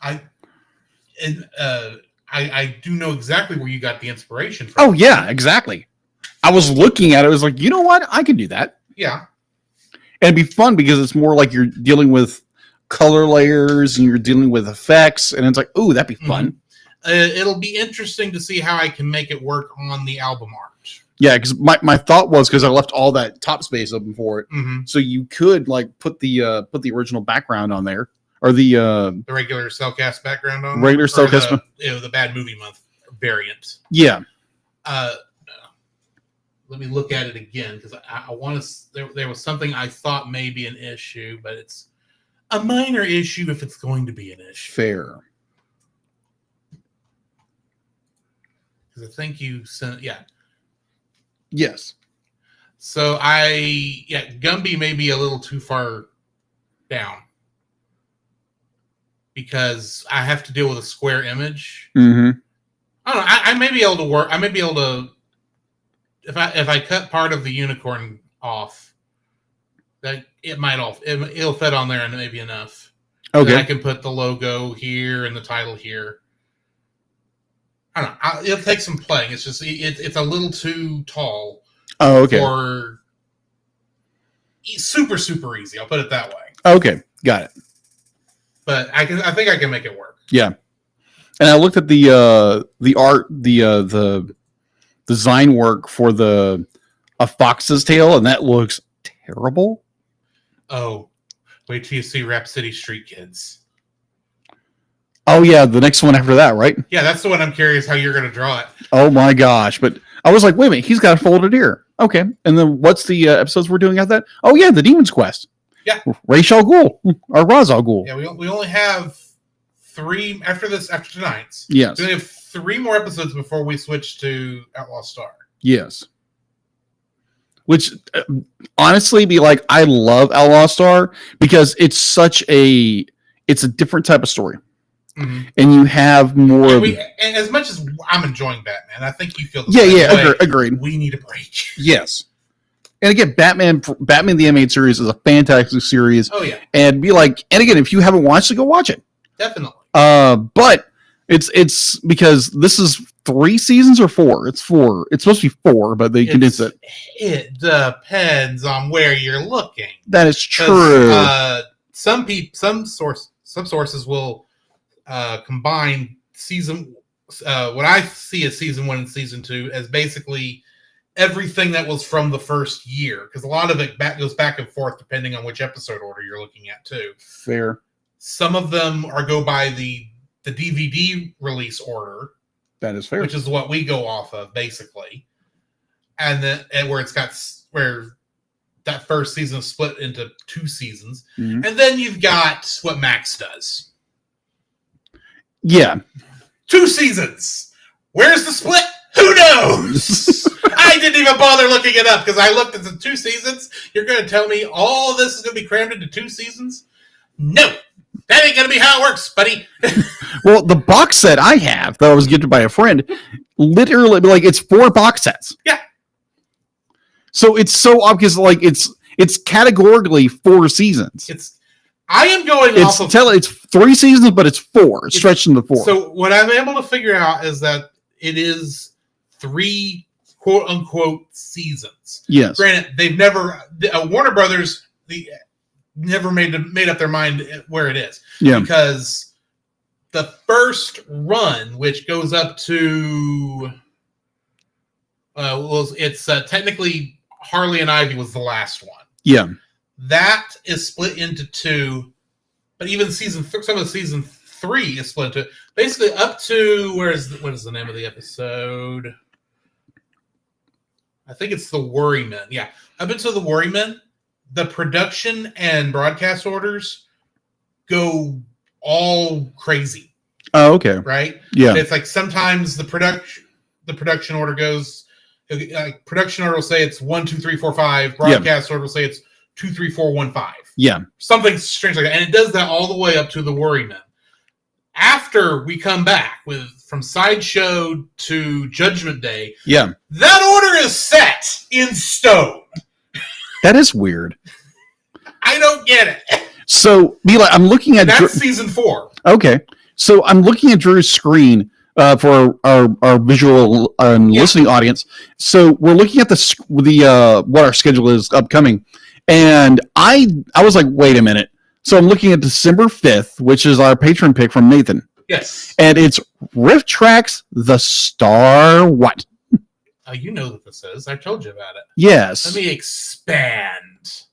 I and I do know exactly where you got the inspiration from. Oh yeah, exactly. I was looking at it. I was like, you know what? I could do that. Yeah. And it'd be fun because it's more like you're dealing with color layers and you're dealing with effects, and it's like, ooh, that'd be fun. It'll be interesting to see how I can make it work on the album art. Yeah, because my thought was, because I left all that top space open for it, so you could like put the original background on there, or the regular Cellcast background on regular Cellcast, the Bad Movie Month variant. Yeah. Let me look at it again, because I want to. There was something I thought may be an issue, but it's a minor issue if it's going to be an issue. Fair. Because I think you sent, Yes. So Gumby may be a little too far down because I have to deal with a square image. Mm-hmm. I don't know. I may be able to work. I may be able to, if I cut part of the unicorn off, that it'll fit on there and maybe enough. Okay. Then I can put the logo here and the title here. I don't know. It'll take some playing. It's just it's a little too tall. Oh, okay. Or super easy. I'll put it that way. Okay, got it. But I think I can make it work. Yeah, and I looked at the art, the design work for a fox's tail, and that looks terrible. Oh, wait till you see Rhapsody Street Kids. Oh yeah, the next one after that, right? Yeah, that's the one I'm curious how you're going to draw it. Oh my gosh, but I was like, wait a minute, he's got a folded ear. Okay, and then what's the episodes we're doing after that? Oh yeah, the Demon's Quest. Yeah, Ra's al Ghul or Ra's al Ghul. Yeah, we only have 3 after tonight's. Yes, we only have 3 more episodes before we switch to Outlaw Star. Yes, which honestly, be like, I love Outlaw Star because it's a different type of story. Mm-hmm. And you have more. And as much as I'm enjoying Batman, I think you feel the same way. Agreed. We need a break. Yes. And again, Batman the Animated Series is a fantastic series. Oh yeah. And again, if you haven't watched it, go watch it. Definitely. But it's because this is 3 seasons or 4. It's 4. It's supposed to be 4, but they condensed it. It depends on where you're looking. That is true. Some sources will combine season. What I see as season 1 and season 2 as basically everything that was from the first year, because a lot of it goes back and forth depending on which episode order you're looking at too. Fair. Some of them go by the DVD release order. That is fair. Which is what we go off of basically, and where that first season is split into 2 seasons, and then you've got what Max does. Yeah. 2 seasons. Where's the split? Who knows? I didn't even bother looking it up because I looked at the 2 seasons. You're going to tell me all this is going to be crammed into 2 seasons? No. That ain't going to be how it works, buddy. Well, the box set I have that I was gifted by a friend, literally, it's 4 box sets. Yeah. So it's so obvious, it's categorically 4 seasons. I am going off of... It's 3 seasons, but it's 4. It's stretched into 4. So what I'm able to figure out is that it is 3 quote-unquote seasons. Yes. Granted, they've never... Warner Brothers never made up their mind where it is. Yeah. Because the first run, which goes up to... it's technically Harley and Ivy was the last one. Yeah. That is split into 2, but even some of season 3 is split into basically up to what is the name of the episode? I think it's the Worrymen. Yeah, up until the Worrymen, the production and broadcast orders go all crazy. Oh, okay. Right? Yeah. It's like sometimes the production order goes. Production order will say it's 1, 2, 3, 4, 5. Broadcast order will say it's 2, 3, 4, 1, 5. Yeah. Something strange like that. And it does that all the way up to the Worrymen. After we come back from Sideshow to Judgment Day, that order is set in stone. That is weird. I don't get it. So, I'm looking at... That's season 4. Okay. So I'm looking at Drew's screen for our visual listening audience. So we're looking at the what our schedule is upcoming, and I was like, wait a minute. So I'm looking at December 5th, which is our patron pick from Nathan. Yes. And it's Riff Tracks The Star what? You know what this is. I told you about it. Yes. Let me expand.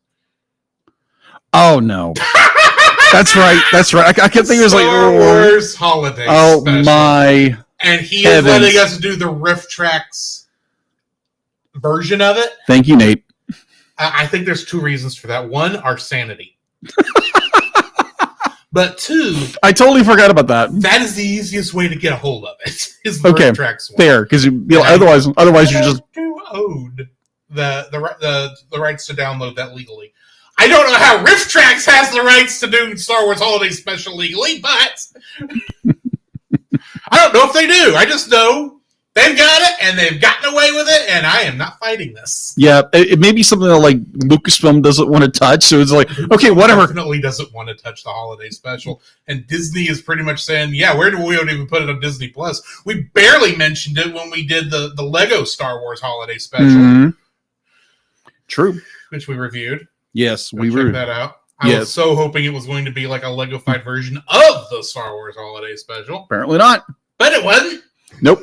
Oh, no. That's right. I kept thinking it was like Star Wars Holiday Special. My and he heavens. Is letting us do the Riff Tracks version of it. Thank you, Nate. I think there's 2 reasons for that. 1, our sanity. But 2, I totally forgot about that. That is the easiest way to get a hold of it. Is the Riff Tracks one. Fair, because otherwise you just owed the rights to download that legally. I don't know how Riff Tracks has the rights to do Star Wars Holiday Special legally, but I don't know if they do. I just know they've got it, and they've gotten away with it, and I am not fighting this. Yeah, it may be something that like Lucasfilm doesn't want to touch, so it's like, okay, whatever. Definitely doesn't want to touch the Holiday Special, and Disney is pretty much saying, yeah, we don't even put it on Disney Plus. We barely mentioned it when we did the Lego Star Wars Holiday Special. Mm-hmm. True. Which we reviewed. Yes, we check that out. I was so hoping it was going to be like a Lego-fied version of the Star Wars Holiday Special. Apparently not. But it wasn't. Nope.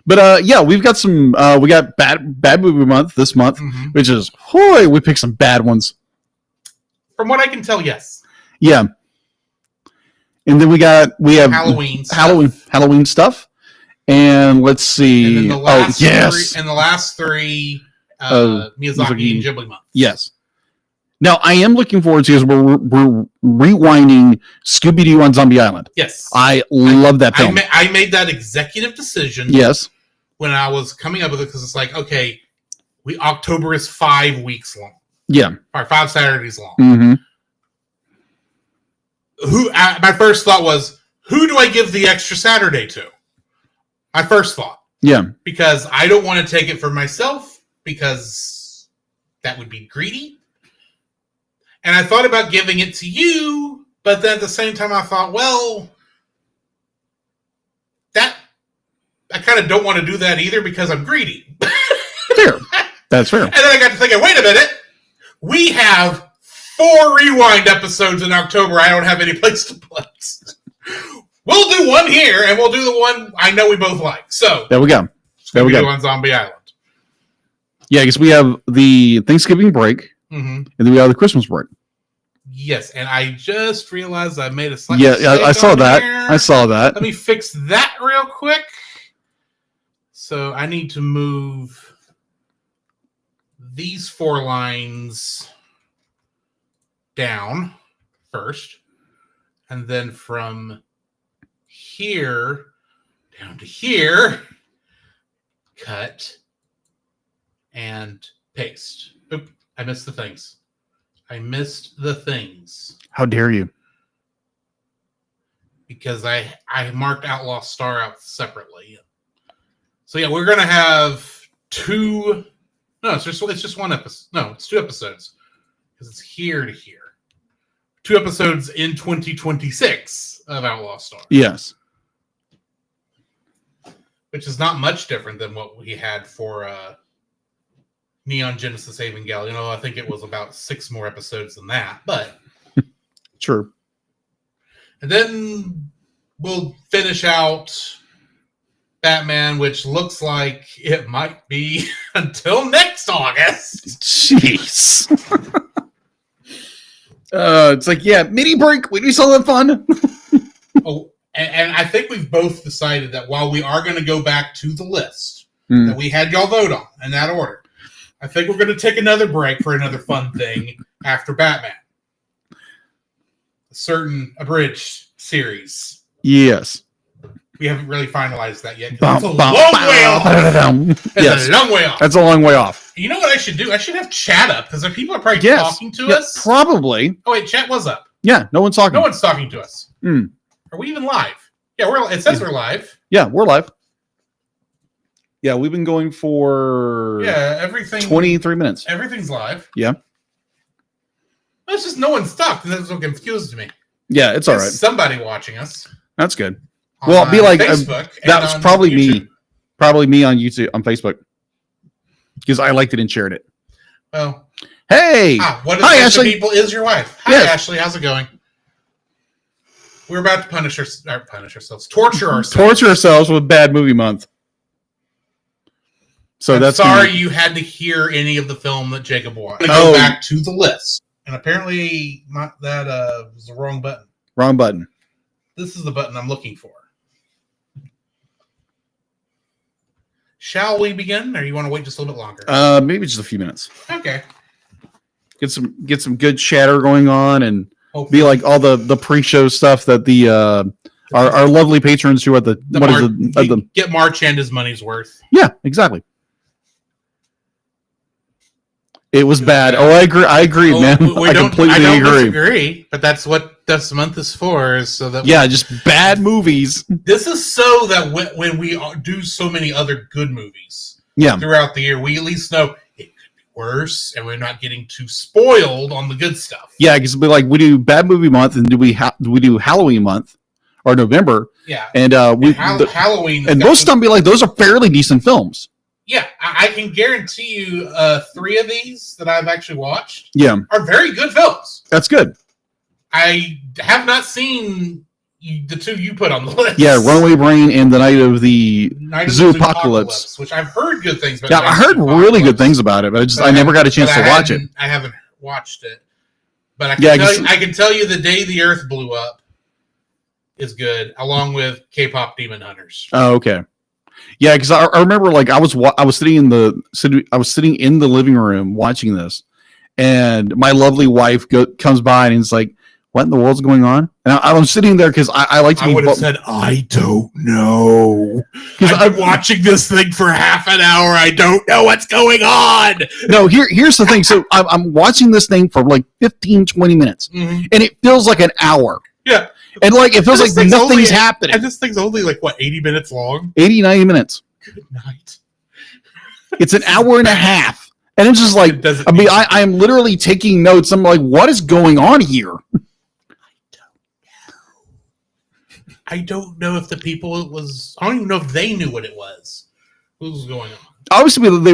But yeah, we've got some. We got bad movie month this month, which is we picked some bad ones. From what I can tell, yes. Yeah. And then we have Halloween stuff, and let's see. And then the last three, Miyazaki and Ghibli month. Yes. Now I am looking forward to, because we're rewinding Scooby-Doo on Zombie Island. Yes, I love that film. I made that executive decision. Yes. When I was coming up with it, because it's like, okay, October is 5 weeks long. Yeah. Or 5 Saturdays long. Mm-hmm. My first thought was, who do I give the extra Saturday to? My first thought. Yeah. Because I don't want to take it for myself, because that would be greedy. And I thought about giving it to you, but then at the same time I thought, well, I kind of don't want to do that either, because I'm greedy. Fair. That's fair. And then I got to thinking, wait a minute. We have 4 rewind episodes in October I don't have any place to put. We'll do one here, and we'll do the one I know we both like. So there we go. On Zombie Island. Yeah, because we have the Thanksgiving break, and then we have the Christmas break. Yes, and I just realized I made a slight mistake. I saw that. Here. I saw that. Let me fix that real quick. So I need to move these 4 lines down first, and then from here down to here, cut and paste. Oop, I missed the things. How dare you? Because I marked Outlaw Star out separately. So yeah, we're gonna have 2. No, it's just 1 episode. No, it's 2 episodes, because it's here to here. 2 episodes in 2026 of Outlaw Star. Yes. Which is not much different than what we had for Neon Genesis Evangelion. I think it was about 6 more episodes than that, but true. And then we'll finish out Batman, which looks like it might be until next August. Jeez. It's like, yeah, mini break. We do something fun. And I think we've both decided that while we are going to go back to the list that we had y'all vote on in that order, I think we're going to take another break for another fun thing after Batman. A certain abridged series. Yes. We haven't really finalized that yet. It's a long way off. It's a long way off. That's a long way off. You know what I should do? I should have chat up, because people are probably talking to us. Probably. Oh, wait, chat was up. Yeah, no one's talking. No one's talking to us. Are we even live? Yeah, it says we're live. Yeah, we're live. Yeah, we've been going for everything 23 minutes. Everything's live. Yeah. It's just no one's talked, and that's what confused me. Yeah, it's all right. Somebody watching us. That's good. Well, it'd be like Facebook. That was probably YouTube. Me. Probably me on YouTube, on Facebook. Because I liked it and shared it. Well. Hey! Hi, Ashley. People is your wife. Hi, yes. Ashley. How's it going? We're about to punish ourselves. Torture ourselves. Torture ourselves with Bad Movie Month. So I'm that's sorry you had to hear any of the film that Jacob watched. Go back to the list. And apparently not that was the wrong button. Wrong button. This is the button I'm looking for. Shall we begin, or you want to wait just a little bit longer? Maybe just a few minutes. Okay. Get some good chatter going on, and hopefully. Be like all the pre-show stuff that the our lovely patrons who are get March and his money's worth. Yeah, exactly. It was bad. Oh, I agree, man. I completely disagree, but that's what this month is for. So that just bad movies. This is so that when we do so many other good movies, throughout the year, we at least know it could be worse, and we're not getting too spoiled on the good stuff. Yeah, because it'll be like we do Bad Movie Month, and do we do Halloween Month or November? Yeah, and Halloween, and most of them be like those are fairly decent films. Yeah, I can guarantee you 3 of these that I've actually watched are very good films. That's good. I have not seen the 2 you put on the list. Yeah, Runaway Brain and The Night of the Zoopocalypse. Which I've heard good things about. Yeah, I heard really good things about it, but I never got a chance to watch it. I haven't watched it. But I can tell you The Day the Earth Blew Up is good, along with K-pop Demon Hunters. Oh, okay. Yeah, because I remember, like I was sitting in the living room watching this, and my lovely wife comes by and is like, "What in the world's going on?" And I'm sitting there because I like to. I would have said, "I don't know," because I'm watching this thing for half an hour. I don't know what's going on. No, here's the thing. So I'm watching this thing for like 15, 20 minutes, and it feels like an hour. Yeah. And like it feels like nothing's happening. And this thing's only like 80 minutes long? 80, 90 minutes. Good night. It's an hour and a half. And it's just like I am literally taking notes. I'm like, what is going on here? I don't know if the people I don't even know if they knew what it was. What was going on? Obviously, they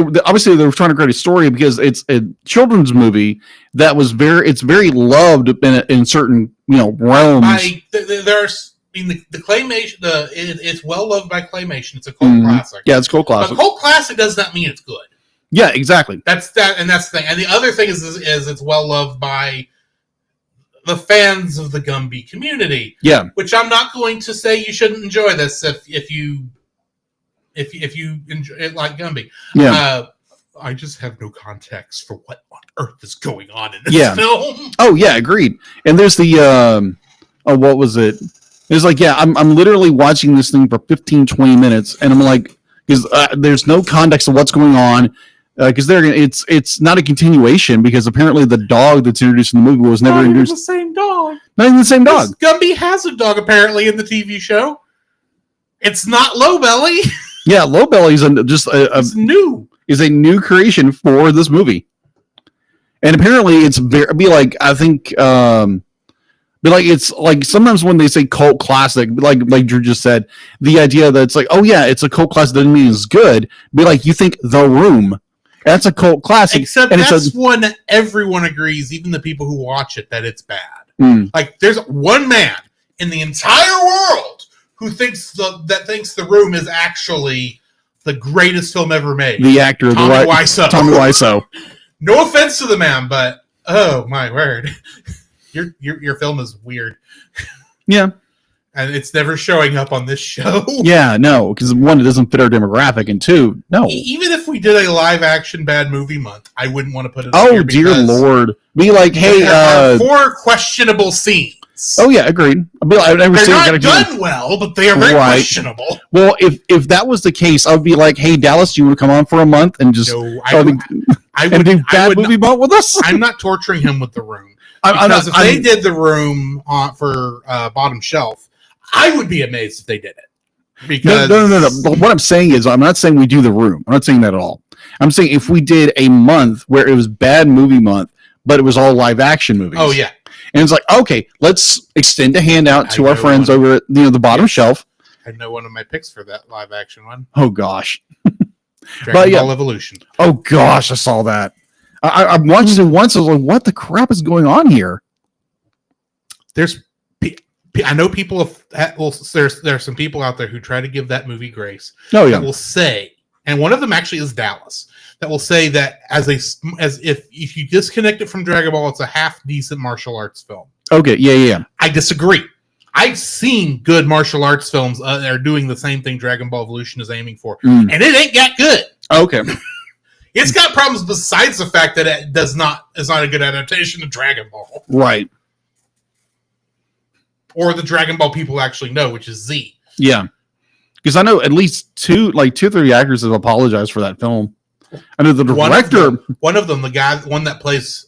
were trying to create a story because it's a children's movie that was very loved in certain realms. There's the claymation. It's well loved by claymation. It's a cult classic. Yeah, it's a cult classic. But cult classic does not mean it's good. Yeah, exactly. That's the thing. And the other thing is it's well loved by the fans of the Gumby community. Yeah, which I'm not going to say you shouldn't enjoy this if you enjoy it like Gumby. Yeah. I just have no context for what on earth is going on in this film. Oh yeah, agreed. And there's the what was it? It's like, I'm literally watching this thing for 15, 20 minutes, and I'm like, because there's no context of what's going on. Because it's not a continuation, because apparently the dog that's introduced in the movie was never introduced. The same dog. Not even the same dog. Gumby has a dog apparently in the TV show. It's not Low Belly. Yeah, Low Belly is it's new. Is a new creation for this movie, and apparently it's it's like sometimes when they say cult classic, like Drew just said, the idea that it's like, oh yeah, it's a cult classic doesn't mean it's good. Be like, you think The Room, that's a cult classic, except and that's one that everyone agrees, even the people who watch it, that it's bad. Like there's one man in the entire world who thinks The Room is actually the greatest film ever made. The actor, Tommy Wiseau. Tommy Wiseau. No offense to the man, but oh my word, your film is weird. Yeah, and it's never showing up on this show. Yeah, no, because one, it doesn't fit our demographic, and two, no. Even if we did a live action Bad Movie Month, I wouldn't want to put it. Oh dear Lord, be like, hey, there are 4 questionable scenes. Oh yeah, agreed. They're not done well, but they are very questionable. Well, if that was the case, I would be like, "Hey, Dallas, do you want to come on for a month and just do Bad Movie Month with us?" I'm not torturing him with The Room, because if they did The Room for Bottom Shelf, I would be amazed if they did it. Because no. But what I'm saying is, I'm not saying we do The Room. I'm not saying that at all. I'm saying if we did a month where it was Bad Movie Month, but it was all live action movies. Oh yeah. And it's like, okay, let's extend a hand out to our friends over at the bottom shelf. I know one of my picks for that live action one. Oh gosh. Dragon Ball Evolution. Oh gosh, I saw that. I watched it once. I was like, what the crap is going on here? I know people there's some people out there who try to give that movie grace. Oh yeah. That will say, and one of them actually is Dallas, that will say that as if you disconnect it from Dragon Ball, it's a half decent martial arts film. Okay, yeah. I disagree. I've seen good martial arts films that are doing the same thing Dragon Ball Evolution is aiming for, and it ain't that good. Okay. It's got problems besides the fact that it's not a good adaptation of Dragon Ball. Right. Or the Dragon Ball people actually know, which is Z. Yeah. Because I know at least two or three actors have apologized for that film. I know the director. One of them, the one that plays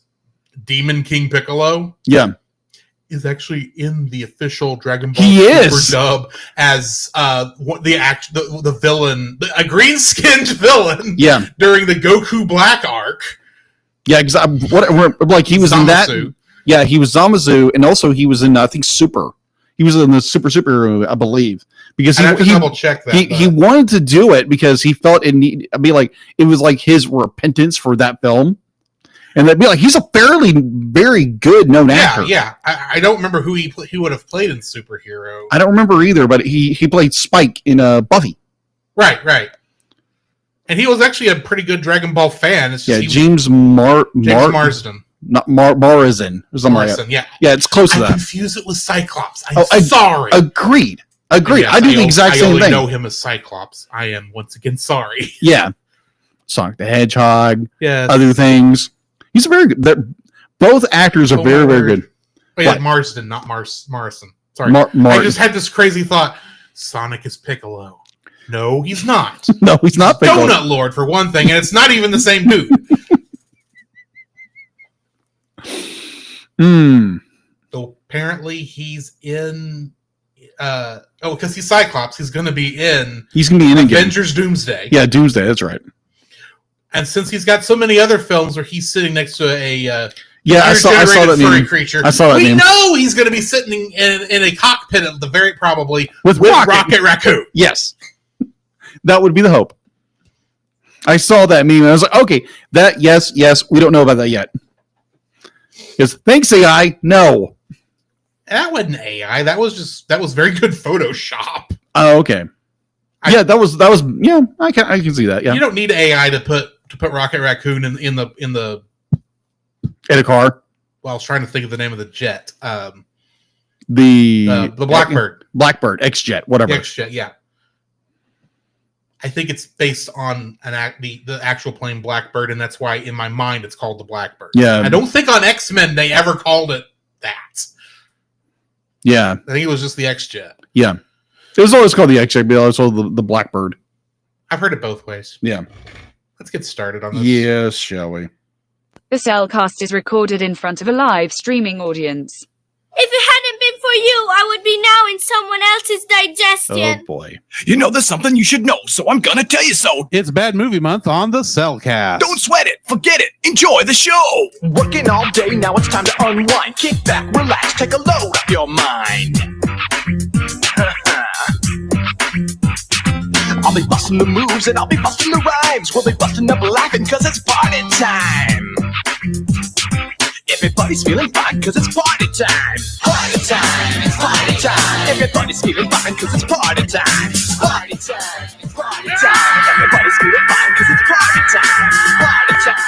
Demon King Piccolo. Yeah. Is actually in the official Dragon Ball Super dub as the villain, a green-skinned villain. Yeah. During the Goku Black arc. Yeah, because he was Zamasu. In that. Yeah, he was Zamasu, and also he was in I think Super. He was in the Super, I believe, because he double check that. He wanted to do it because he felt it was like his repentance for that film. And they'd be like, he's a very good known actor. Yeah. I don't remember who he would have played in Superhero. I don't remember either, but he played Spike in Buffy. Right. And he was actually a pretty good Dragon Ball fan. It's just James Marsden. Not Morrison. Morrison, yeah. Yeah, it's close to that. I confuse it with Cyclops. I'm sorry. Agreed. Yes, I do the exact same thing. I know him as Cyclops. I am once again sorry. Yeah. Sonic the Hedgehog. Yeah. Other things. He's a very good. Both actors are very good. Oh, yeah, Marsden, not Morrison. Sorry. I just had this crazy thought. Sonic is Piccolo. No, he's not. No, he's not Piccolo. Donut Lord, for one thing, and it's not even the same dude. So apparently he's in... because he's Cyclops. He's going to be in Avengers Doomsday. Yeah, Doomsday, that's right. And since he's got so many other films where he's sitting next to I saw that furry creature, I saw that we know he's going to be sitting in a cockpit at the very probably with Rocket Raccoon. Yes, that would be the hope. I saw that meme and I was like, okay, that yes, we don't know about that yet. Because thanks AI, no, that wasn't AI. That was very good Photoshop. Oh, okay. That was I can see that. Yeah, you don't need AI to put Rocket Raccoon in a car. Well, I was trying to think of the name of the jet. The Blackbird X-Jet, whatever. X-Jet, yeah. I think it's based on the actual plane Blackbird, and that's why in my mind it's called the Blackbird. Yeah, I don't think on X-Men they ever called it that. Yeah, I think it was just the X-Jet. Yeah, it was always called the X-Jet, but also the Blackbird. I've heard it both ways. Yeah. Let's get started on this. Yes, shall we? The Cellcast is recorded in front of a live streaming audience. If it hadn't been for you, I would be now in someone else's digestion. Oh, boy. You know there's something you should know, so I'm gonna tell you so. It's Bad Movie Month on the Cellcast. Don't sweat it. Forget it. Enjoy the show. Working all day, now it's time to unwind. Kick back, relax, take a load off your mind. I'll be busting the moves and I'll be busting the rhymes. We'll be busting up laughing cause it's party time. Everybody's feeling fine cause it's party time. Party time, it's party time. Everybody's feeling fine cause it's party time. Party time, it's party time. Everybody's feeling fine cause it's party time. Party time.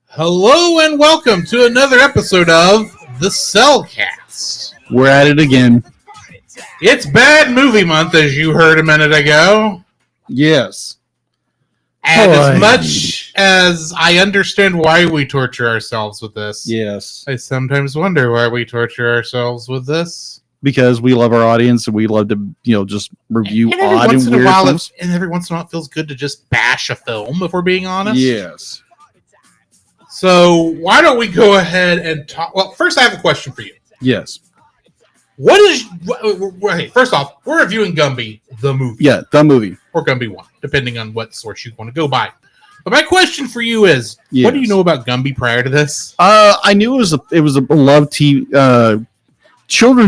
Hello and welcome to another episode of the Cellcast. We're at it again. It's Bad Movie Month, as you heard a minute ago. Yes. And as much as I understand why we torture ourselves with this, yes, I sometimes wonder why we torture ourselves with this. Because we love our audience and we love to, just review odd and weird films. And every once in a while it feels good to just bash a film, if we're being honest. Yes. So why don't we go ahead and talk? Well, first I have a question for you. Yes. First off, we're reviewing Gumby, the movie. Yeah, the movie. Or Gumby 1, depending on what source you want to go by. But my question for you is, what do you know about Gumby prior to this? I knew it was a beloved children's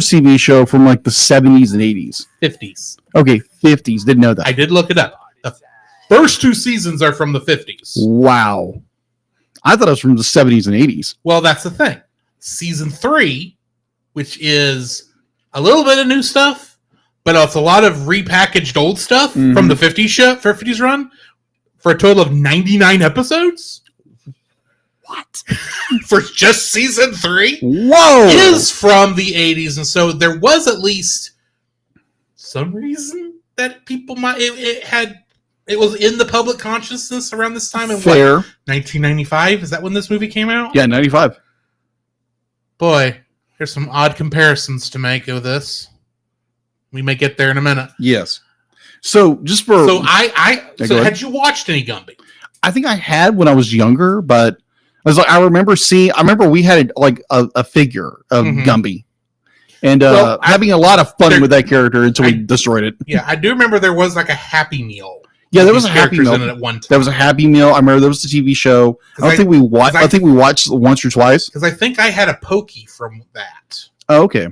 TV show from like the 70s and 80s. 50s. Okay, 50s. Didn't know that. I did look it up. The first 2 seasons are from the 50s. Wow. I thought it was from the 70s and 80s. Well, that's the thing. Season 3, which is a little bit of new stuff, but it's a lot of repackaged old stuff from the 50s run, for a total of 99 episodes. What? For just season 3? Whoa! Is from the 80s, and so there was at least some reason that people might it was in the public consciousness around this time. In Fair. 1995? Is that when this movie came out? Yeah, 95. Boy, there's some odd comparisons to make of this. We may get there in a minute. Yes. So just for so had you watched any Gumby? I think I had when I was younger, but I was like, I remember we had like a figure of Gumby, and having a lot of fun with that character until we destroyed it. Yeah, I do remember there was like a Happy Meal. Yeah, there was a Happy Meal in it at one time. There was a Happy Meal. I remember there was the TV show. I think we watched once or twice. Because I think I had a Pokey from that. Oh, okay.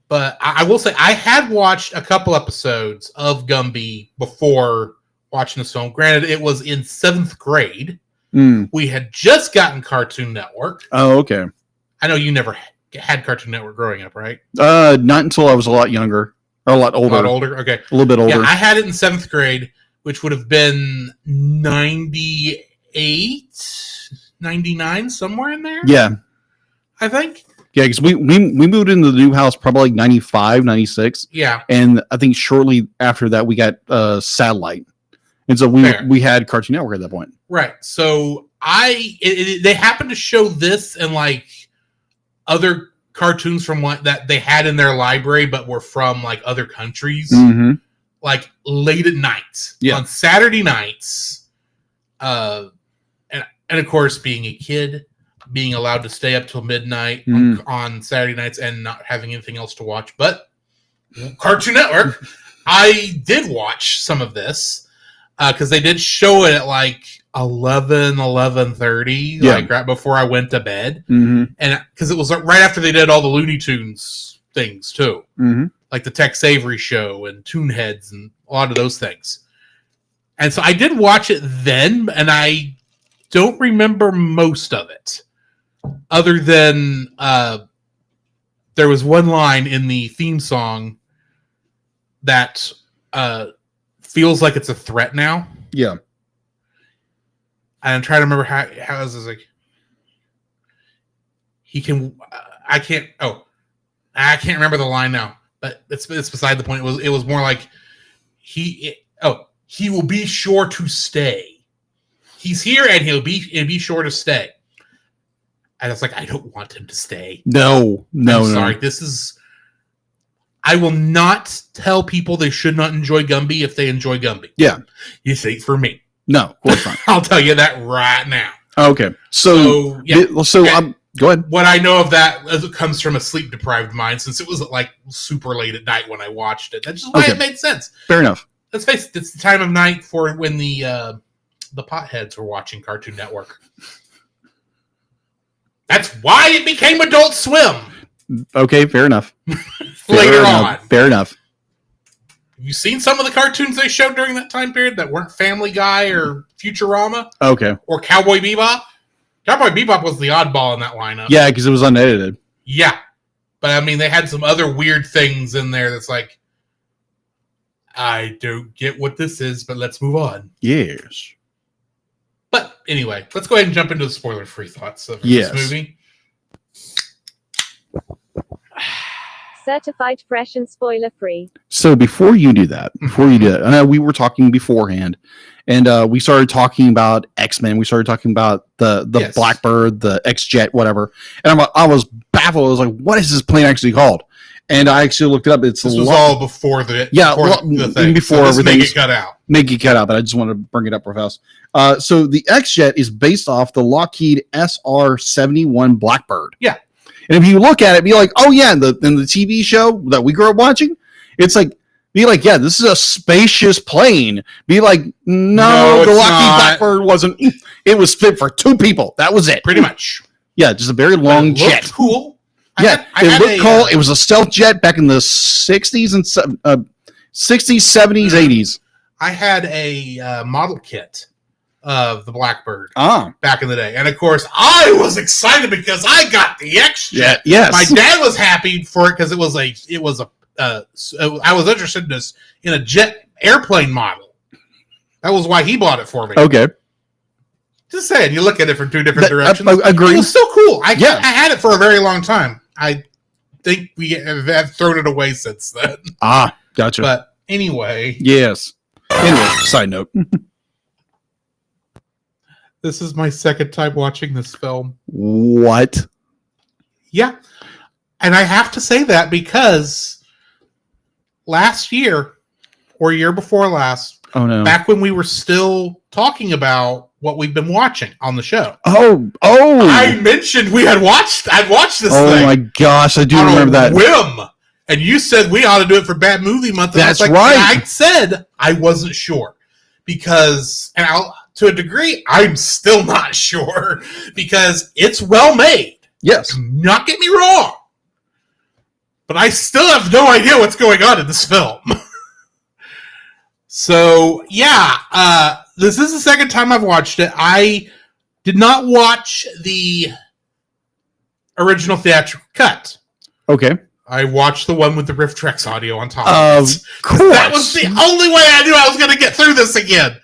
But I will say I had watched a couple episodes of Gumby before watching this film. Granted, it was in 7th grade. We had just gotten Cartoon Network. Oh, okay. I know you never had Cartoon Network growing up, right? Not until I was a lot younger. Or a lot older. A lot older? Okay. A little bit older. Yeah, I had it in 7th grade, which would have been 98, 99, somewhere in there. Yeah. I think. Yeah, because we moved into the new house probably like 95, 96. Yeah. And I think shortly after that, we got satellite. And so we had Cartoon Network at that point. Right. So they happened to show this and like other cartoons from what that they had in their library, but were from like other countries, like late at night on Saturday nights. And of course, being a kid, being allowed to stay up till midnight on Saturday nights and not having anything else to watch, but Cartoon Network, I did watch some of this because they did show it at like 11:30, like right before I went to bed, and because it was right after they did all the Looney Tunes things too, like the Tex Avery show and Toonheads and a lot of those things. And so I did watch it then, and I don't remember most of it, other than there was one line in the theme song that feels like it's a threat now. Yeah. I'm trying to remember how is this like. He can. I can't remember the line now, but it's beside the point. It was more like he will be sure to stay. He's here and he'll be sure to stay. And it's like, I don't want him to stay. No. Sorry. This is. I will not tell people they should not enjoy Gumby if they enjoy Gumby. Yeah. You see, for me. No, of course not. I'll tell you that right now. Okay. So go ahead. What I know of that comes from a sleep-deprived mind, since it was like super late at night when I watched it. That's just why it made sense. Fair enough. Let's face it, it's the time of night for when the potheads were watching Cartoon Network. That's why it became Adult Swim. Okay, fair enough. Later on. Fair enough. Have you seen some of the cartoons they showed during that time period that weren't Family Guy or Futurama? Okay. Or Cowboy Bebop? Cowboy Bebop was the oddball in that lineup. Yeah, because it was unedited. Yeah. But, I mean, they had some other weird things in there that's like, I don't get what this is, but let's move on. Yes. But, anyway, let's go ahead and jump into the spoiler-free thoughts of this movie. Certified fresh and spoiler free. So before you do that, I know we were talking beforehand, and we started talking about X-Men. We started talking about the Blackbird, the X-Jet, whatever. And I was baffled. I was like, "What is this plane actually called?" And I actually looked it up. This was all before the thing. Before so everything. Make it cut out. Make it cut out. But I just wanted to bring it up real fast. So the X-Jet is based off the Lockheed SR-71 Blackbird. Yeah. And if you look at it, be like, oh yeah, in the TV show that we grew up watching, it's like Be like, yeah, this is a spacious plane. Be like, no, No, the it's Lucky not. Blackbird wasn't. It was fit for 2 people. That was it. Pretty much. Yeah, just a very But long it looked jet. cool. Yeah, it looked cool. It was a stealth jet back in the 60s and 60s, 70s, 80s. I had a model kit of the Blackbird Ah, back in the day, and of course, I was excited because I got the X jet. yeah, yes. My dad was happy for it because I was interested in a jet airplane model. That was why he bought it for me. Okay. Just saying, you look at it from 2 different directions. Agree. It was still cool. I Yeah. had it for a very long time. I think we have thrown it away since then. Ah, gotcha. But anyway, yes. Anyway, side note. this is my second time watching this film. What? Yeah. And I have to say that because last year or year before last, Oh no. back when we were still talking about what we've been watching on the show, Oh. I mentioned I'd watched this Oh thing my gosh, I do on remember a that. whim. And you said we ought to do it for Bad Movie Month. And That's I was like, right. I said I wasn't sure because, to a degree, I'm still not sure because it's well made. Yes. Do not get me wrong. But I still have no idea what's going on in this film. So, yeah, this is the second time I've watched it. I did not watch the original theatrical cut. Okay. I watched the one with the Riff Trex audio on top Of of it. course. That was the only way I knew I was going to get through this again.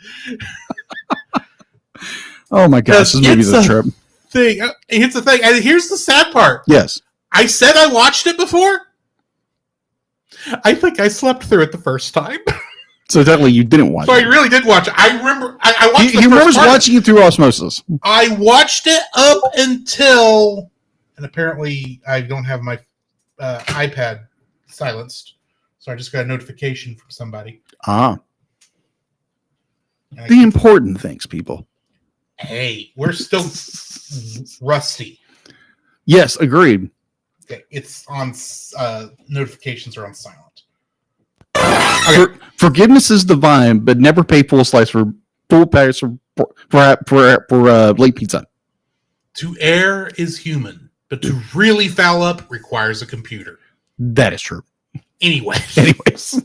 Oh my gosh, this movie's a trip. Here's the thing, and here's the sad part. Yes. I said I watched it before. I think I slept through it the first time. So technically, you didn't watch So I it. really did watch it. I remember I watched He the first remembers part. watching it through osmosis. I watched it up until, and apparently I don't have my iPad silenced, so I just got a notification from somebody. Ah. And I The important things, people. Hey, we're still rusty. Yes, agreed. Okay, it's on notifications are on silent. Forgiveness is divine, but never pay full price for late pizza. To err is human, but to really foul up requires a computer. That is true. Anyway. Anyways.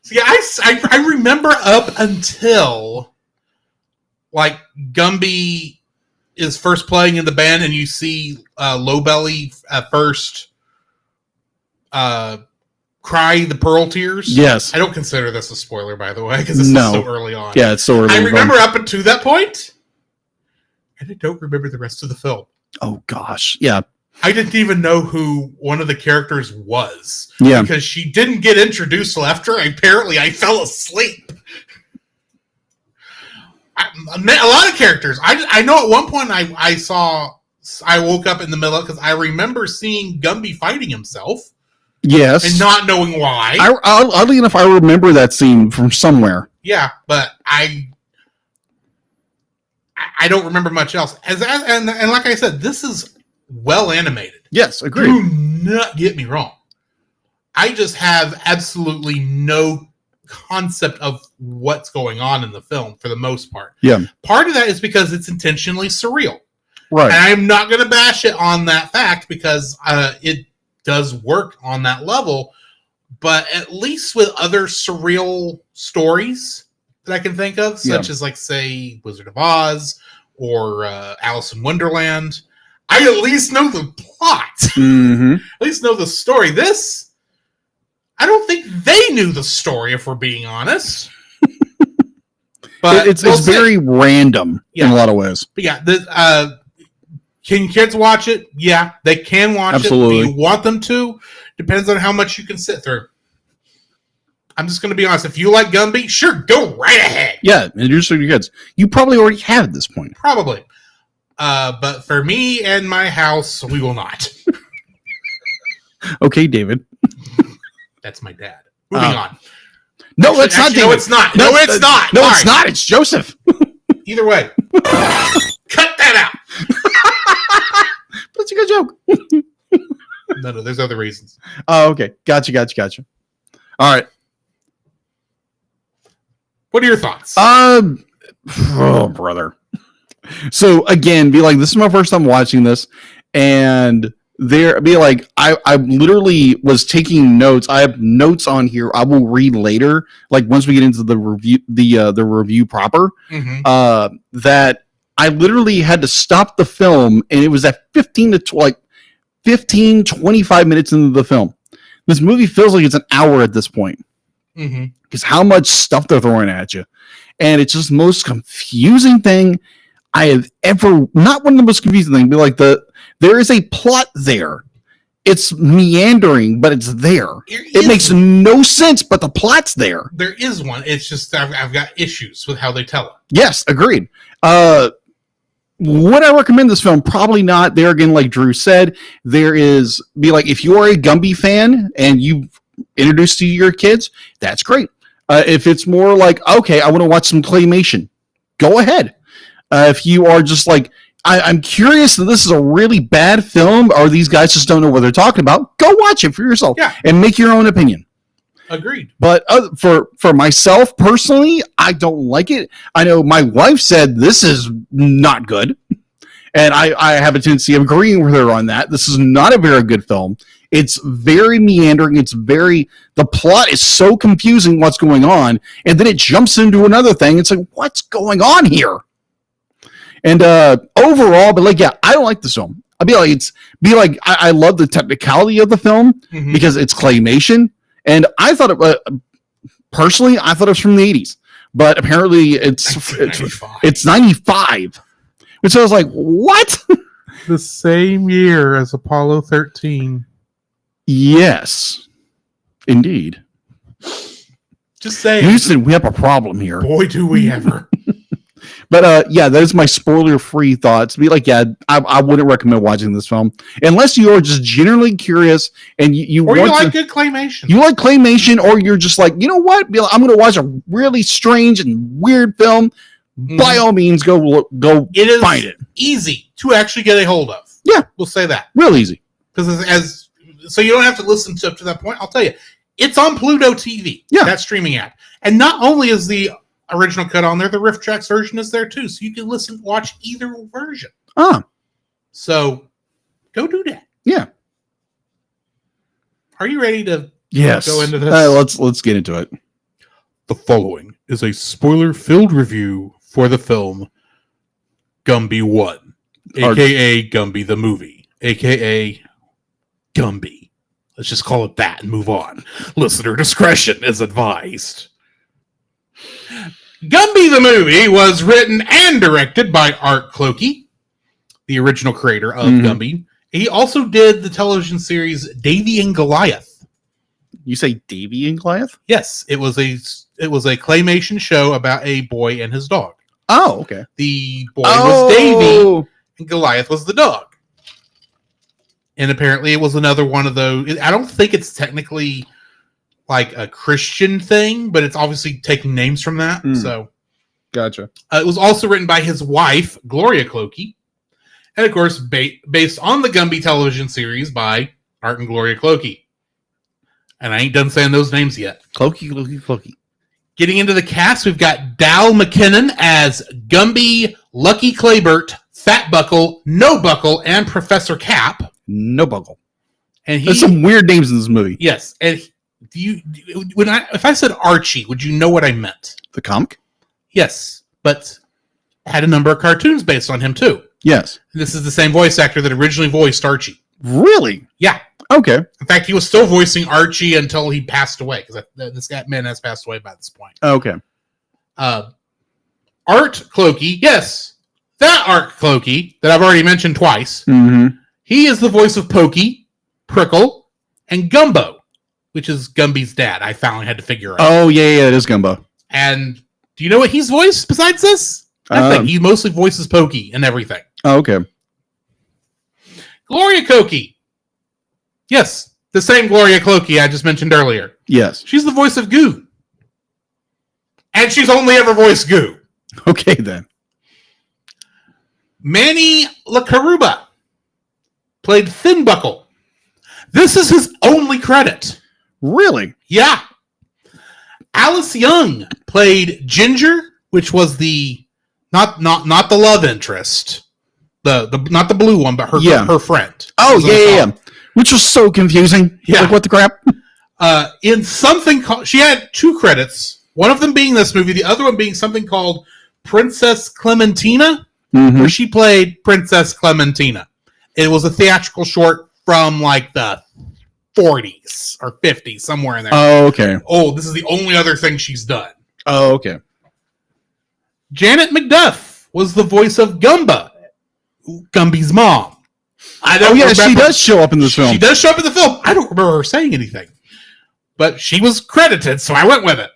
So yeah, I remember up until like Gumby is first playing in the band and you see Lowbelly at first cry the pearl tears. Yes. I don't consider this a spoiler, by the way, because this is so early on. Yeah, it's so early. I remember up until that point, and I don't remember the rest of the film. Oh gosh. Yeah. I didn't even know who one of the characters was. Yeah. Because she didn't get introduced till after apparently I fell asleep. A lot of characters. I know at one point I woke up in the middle because I remember seeing Gumby fighting himself. Yes. And not knowing why. Oddly enough, I remember that scene from somewhere. Yeah, but I don't remember much else. And like I said, this is well animated. Yes, agreed. Do not get me wrong. I just have absolutely no concept of what's going on in the film for the most part. Yeah. Part of that is because it's intentionally surreal. Right. And I'm not going to bash it on that fact because it does work on that level. But at least with other surreal stories that I can think of, such as like, say, Wizard of Oz or Alice in Wonderland, I at least know the plot. Mm-hmm. At least know the story. This, I don't think they knew the story, if we're being honest. But it's very random in a lot of ways. But yeah, can kids watch it? Yeah, they can watch Absolutely. it. Do you want them to? Depends on how much you can sit through. I'm just going to be honest. If you like Gumby, sure, go right ahead. Yeah, introduce it to your kids. You probably already have at this point. Probably. But for me and my house, we will not. Okay, David. That's my dad. Moving on. No, that's not David. No, it's not. No, it's not. No, All it's right. not. It's Joseph. Either way. Cut that out. That's a good joke. No, there's other reasons. Oh, okay. Gotcha. All right. What are your thoughts? Oh, brother. So again, be like, this is my first time watching this, and I literally was taking notes. I have notes on here. I will read later, like once we get into the review, the review proper. Mm-hmm. That I literally had to stop the film, and it was at 15 to 25 minutes into the film. This movie feels like it's an hour at this point. Mm-hmm. Because how much stuff they're throwing at you. And it's just the most confusing thing I have ever, not one of the most confusing things, but there is a plot there. It's meandering, but it's there. It makes no sense, but the plot's there. There is one. It's just I've got issues with how they tell it. Yes, agreed. Would I recommend this film? Probably not. There again, like Drew said, if you are a Gumby fan and you introduced to your kids, that's great. If it's more like, okay, I want to watch some claymation, go ahead. If you are just like, I'm curious that this is a really bad film, or these guys just don't know what they're talking about, go watch it for yourself and make your own opinion. Agreed. But for myself personally, I don't like it. I know my wife said this is not good, and I have a tendency of agreeing with her on that. This is not a very good film. It's very meandering. The plot is so confusing what's going on, and then it jumps into another thing. It's like, what's going on here? And overall, but I don't like this film. I love the technicality of the film because it's claymation, and I thought personally, I thought it was from the 80s, but apparently it's 95. And so I was like, what? The same year as Apollo 13. Yes, indeed. Just saying. Houston, we have a problem here. Boy, do we ever. But those are my spoiler-free thoughts. I wouldn't recommend watching this film unless you are just generally curious and you like good claymation. You like claymation, or you're just like, you know what? I'm going to watch a really strange and weird film. Mm-hmm. By all means, go find it. Easy to actually get a hold of. Yeah, we'll say that. Real easy. Because so you don't have to listen up to that point. I'll tell you, it's on Pluto TV. Yeah, that streaming app, and not only is the original cut on there, the Riff Tracks version is there too, so you can watch either version. So go do that. Yeah. Are you ready to go into this? Let's get into it. The following is a spoiler-filled review for the film Gumby 1, aka Gumby the movie, aka Gumby. Let's just call it that and move on. Listener discretion is advised. Gumby the movie was written and directed by Art Clokey, the original creator of Gumby. He also did the television series Davy and Goliath. You say Davy and Goliath? Yes, it was a claymation show about a boy and his dog. Oh, okay. The boy was Davy and Goliath was the dog. And apparently it was another one of those. I don't think it's technically like a Christian thing, but it's obviously taking names from that. So, gotcha. It was also written by his wife, Gloria Clokey, and of course, based on the Gumby television series by Art and Gloria Clokey. And I ain't done saying those names yet. Clokey. Getting into the cast, we've got Dal McKinnon as Gumby, Lucky Claybert, Fat Buckle, No Buckle, and Professor Cap. No Buckle. And there's some weird names in this movie. Yes, and if I said Archie, would you know what I meant? The comic? Yes, but had a number of cartoons based on him too. Yes. This is the same voice actor that originally voiced Archie. Really? Yeah. Okay. In fact, he was still voicing Archie until he passed away, because this man has passed away by this point. Okay. Art Clokey, yes, that Art Clokey that I've already mentioned twice. Mm-hmm. He is the voice of Pokey, Prickle, and Gumbo, which is Gumby's dad. I finally had to figure out. Oh, yeah, it is Gumbo. And do you know what he's voiced besides this? Nothing. He mostly voices Pokey and everything. Oh, okay. Gloria Clokey. Yes, the same Gloria Clokey I just mentioned earlier. Yes. She's the voice of Goo. And she's only ever voiced Goo. Okay, then. Manny LaCaruba played Finbuckle. This is his only credit. Really? Yeah. Alice Young played Ginger, which was the not the love interest, the not the blue one, but her friend. Oh yeah. Which was so confusing. Yeah. Like, what the crap? In something called, she had 2 credits. One of them being this movie, the other one being something called Princess Clementina, where she played Princess Clementina. It was a theatrical short from like the 40s or 50s, somewhere in there. Oh, okay. Oh, this is the only other thing she's done. Oh, okay. Janet McDuff was the voice of Gumby's mom. She does show up in this film. She does show up in the film. I don't remember her saying anything, but she was credited, so I went with it.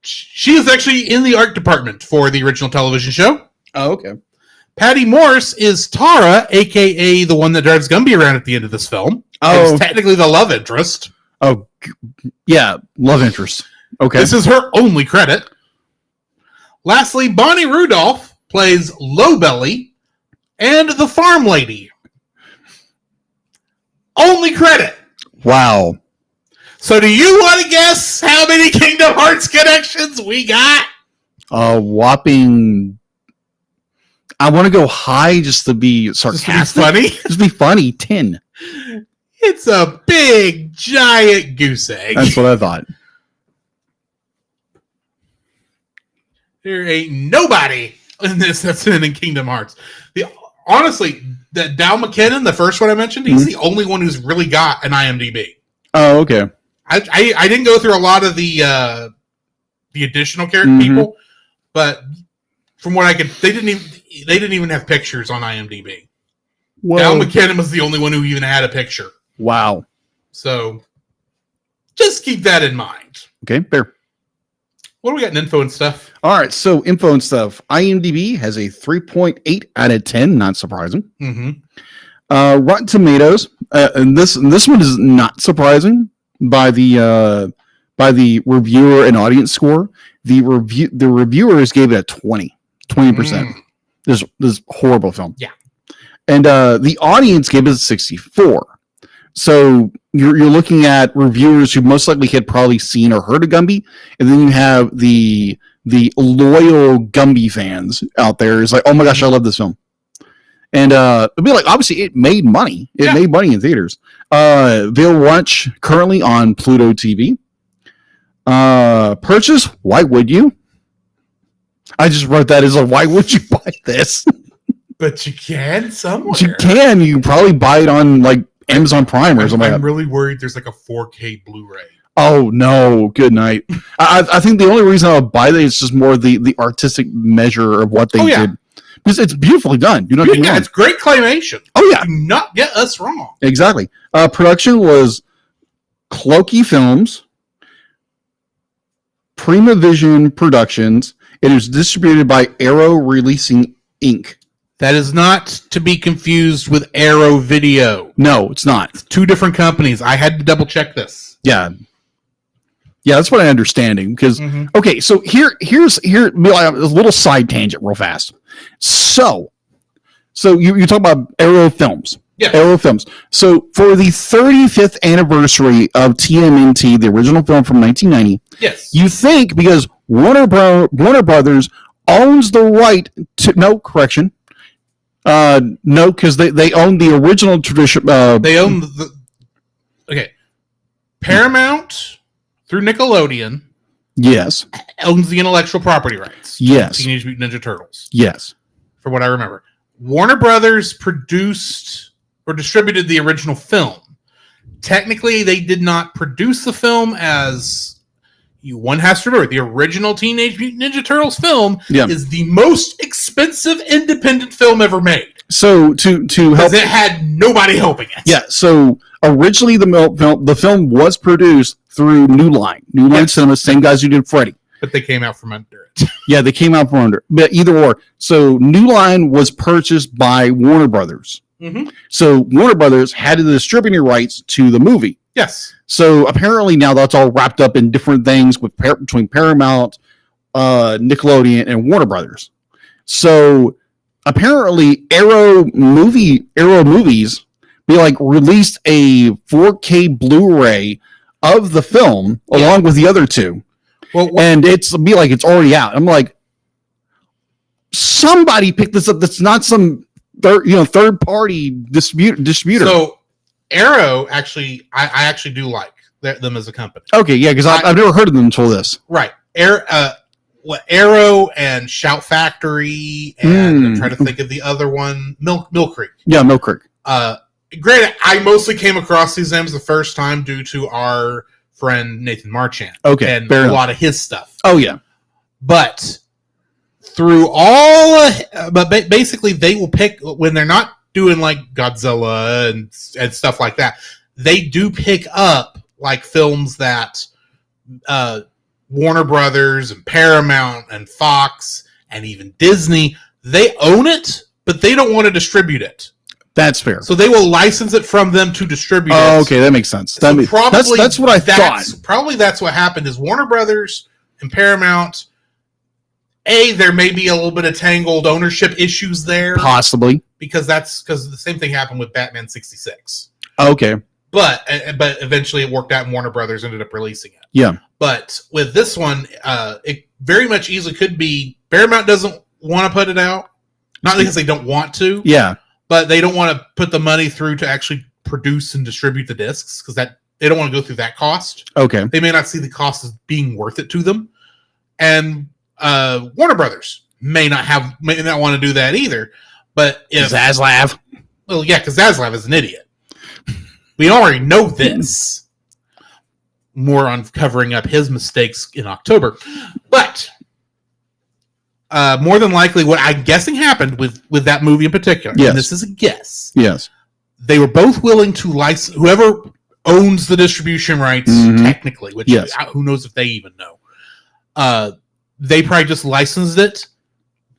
She is actually in the art department for the original television show. Oh, okay. Patty Morse is Tara, a.k.a. the one that drives Gumby around at the end of this film. Oh. It's technically the love interest. Oh, yeah, love interest. Okay. This is her only credit. Lastly, Bonnie Rudolph plays Lowbelly and the farm lady. Only credit. Wow. So do you want to guess how many Kingdom Hearts connections we got? Whopping... I want to go high just to be sarcastic. Just be funny? Just be funny. 10. It's a big, giant goose egg. That's what I thought. There ain't nobody in this that's in Kingdom Hearts. Honestly, that Dow McKinnon, the first one I mentioned, he's the only one who's really got an IMDb. Oh, okay. I didn't go through a lot of the additional character people, but from what I could, they didn't even have pictures on IMDb. Whoa. Dow McKinnon was the only one who even had a picture. Wow. So just keep that in mind. Okay, fair. What do we got in info and stuff? All right, so info and stuff. IMDb has a 3.8 out of 10. Not surprising. Rotten Tomatoes, and this one is not surprising by the reviewer and audience score. The reviewers gave it a 20%. This horrible film. Yeah, and the audience gave it a 64. So you're looking at reviewers who most likely had probably seen or heard of Gumby, and then you have the loyal Gumby fans out there. It's like, oh my gosh, I love this film. And it'd be like, obviously, it made money. It made money in theaters. They'll watch currently on Pluto TV. Purchase? Why would you? I just wrote that as like, why would you buy this? But you can somewhere. You can. You can probably buy it on like Amazon Prime or something. I'm really worried there's like a 4K Blu-ray. Oh no! Good night. I think the only reason I'll buy that is just more the artistic measure of what they did, because it's beautifully done. You know, it's great claymation. Oh yeah, do not get us wrong. Exactly. Production was Clokey Films, Prima Vision Productions. It is distributed by Arrow Releasing Inc. That is not to be confused with Arrow Video. No, it's not. It's 2 different companies. I had to double check this. Yeah, that's what I'm understanding. Because okay, so here's a little side tangent, real fast. So you talk about Arrow Films. Yeah. Arrow Films. So for the 35th anniversary of TMNT, the original film from 1990, yes, you think because Warner Brothers owns the right to no, because they own the original tradition. They own Paramount through Nickelodeon. Yes, owns the intellectual property rights. Yes, Teenage Mutant Ninja Turtles. Yes, from what I remember, Warner Brothers produced or distributed the original film. Technically, they did not produce the film, as one has to remember. The original Teenage Mutant Ninja Turtles film is the most expensive independent film ever made. So to help, it had nobody helping it. Yeah. So originally, the film was produced through New Line Cinema, same guys who did Freddy. But they came out from under it. Yeah, they came out from under. But either or. So New Line was purchased by Warner Brothers. So Warner Brothers had the distributing rights to the movie. Yes. So apparently now that's all wrapped up in different things between Paramount, Nickelodeon, and Warner Brothers. So apparently Arrow Movies released a 4K Blu-ray of the film along with the other two. Well, And it's be like it's already out. I'm like, somebody picked this up. That's not some third party distributor. So Arrow actually, I actually do like them as a company. Okay, yeah, because I've never heard of them until this. Right, Arrow and Shout Factory, and I'm trying to think of the other one, Mill Creek. Yeah, Mill Creek. Granted, I mostly came across these names the first time due to our friend Nathan Marchand. Okay, and fair a enough. lot of his stuff. Oh yeah, but through basically they will pick when they're not doing like Godzilla and stuff like that. They do pick up like films that Warner Brothers and Paramount and Fox and even Disney, they own it, but they don't want to distribute it. that's fair. So they will license it from them to distribute it. Oh, okay, that makes sense. So That's what I thought. Probably that's what happened is Warner Brothers and Paramount, there may be a little bit of tangled ownership issues there. Possibly. Because the same thing happened with Batman 66. Okay. But eventually it worked out and Warner Brothers ended up releasing it. Yeah. But with this one, it very much easily could be Paramount doesn't want to put it out. Not because they don't want to. Yeah. But they don't want to put the money through to actually produce and distribute the discs because they don't want to go through that cost. Okay. They may not see the cost as being worth it to them. And Warner Brothers may not want to do that either. But if Zaslav. Well, yeah, because Zaslav is an idiot. We already know this. More on covering up his mistakes in October. But more than likely, what I'm guessing happened with that movie in particular, yes. and this is a guess, yes, they were both willing to license whoever owns the distribution rights technically, which who knows if they even know. They probably just licensed it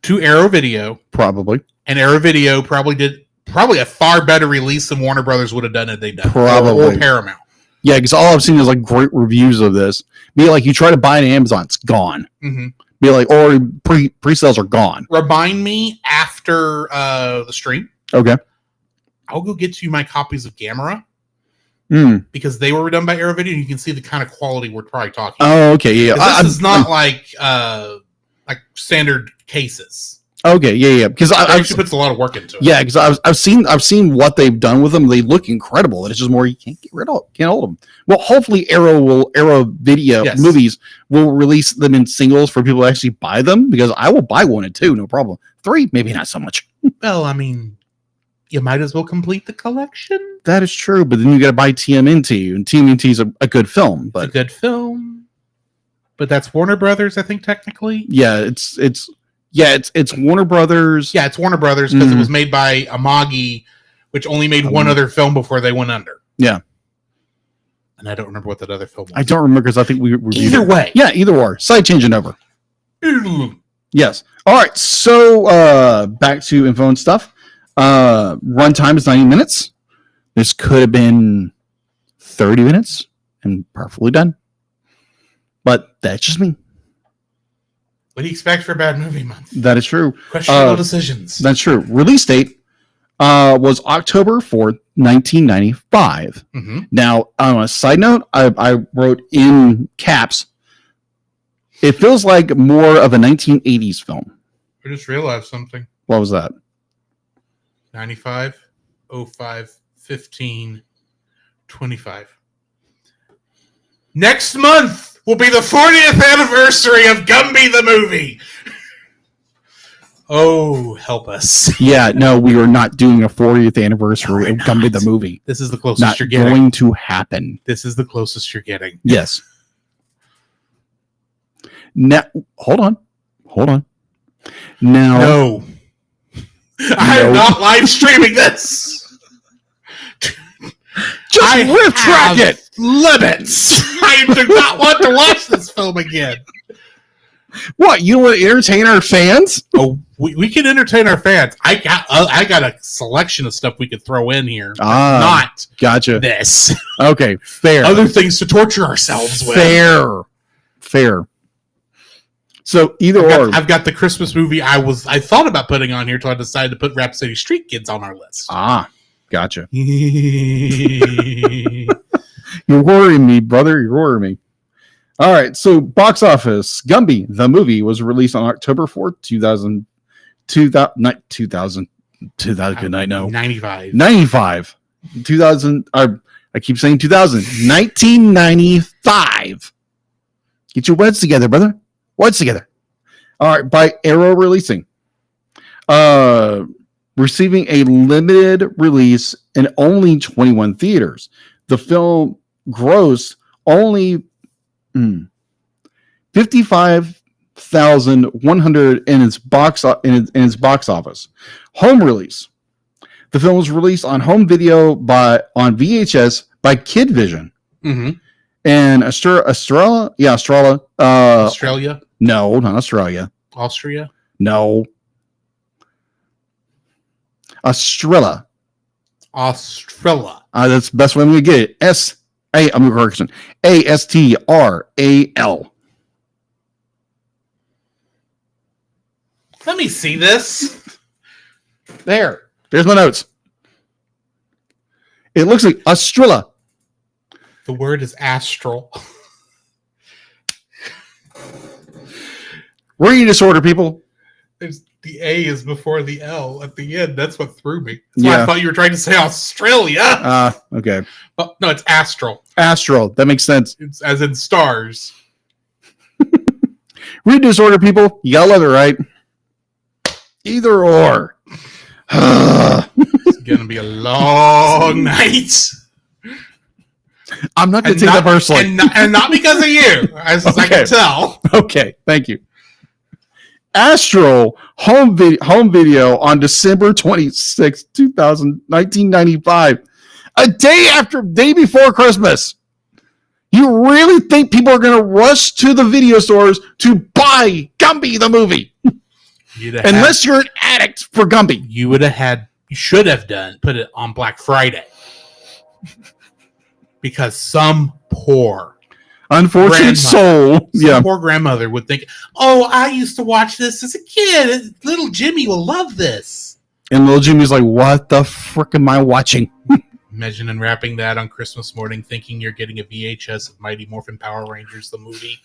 to Arrow Video. Probably. And Arrow Video probably did a far better release than Warner Brothers would have done if they'd done. Probably. Or Paramount. Yeah, because all I've seen is like great reviews of this. Be like, you try to buy it on Amazon, it's gone. Mm-hmm. Be like, or pre-sales are gone. Remind me after the stream. Okay. I'll go get you my copies of Gamera. Because they were done by Arrow Video, and you can see the kind of quality we're probably talking about. Oh, okay, yeah. This is not like standard cases. Okay, yeah. Because I actually puts a lot of work into it. Yeah, because I've seen what they've done with them. They look incredible. It's just more you can't hold them. Well, hopefully Arrow Video movies will release them in singles for people to actually buy them. Because I will buy 1 and 2, no problem. 3, maybe not so much. Well, I mean, you might as well complete the collection. That is true, but then you got to buy TMNT, and TMNT is a good film. But it's a good film, but that's Warner Brothers, I think, technically. Yeah, it's Warner Brothers. Yeah, it's Warner Brothers because it was made by Amagi, which only made one other film before they went under. Yeah, and I don't remember what that other film was. I don't remember because I think we reviewed either way. Yeah, either or. Side changing over. Yes. All right. So back to info and stuff. Runtime is 90 minutes. This could have been 30 minutes and perfectly done. But that's just me. What do you expect for a bad movie month? That is true. Questionable decisions. That's true. Release date was October 4th, 1995. Mm-hmm. Now, on a side note, I wrote in caps, it feels like more of a 1980s film. I just realized something. What was that? 95, 05, 15, 25. Next month will be the 40th anniversary of Gumby the movie. Oh, help us. Yeah, no, we are not doing a 40th anniversary of Gumby the movie. This is the closest you're getting. Not going to happen. This is the closest you're getting. Yes. Now, hold on. Now, no. I am not live streaming this. Just retract it. Limits. I do not want to watch this film again. What? You want to entertain our fans? Oh, we can entertain our fans. I got a selection of stuff we could throw in here. Not gotcha. This. Okay, fair. Other things to torture ourselves with. Fair. So I've got the Christmas movie I thought about putting on here until I decided to put Rap City Street Kids on our list. Gotcha. You're worrying me, brother. You're worrying me. All right. So, box office. Gumby, the movie, was released on October 4th, 2000. Good night, no. 95. 2000. I keep saying 2000. 1995. Get your words together, brother. Words together. All right. By Arrow Releasing. Receiving a limited release in only 21 theaters. The film grossed only 55,100 in its box office. Home release. The film was released on home video on VHS by Kid Vision. Mm-hmm. And Australia? Yeah, Australia. Australia? No, not Australia. Austria? No. Australia. Australia. That's the best way I'm going to get it. I'm going to correction. ASTRAL. Let me see this. There's my notes. It looks like Australia. The word is astral. Reading disorder, people. The A is before the L at the end. That's what threw me. That's why I thought you were trying to say Australia. Okay. Oh, no, it's astral. Astral. That makes sense. It's as in stars. Reading disorder, people. You got leather, right? Either or. It's going to be a long night. I'm not going to take that personally. And not because of you, as I can tell. Okay, thank you. Astral home video on December 26, 1995. A day before Christmas. You really think people are going to rush to the video stores to buy Gumby the movie? Unless you're an addict for Gumby. You should have put it on Black Friday. Because some poor unfortunate soul. Poor grandmother would think, oh, I used to watch this as a kid. Little Jimmy will love this. And little Jimmy's like, what the frick am I watching? Imagine unwrapping that on Christmas morning, thinking you're getting a VHS of Mighty Morphin Power Rangers, the movie.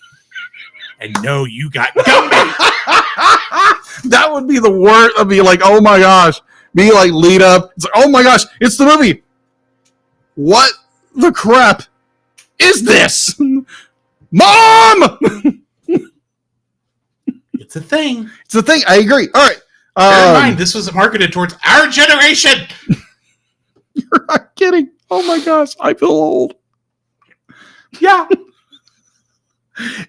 And no, you got Gumby. That would be the worst. I'd be like, oh my gosh. Me like lead up. It's like, oh my gosh, it's the movie. What the crap is this? Mom! It's a thing. It's a thing. I agree. All right. Bear in mind, this was marketed towards our generation. You're not kidding. Oh my gosh, I feel old. Yeah.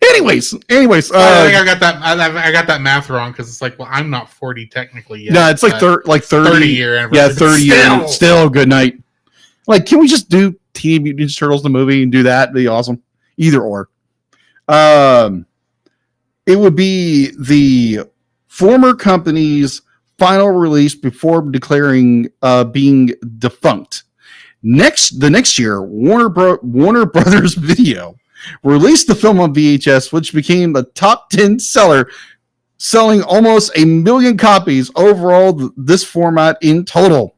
Anyways. I think I got that. I got that math wrong because it's like, well, I'm not 40 technically yet. No, it's like 30 year. Yeah, 30 years. Still good night. Like, can we just do Teenage Mutant Ninja Turtles the movie and do that? It'd be awesome. Either or. It would be the former company's final release before declaring being defunct. The next year, Warner Brothers Video released the film on VHS, which became a top 10 seller, selling almost 1 million copies overall. This format in total.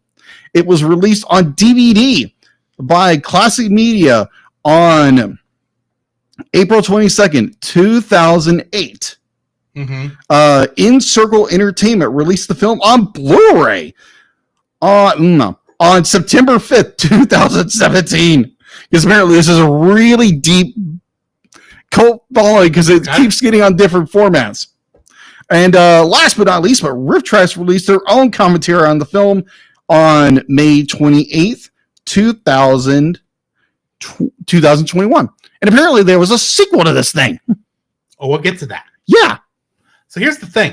It was released on DVD by Classic Media on April 22nd, 2008. Mm-hmm. In Circle Entertainment released the film on Blu-ray on September 5th, 2017. Because apparently this is a really deep cult following because it keeps getting on different formats. And last but not least, Riff Trash released their own commentary on the film on May 28th, 2021. And apparently there was a sequel to this thing. Oh, we'll get to that. Yeah. So here's the thing.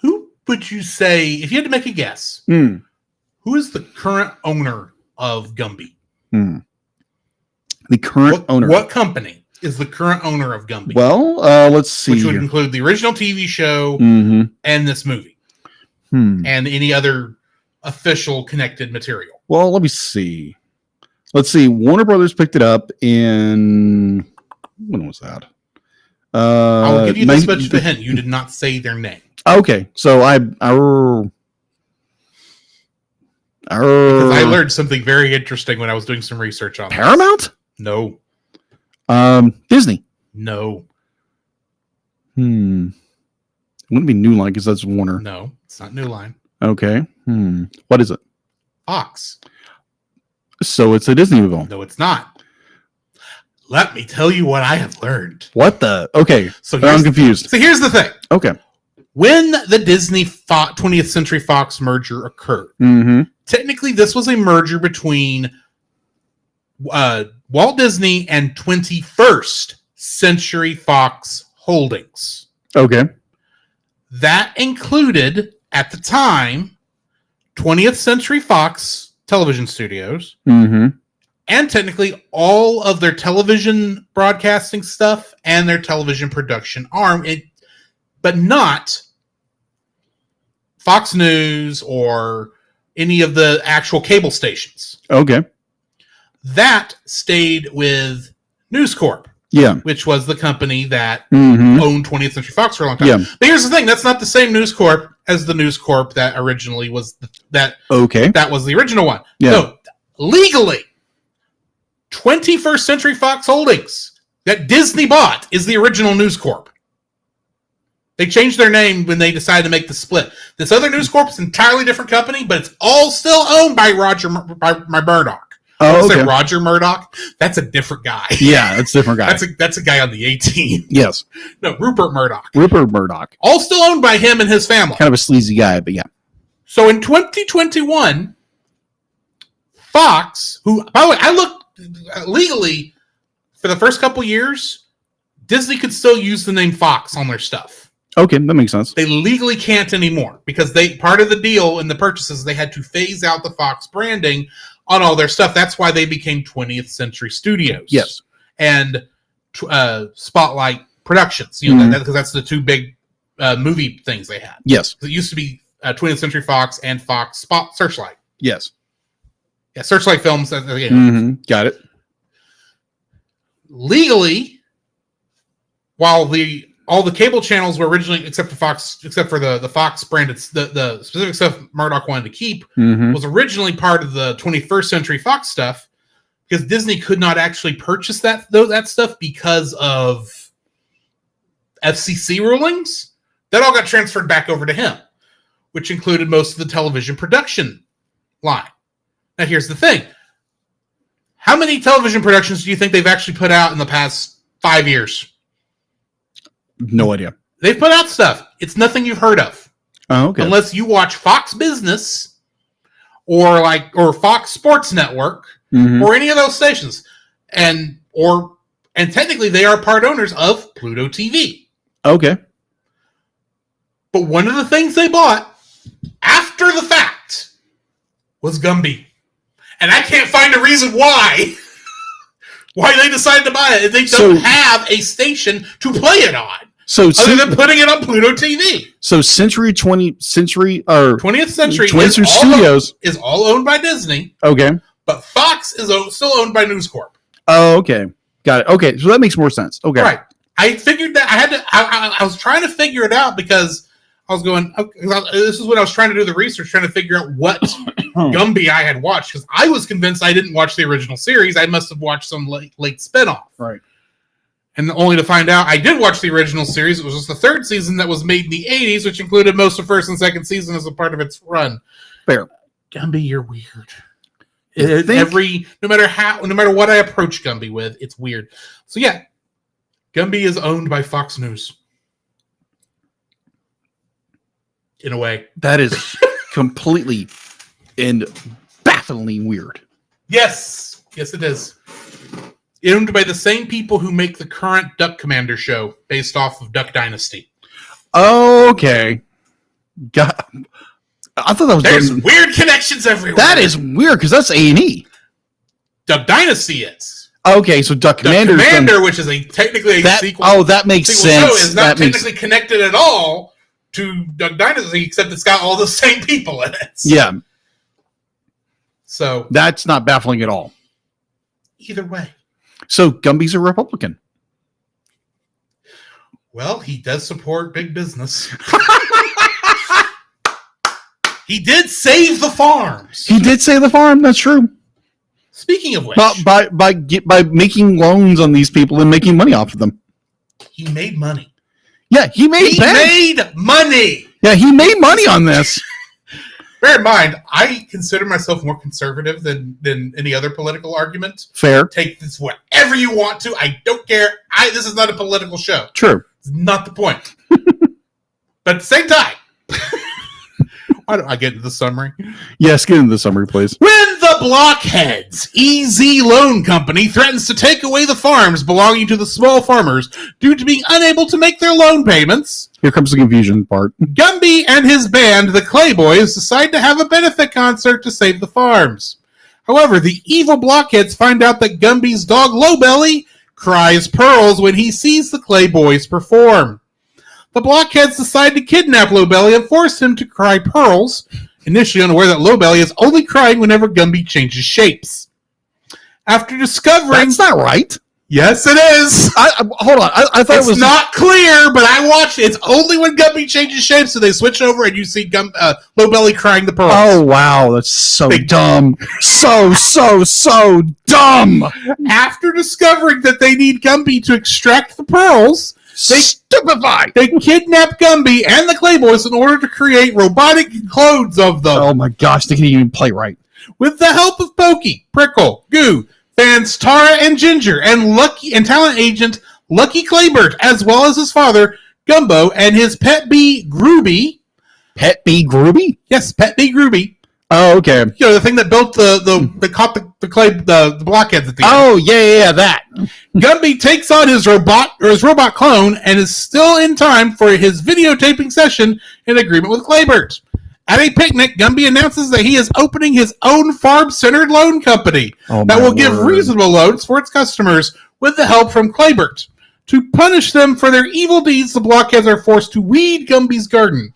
Who would you say, if you had to make a guess, who is the current owner of Gumby? The current owner. What company is the current owner of Gumby? Well, let's see. Which would include the original TV show and this movie. And any other official connected material. Well, let me see. Let's see. Warner Brothers picked it up in... When was that? I will give you this much of a hint. You did not say their name. Okay. So because I learned something very interesting when I was doing some research on Paramount? This. No. Disney. No. It wouldn't be New Line because that's Warner. No. It's not New Line. Okay. What is it? Fox. So it's a Disney movie. No, it's not. Let me tell you what I have learned. What the? Okay. So I'm confused. So here's the thing. Okay. When the Disney 20th Century Fox merger occurred, technically this was a merger between Walt Disney and 21st Century Fox Holdings. Okay. That included, at the time, 20th Century Fox television studios, and technically all of their television broadcasting stuff and their television production arm, but not Fox News or any of the actual cable stations. Okay. That stayed with News Corp. Yeah. Which was the company that owned 20th Century Fox for a long time. Yeah. But here's the thing, that's not the same News Corp as the News Corp that originally was that was the original one. Yeah. So legally, 21st Century Fox Holdings that Disney bought is the original News Corp. They changed their name when they decided to make the split. This other News Corp is an entirely different company, but it's all still owned by Murdoch. Oh, okay. Roger Murdoch? That's a different guy. Yeah, that's a different guy. That's a guy on the 18. Yes. No, Rupert Murdoch. Rupert Murdoch. All still owned by him and his family. Kind of a sleazy guy, but yeah. So in 2021, Fox, who, by the way, I looked legally for the first couple years, Disney could still use the name Fox on their stuff. Okay, that makes sense. They legally can't anymore because part of the deal in the purchases, they had to phase out the Fox branding on all their stuff. That's why they became 20th Century Studios. Yes. And Spotlight Productions, because that's the two big movie things they had. Yes. It used to be 20th Century Fox and Fox Searchlight. Yes. Yeah, Searchlight Films. Got it. Legally, while all the cable channels were originally, except for the Fox branded, the specific stuff Murdoch wanted to keep, was originally part of the 21st Century Fox stuff, because Disney could not actually purchase that stuff because of FCC rulings. That all got transferred back over to him, which included most of the television production line. Now, here's the thing. How many television productions do you think they've actually put out in the past 5 years? No idea. They've put out stuff. It's nothing you've heard of. Oh, okay. Unless you watch Fox Business or Fox Sports Network or any of those stations. And technically they are part owners of Pluto TV. Okay. But one of the things they bought after the fact was Gumby. And I can't find a reason why they decided to buy it. They don't have a station to play it on. Other than putting it on Pluto TV. So 20th Century Studios is all owned by Disney. Okay. But Fox is still owned by News Corp. Oh, okay. Got it. Okay. So that makes more sense. Okay. Right. I figured that I was trying to figure it out because I was going, this is what I was trying to do the research, trying to figure out what Gumby I had watched, because I was convinced I didn't watch the original series. I must have watched some late spinoff. Right. And only to find out I did watch the original series. It was just the third season that was made in the 80s, which included most of first and second season as a part of its run. Fair. Gumby, you're weird. No matter what I approach Gumby with, it's weird. So yeah, Gumby is owned by Fox News. In a way. That is completely and bafflingly weird. Yes. Yes, it is. Owned by the same people who make the current Duck Commander show based off of Duck Dynasty. Okay. God, I thought that was... There's weird connections everywhere. That is weird, because that's A&E. Duck Dynasty is. Okay, so Duck Commander, which is technically a sequel. Oh, that makes sense. Show is not technically connected at all to Duck Dynasty, except it's got all the same people in it. Yeah. So that's not baffling at all. Either way. So Gumby's a Republican. Well, he does support big business. He did save the farms. He did save the farm. That's true. Speaking of which, by making loans on these people and making money off of them. he made money. Yeah, he made money. Yeah, he made money on this. Bear in mind, I consider myself more conservative than any other political argument. Fair. Take this whatever you want to. I don't care. This is not a political show. True. It's not the point. But at the same time, why don't I get into the summary? Yes, get into the summary, please. When the Blockheads EZ Loan Company threatens to take away the farms belonging to the small farmers due to being unable to make their loan payments, here comes the confusion part. Gumby and his band, the Clayboys, decide to have a benefit concert to save the farms. However, the evil Blockheads find out that Gumby's dog Lowbelly cries pearls when he sees the Clayboys perform. The Blockheads decide to kidnap Lowbelly and force him to cry pearls, initially unaware that Lowbelly is only crying whenever Gumby changes shapes. After discovering... That's not right. Yes, it is. Hold on. I thought it's it was not clear, but I watched it. It's only when Gumby changes shapes, so they switch over and you see Lowbelly crying the pearls. Oh, wow. That's so dumb. So dumb. After discovering that they need Gumby to extract the pearls... They kidnap Gumby and the Clayboys in order to create robotic clones of them. Oh my gosh, they can't even play right. With the help of Pokey, Prickle, Goo, fans Tara and Ginger, and talent agent Lucky Claybert, as well as his father, Gumbo, and his pet bee, Grooby. Pet bee Grooby? Yes, pet bee Grooby. Oh, okay. You know, the thing that built that caught the blockheads at the end. Oh, yeah, that. Gumby takes on his robot clone and is still in time for his videotaping session in agreement with Claybert. At a picnic, Gumby announces that he is opening his own farm-centered loan company that will give reasonable loans for its customers with the help from Claybert. To punish them for their evil deeds, the blockheads are forced to weed Gumby's garden.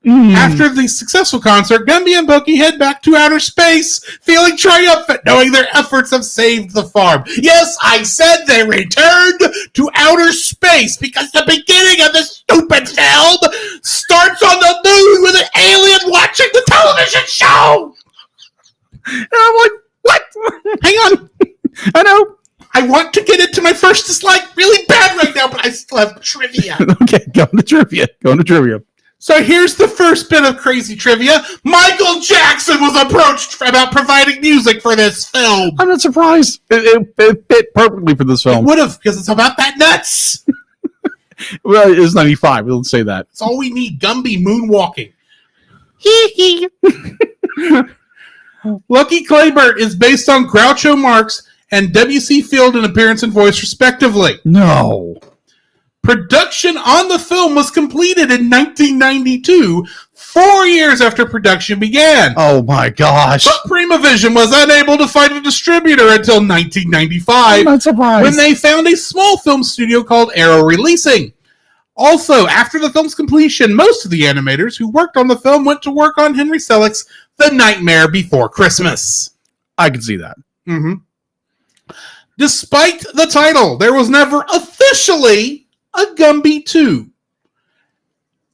After the successful concert, Gumby and Pokey head back to outer space, feeling triumphant, knowing their efforts have saved the farm. Yes, I said they returned to outer space, because the beginning of this stupid film starts on the moon with an alien watching the television show! And I'm like, what? Hang on. I know. I want to get into my first dislike really bad right now, but I still have trivia. Okay, go into trivia. So here's the first bit of crazy trivia. Michael Jackson was approached about providing music for this film. I'm not surprised. It fit perfectly for this film. It would have, because it's about that nuts. Well, it's 95. Let's say that. That's all we need. Gumby moonwalking. Lucky Claybert is based on Groucho Marx and W.C. Field in appearance and voice, respectively. No. Production on the film was completed in 1992, 4 years after production began. Oh my gosh. But Primavision was unable to find a distributor until 1995. I'm not surprised. When they found a small film studio called Arrow Releasing. Also, after the film's completion, most of the animators who worked on the film went to work on Henry Selick's The Nightmare Before Christmas. I can see that. Mm-hmm. Despite the title, there was never officially a Gumby 2.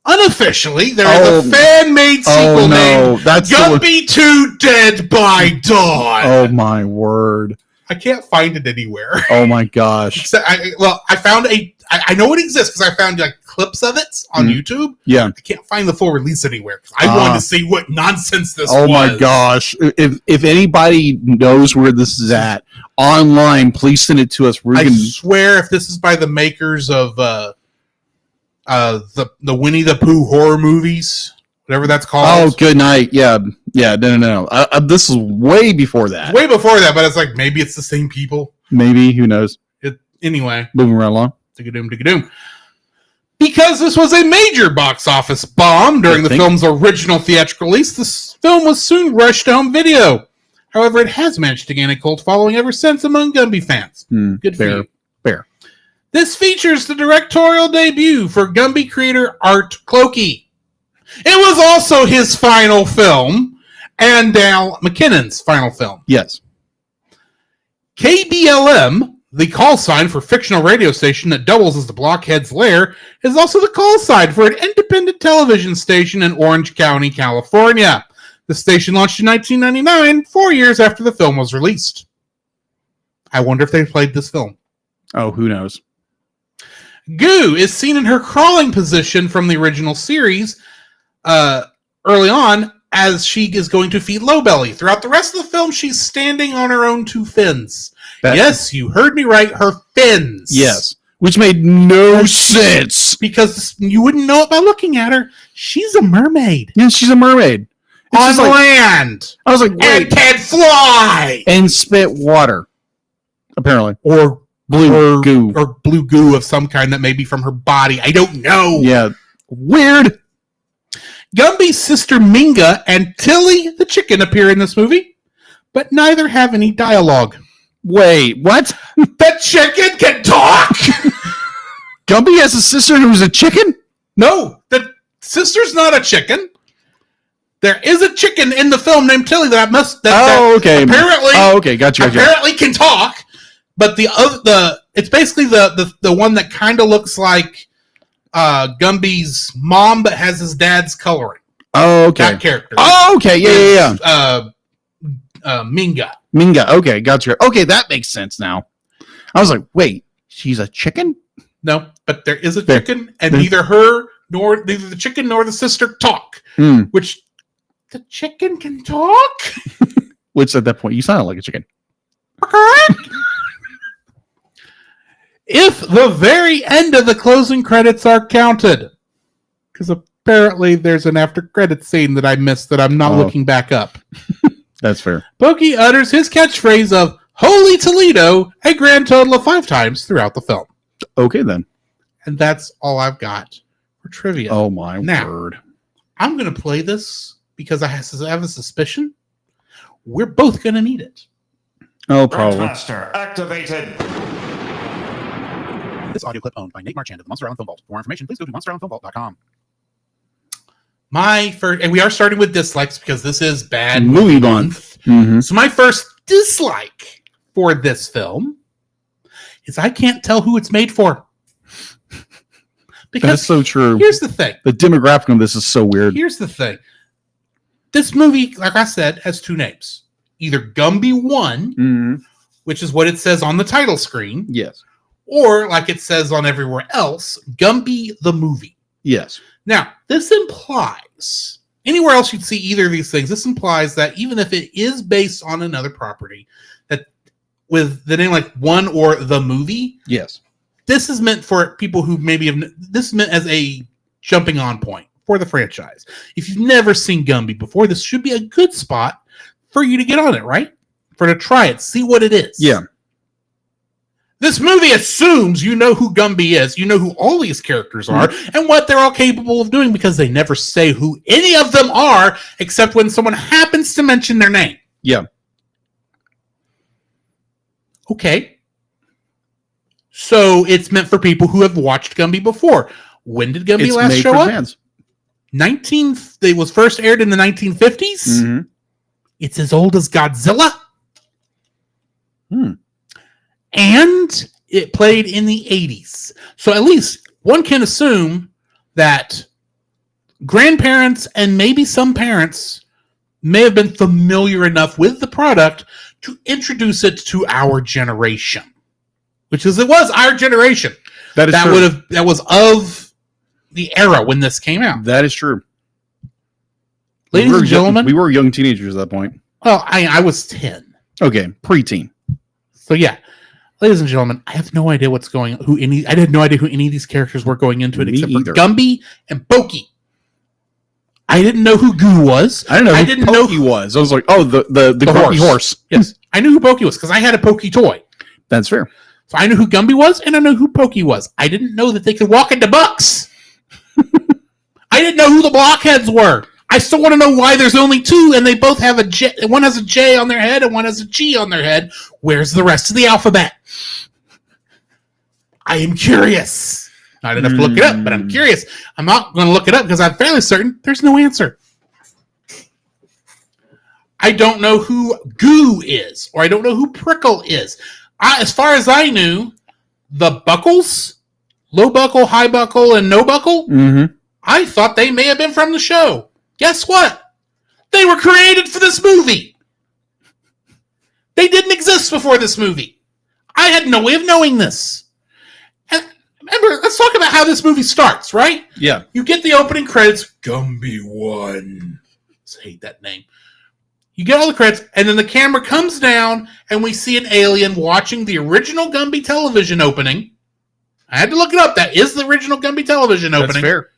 Unofficially, there is a fan-made sequel named Gumby 2 Dead by Dawn. Oh my word. I can't find it anywhere. Oh my gosh. I found I know it exists because I found like clips of it on YouTube. Yeah. I can't find the full release anywhere. I wanted to see what nonsense this was. Oh my gosh. If anybody knows where this is at online, please send it to us. I swear if this is by the makers of the Winnie the Pooh horror movies, whatever that's called. Oh, good night. Yeah. No. This is way before that. Way before that, but it's like maybe it's the same people. Maybe, who knows? Anyway, moving right along. Tick-a-doom. Because this was a major box office bomb during the film's original theatrical release, this film was soon rushed to home video. However, it has managed to gain a cult following ever since among Gumby fans. Good for you. Fair. This features the directorial debut for Gumby creator Art Clokey. It was also his final film, and Dal McKinnon's final film. Yes. KBLM, the call sign for fictional radio station that doubles as the Blockhead's lair, is also the call sign for an independent television station in Orange County, California. The station launched in 1999, 4 years after the film was released. I wonder if they played this film. Oh, who knows? Goo is seen in her crawling position from the original series early on as she is going to feed Lowbelly. Throughout the rest of the film, she's standing on her own two fins. Yes, you heard me right. Her fins. Yes. Which made no sense. Because you wouldn't know it by looking at her. She's a mermaid. Yeah, she's a mermaid. On land. I was like, wait. And can fly. And spit water. Apparently. Or blue goo. Or blue goo of some kind that may be from her body. I don't know. Yeah. Weird. Gumby's sister Minga and Tilly the chicken appear in this movie, but neither have any dialogue. Wait, what? The chicken can talk! Gumby has a sister who's a chicken? No, the sister's not a chicken. There is a chicken in the film named Tilly that okay. Apparently, gotcha. Apparently can talk, but it's basically the one that kind of looks like Gumby's mom, but has his dad's coloring. Oh, okay. That character. Oh, okay. Yeah. Minga. Minga. Okay, gotcha. Okay, that makes sense now. I was like, wait, she's a chicken? No, but there is a chicken, and neither the chicken nor the sister talk. Which the chicken can talk. Which at that point you sounded like a chicken. If the very end of the closing credits are counted, because apparently there's an after credits scene that I missed that I'm not looking back up. That's fair. Pokey utters his catchphrase of "Holy Toledo" a grand total of 5 times throughout the film. Okay, then. And that's all I've got for trivia. Oh, my word. I'm going to play this because I have a suspicion we're both going to need it. Oh, probably. Master activated. This audio clip owned by Nate Marchand of the Monster Island Film Vault. For more information, please go to monsterislandfilmvault.com. My first, and we are starting with dislikes because this is bad movie month. Mm-hmm. So my first dislike for this film is I can't tell who it's made for. Because that's so true. Here's the thing. The demographic of this is so weird. Here's the thing. This movie, like I said, has 2 names. Either Gumby 1, which is what it says on the title screen. Yes. Or, like it says on everywhere else, Gumby the movie. Yes. Now, this implies, anywhere else you'd see either of these things, this implies that even if it is based on another property, that with the name like 1 or the movie, yes, this is meant for people who maybe have, this is meant as a jumping on point for the franchise. If you've never seen Gumby before, this should be a good spot for you to get on it, right? For to try it, see what it is. Yeah. This movie assumes you know who Gumby is, you know who all these characters are, and what they're all capable of doing because they never say who any of them are except when someone happens to mention their name. Yeah. Okay. So it's meant for people who have watched Gumby before. When did Gumby last show up? Fans. It was first aired in the 1950s. Mm-hmm. It's as old as Godzilla. And it played in the 80s. So at least one can assume that grandparents and maybe some parents may have been familiar enough with the product to introduce it to our generation. Which is, it was our generation. That was of the era when this came out. That is true. Ladies and gentlemen. We were young teenagers at that point. Well, I was 10. Okay, preteen. So yeah. Ladies and gentlemen, I have no idea what's going on. I had no idea who any of these characters were going into it, except for Gumby and Pokey. I didn't know who Goo was. I didn't know who Pokey was. I was like, oh, the horse. Yes, I knew who Pokey was because I had a Pokey toy. That's fair. So I knew who Gumby was, and I knew who Pokey was. I didn't know that they could walk into books. I didn't know who the blockheads were. I still want to know why there's only 2, and they both have a J. One has a J on their head, and one has a G on their head. Where's the rest of the alphabet? I am curious. Not enough to look it up, but I'm curious. I'm not going to look it up because I'm fairly certain there's no answer. I don't know who Goo is, or I don't know who Prickle is. As far as I knew, the Buckles, Low Buckle, High Buckle, and No Buckle, I thought they may have been from the show. Guess what? They were created for this movie. They didn't exist before this movie. I had no way of knowing this. And remember, let's talk about how this movie starts, right? Yeah. You get the opening credits, Gumby 1. I hate that name. You get all the credits, and then the camera comes down, and we see an alien watching the original Gumby television opening. I had to look it up. That is the original Gumby television opening. That's fair.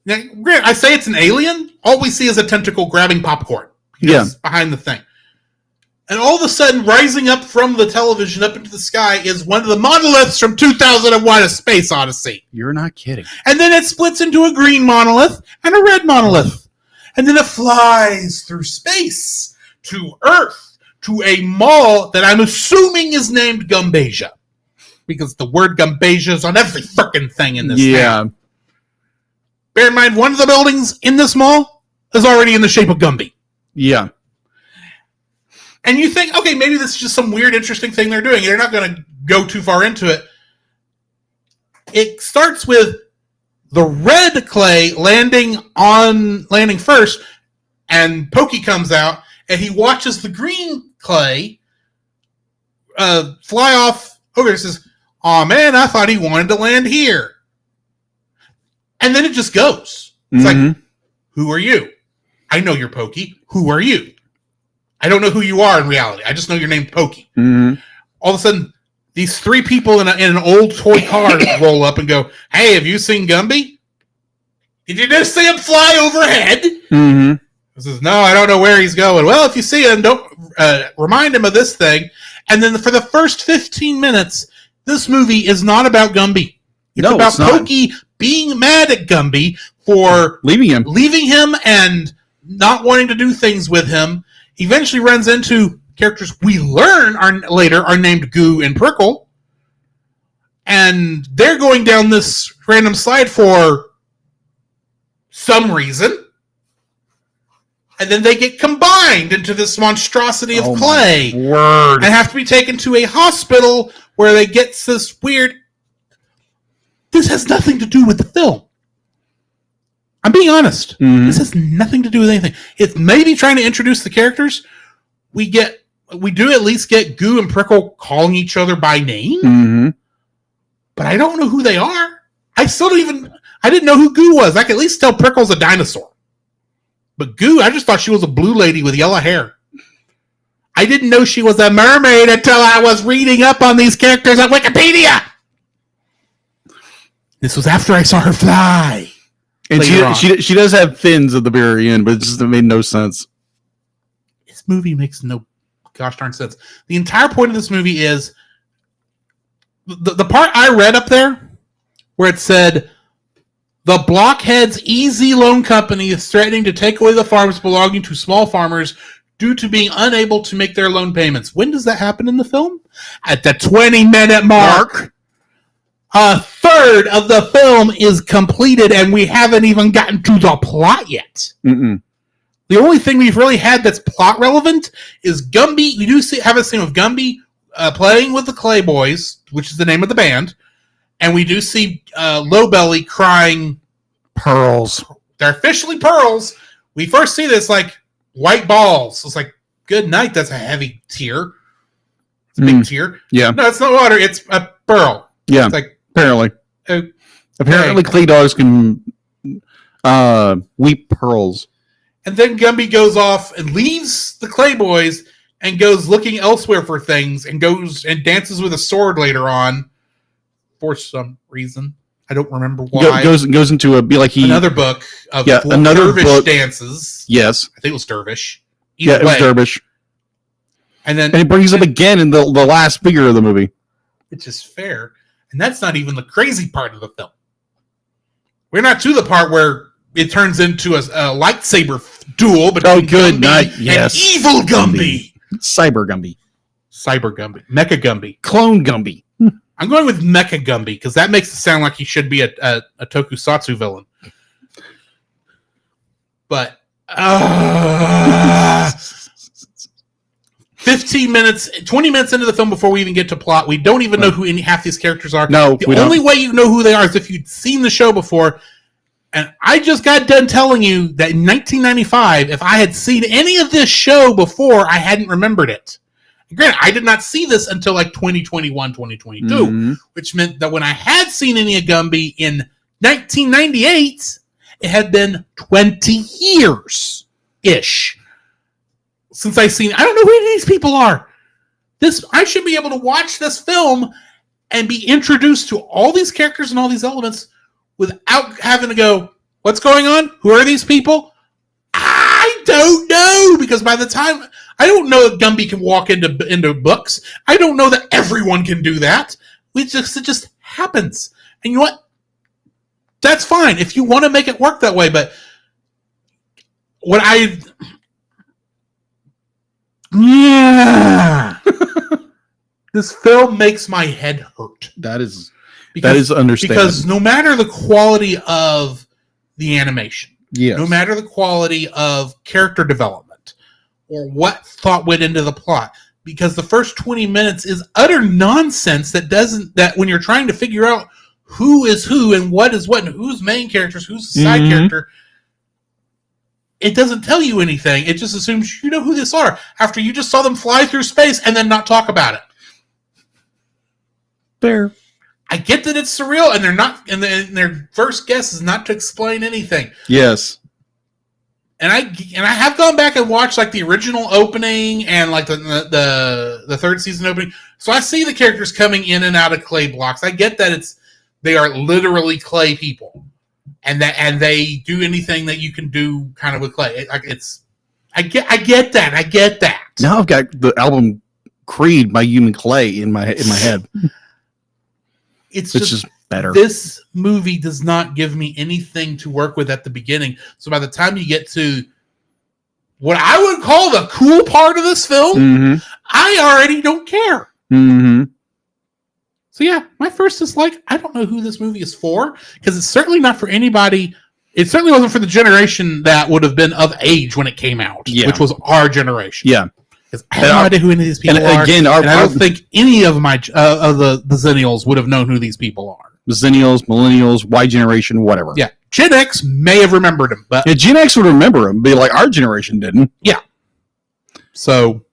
Now, granted, I say it's an alien. All we see is a tentacle grabbing popcorn. Yeah. Behind the thing. And all of a sudden, rising up from the television up into the sky is one of the monoliths from 2001: A Space Odyssey. You're not kidding. And then it splits into a green monolith and a red monolith. And then it flies through space to Earth to a mall that I'm assuming is named Gumbasia. Because the word Gumbasia is on every frickin' thing in this town. Bear in mind, one of the buildings in this mall is already in the shape of Gumby. Yeah. And you think, okay, maybe this is just some weird, interesting thing they're doing. They're not going to go too far into it. It starts with the red clay landing first, and Pokey comes out, and he watches the green clay fly off over and says, "Aw, man, I thought he wanted to land here." And then it just goes. It's like, who are you? I know you're Pokey. Who are you? I don't know who you are in reality. I just know your name's Pokey. Mm-hmm. All of a sudden, these three people in an old toy car roll up and go, "Hey, have you seen Gumby? Did you just see him fly overhead?" Mm-hmm. He says, "No, I don't know where he's going." "Well, if you see him, don't remind him of this thing." And then for the first 15 minutes, this movie is not about Gumby. It's about Pokey being mad at Gumby for leaving him and not wanting to do things with him. Eventually runs into characters we learn later are named Goo and Prickle. And they're going down this random slide for some reason. And then they get combined into this monstrosity of clay. Word. And have to be taken to a hospital where they get this weird... This has nothing to do with the film. I'm being honest. Mm-hmm. This has nothing to do with anything. It's maybe trying to introduce the characters. We do at least get Goo and Prickle calling each other by name. Mm-hmm. But I don't know who they are. I didn't know who Goo was. I can at least tell Prickle's a dinosaur. But Goo, I just thought she was a blue lady with yellow hair. I didn't know she was a mermaid until I was reading up on these characters on Wikipedia. This was after I saw her fly. And she does have fins at the very end, but it just made no sense. This movie makes no gosh darn sense. The entire point of this movie is the part I read up there where it said the Blockheads Easy Loan Company is threatening to take away the farms belonging to small farmers due to being unable to make their loan payments. When does that happen in the film? At the 20-minute mark. A third of the film is completed, and we haven't even gotten to the plot yet. Mm-mm. The only thing we've really had that's plot relevant is Gumby. We do have a scene of Gumby playing with the Clay Boys, which is the name of the band, and we do see Lowbelly crying pearls. They're officially pearls. We first see this like white balls. It's like, good night. That's a heavy tear. It's a big tear. Yeah. No, it's not water. It's a pearl. Yeah. It's like, apparently. Apparently, clay dogs can weep pearls. And then Gumby goes off and leaves the Clay Boys and goes looking elsewhere for things and goes and dances with a sword later on for some reason. I don't remember why. Goes into another book of another dervish book. dances. Yes. I think it was dervish. It was dervish. And then it brings up again in the last figure of the movie. Which is fair. And that's not even the crazy part of the film. We're not to the part where it turns into a lightsaber duel between Gumby and evil Gumby. Cyber Gumby. Cyber Gumby. Mecha Gumby. Clone Gumby. I'm going with Mecha Gumby because that makes it sound like he should be a tokusatsu villain. But 15 minutes, 20 minutes into the film before we even get to plot, we don't even know who half these characters are. No, the only way you know who they are is if you'd seen the show before. And I just got done telling you that in 1995, if I had seen any of this show before, I hadn't remembered it. Granted, I did not see this until like 2021, 2022, which meant that when I had seen any of Gumby in 1998, it had been 20 years-ish since I seen. I don't know who these people are. I should be able to watch this film and be introduced to all these characters and all these elements without having to go, what's going on? Who are these people? I don't know, because by the time, I don't know that Gumby can walk into books. I don't know that everyone can do that. It just happens. And you know what? That's fine if you want to make it work that way, but this film makes my head hurt. That is understandable. Because no matter the quality of the animation, yes, no matter the quality of character development, or what thought went into the plot, because the first 20 minutes is utter nonsense that when you're trying to figure out who is who and what is what and who's main characters, who's the side character, it doesn't tell you anything. It just assumes you know who this are after you just saw them fly through space and then not talk about it. Fair. I get that it's surreal, and they're not. And their first guess is not to explain anything. Yes. And I have gone back and watched like the original opening and like the third season opening. So I see the characters coming in and out of clay blocks. I get that they are literally clay people, and they do anything that you can do kind of with clay. I get that. Now I've got the album Creed by Human Clay in my head. It's just better. This movie does not give me anything to work with at the beginning. So by the time you get to what I would call the cool part of this film, I already don't care. So yeah, my first dislike, I don't know who this movie is for, because it's certainly not for anybody. It certainly wasn't for the generation that would have been of age when it came out, which was our generation. Yeah. Because I have no idea who any of these people are. Again, I don't think any of my of the Zennials would have known who these people are. Zennials, Millennials, Y generation, whatever. Yeah. Gen X may have remembered him, but Gen X would remember him, be like our generation didn't. Yeah. So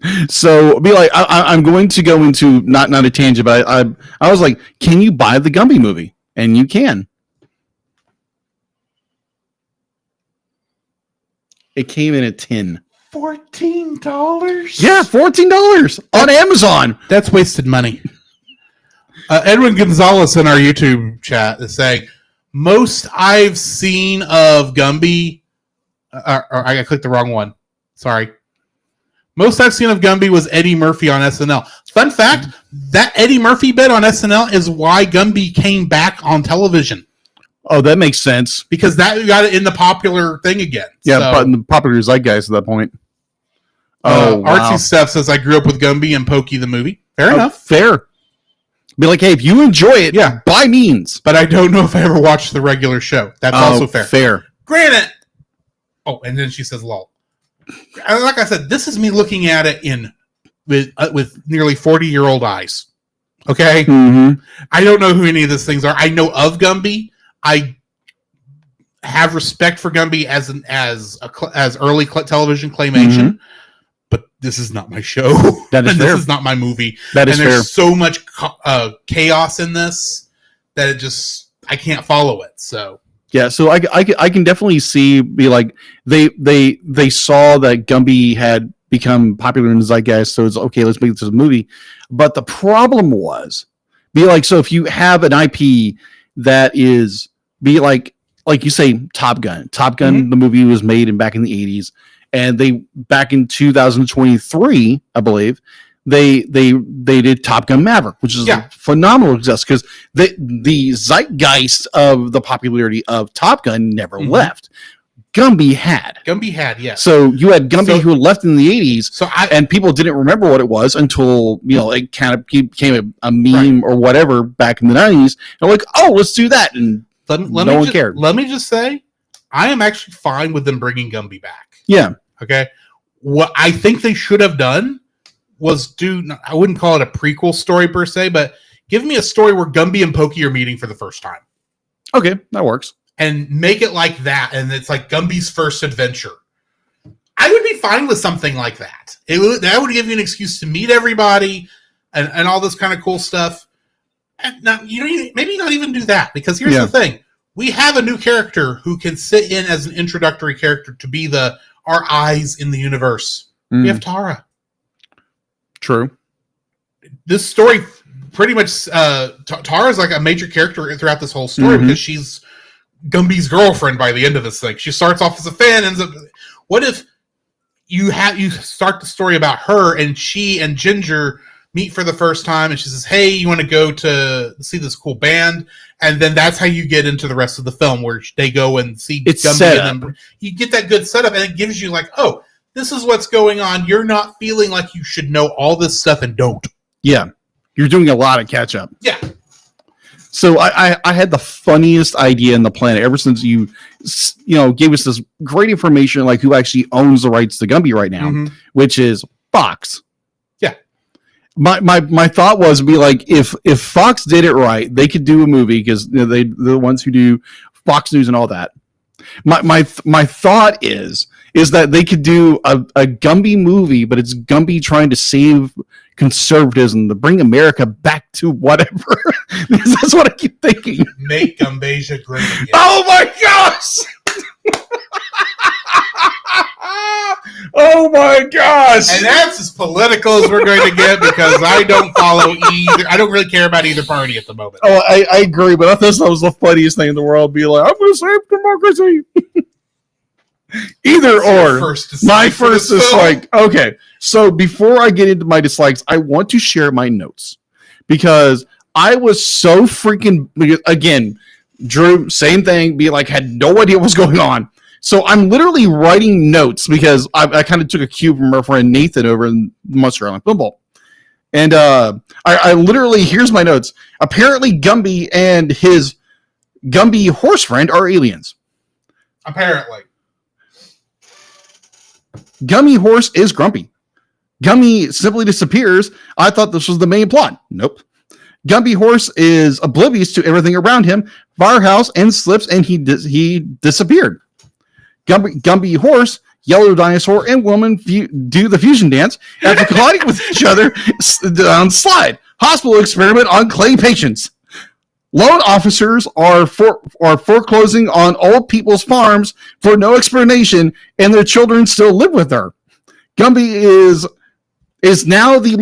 be like, I'm going to go into not a tangent, but I was like, can you buy the Gumby movie? And you can. It came in at $10. $14? Yeah, $14 on Amazon. That's wasted money. Edwin Gonzalez in our YouTube chat is saying, most I've seen of Gumby, or I clicked the wrong one. Sorry. Most I've seen of Gumby was Eddie Murphy on SNL. Fun fact, that Eddie Murphy bit on SNL is why Gumby came back on television. Oh, that makes sense. Because that got it in the popular thing again. Yeah, but in the popular zeitgeist at that point. Wow. Archie Steph says, I grew up with Gumby and Pokey the movie. Fair enough. Fair. Be like, hey, if you enjoy it, by means. But I don't know if I ever watched the regular show. That's also fair. Fair. Granted. Oh, and then she says, lol. Like I said, this is me looking at it with nearly 40-year-old eyes. Okay? I don't know who any of these things are. I know of Gumby. I have respect for Gumby as early television claymation, but this is not my show. That is and fair. This is not my movie. That is and there's fair. so much chaos in this that I can't follow it. So yeah, so I can definitely see be like they saw that Gumby had become popular in the zeitgeist, so it's okay. Let's make this a movie. But the problem was be like, so if you have an IP that is be like you say Top Gun. The movie was made back in the 80s, and they back in 2023, I believe, they did Top Gun Maverick, which is a phenomenal success because the zeitgeist of the popularity of Top Gun never left. Gumby had, yes. So you had Gumby who left in the 80s, and people didn't remember what it was until it kind of became a meme or whatever back in the 90s. And like, oh, let's do that, and no one cared. Let me just say, I am actually fine with them bringing Gumby back. Yeah. Okay. What I think they should have done was I wouldn't call it a prequel story per se, but give me a story where Gumby and Pokey are meeting for the first time. Okay, that works. And make it like that, and it's like Gumby's first adventure. I would be fine with something like that. That would give you an excuse to meet everybody and all this kind of cool stuff. And now, maybe not even do that, because here's the thing. We have a new character who can sit in as an introductory character to be our eyes in the universe. We have Tara. True. This story pretty much Tara's like a major character throughout this whole story because she's Gumby's girlfriend by the end of this thing. She starts off as a fan, ends up. What if you start the story about her and she and Ginger meet for the first time, and she says, "Hey, you want to go to see this cool band?" And then that's how you get into the rest of the film, where they go and see Gumby. And then you get that good setup, and it gives you like, oh, this is what's going on. You're not feeling like you should know all this stuff and don't. Yeah, you're doing a lot of catch up. Yeah. So I had the funniest idea in the planet ever since you gave us this great information, like who actually owns the rights to Gumby right now, which is Fox. Yeah. My thought was be like, if Fox did it right, they could do a movie, because they're the ones who do Fox News and all that. My thought is that they could do a Gumby movie, but it's Gumby trying to save conservatism, to bring America back to whatever. That's what I keep thinking. Make Gumbasia great again. Oh my gosh! Oh my gosh! And that's as political as we're going to get, because I don't follow either. I don't really care about either party at the moment. Oh, I agree, but I thought that was the funniest thing in the world. Be like, I'm going to save democracy. Either or. My first dislike. Okay, so before I get into my dislikes, I want to share my notes, because I was so freaking, again, Drew, same thing, be like, had no idea what was going on. So I'm literally writing notes, because I kind of took a cue from our friend Nathan over in Monster Island Football. And I literally, here's my notes. Apparently Gumby and his Gumby horse friend are aliens. Apparently. Gummy horse is grumpy. Gummy simply disappears. I thought this was the main plot. Nope. Gumby horse is oblivious to everything around him. Firehouse and slips, and he disappeared. Gumby horse, yellow dinosaur, and woman do the fusion dance after colliding with each other on slide. Hospital experiment on clay patients. Loan officers are foreclosing on old people's farms for no explanation, and their children still live with her. Gumby is now the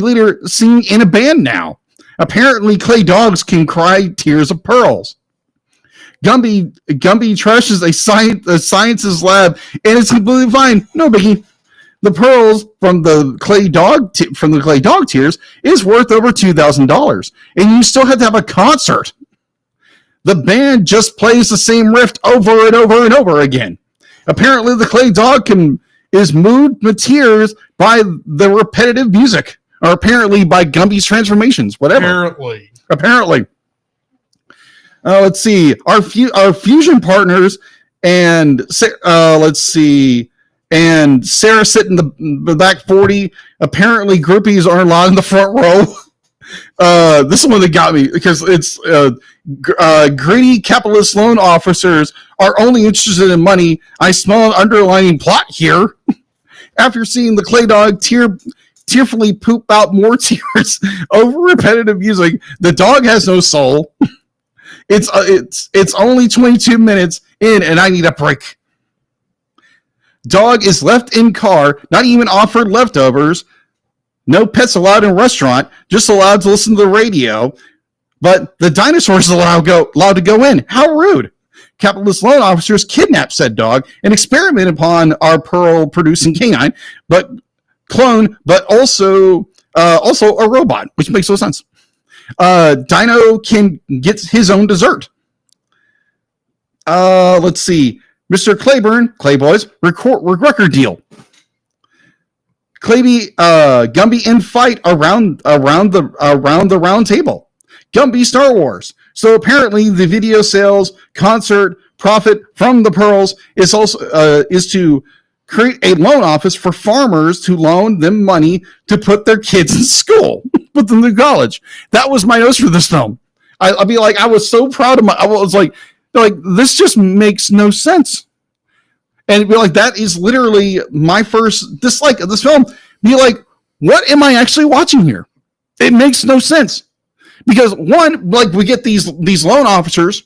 leader singing in a band now. Apparently, clay dogs can cry tears of pearls. Gumby trashes a sciences lab, and it's completely fine. No biggie. The pearls from the clay dog tears is worth over $2,000, and you still have to have a concert. The band just plays the same riff over and over and over again. Apparently, the clay dog is moved to tears by the repetitive music, or apparently by Gumby's transformations. Whatever. Apparently. Let's see. Our fusion partners and let's see. And Sarah sitting in the back 40. Apparently, groupies aren't allowed in the front row. This is one that got me, because it's greedy capitalist loan officers are only interested in money. I smell an underlying plot here. After seeing the clay dog tearfully poop out more tears over repetitive music, the dog has no soul. It's only 22 minutes in, and I need a break. Dog is left in car, not even offered leftovers. No pets allowed in restaurant, just allowed to listen to the radio. But the dinosaurs allowed to go in. How rude. Capitalist loan officers kidnapped said dog and experiment upon our pearl-producing canine, but also a robot, which makes no sense. Dino can get his own dessert. Let's see. Mr. Claiborne, Clayboys, record deal. Gumby in fight around the round table. Gumby Star Wars. So apparently the video sales concert profit from the pearls is also is to create a loan office for farmers to loan them money to put their kids in school, put them to college. That was my notes for this film. I'll be like, I was so proud of I was like, this just makes no sense. And it'd be like, that is literally my first dislike of this film. Be like, what am I actually watching here? It makes no sense. Because one, like we get these loan officers,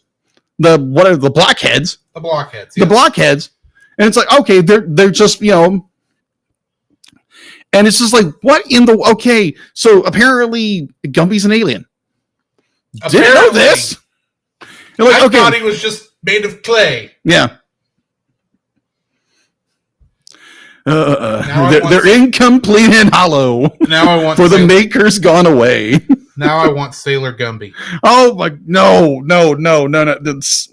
the blockheads. The blockheads. Yes. The blockheads. And it's like, okay, they're just, and it's just like, what in the okay, so apparently Gumby's an alien. Didn't know this. You're like, I okay. thought he was just made of clay. Yeah. They're incomplete and hollow. Now I want for the maker's gone away. Now I want Sailor Gumby. Oh my no. That's,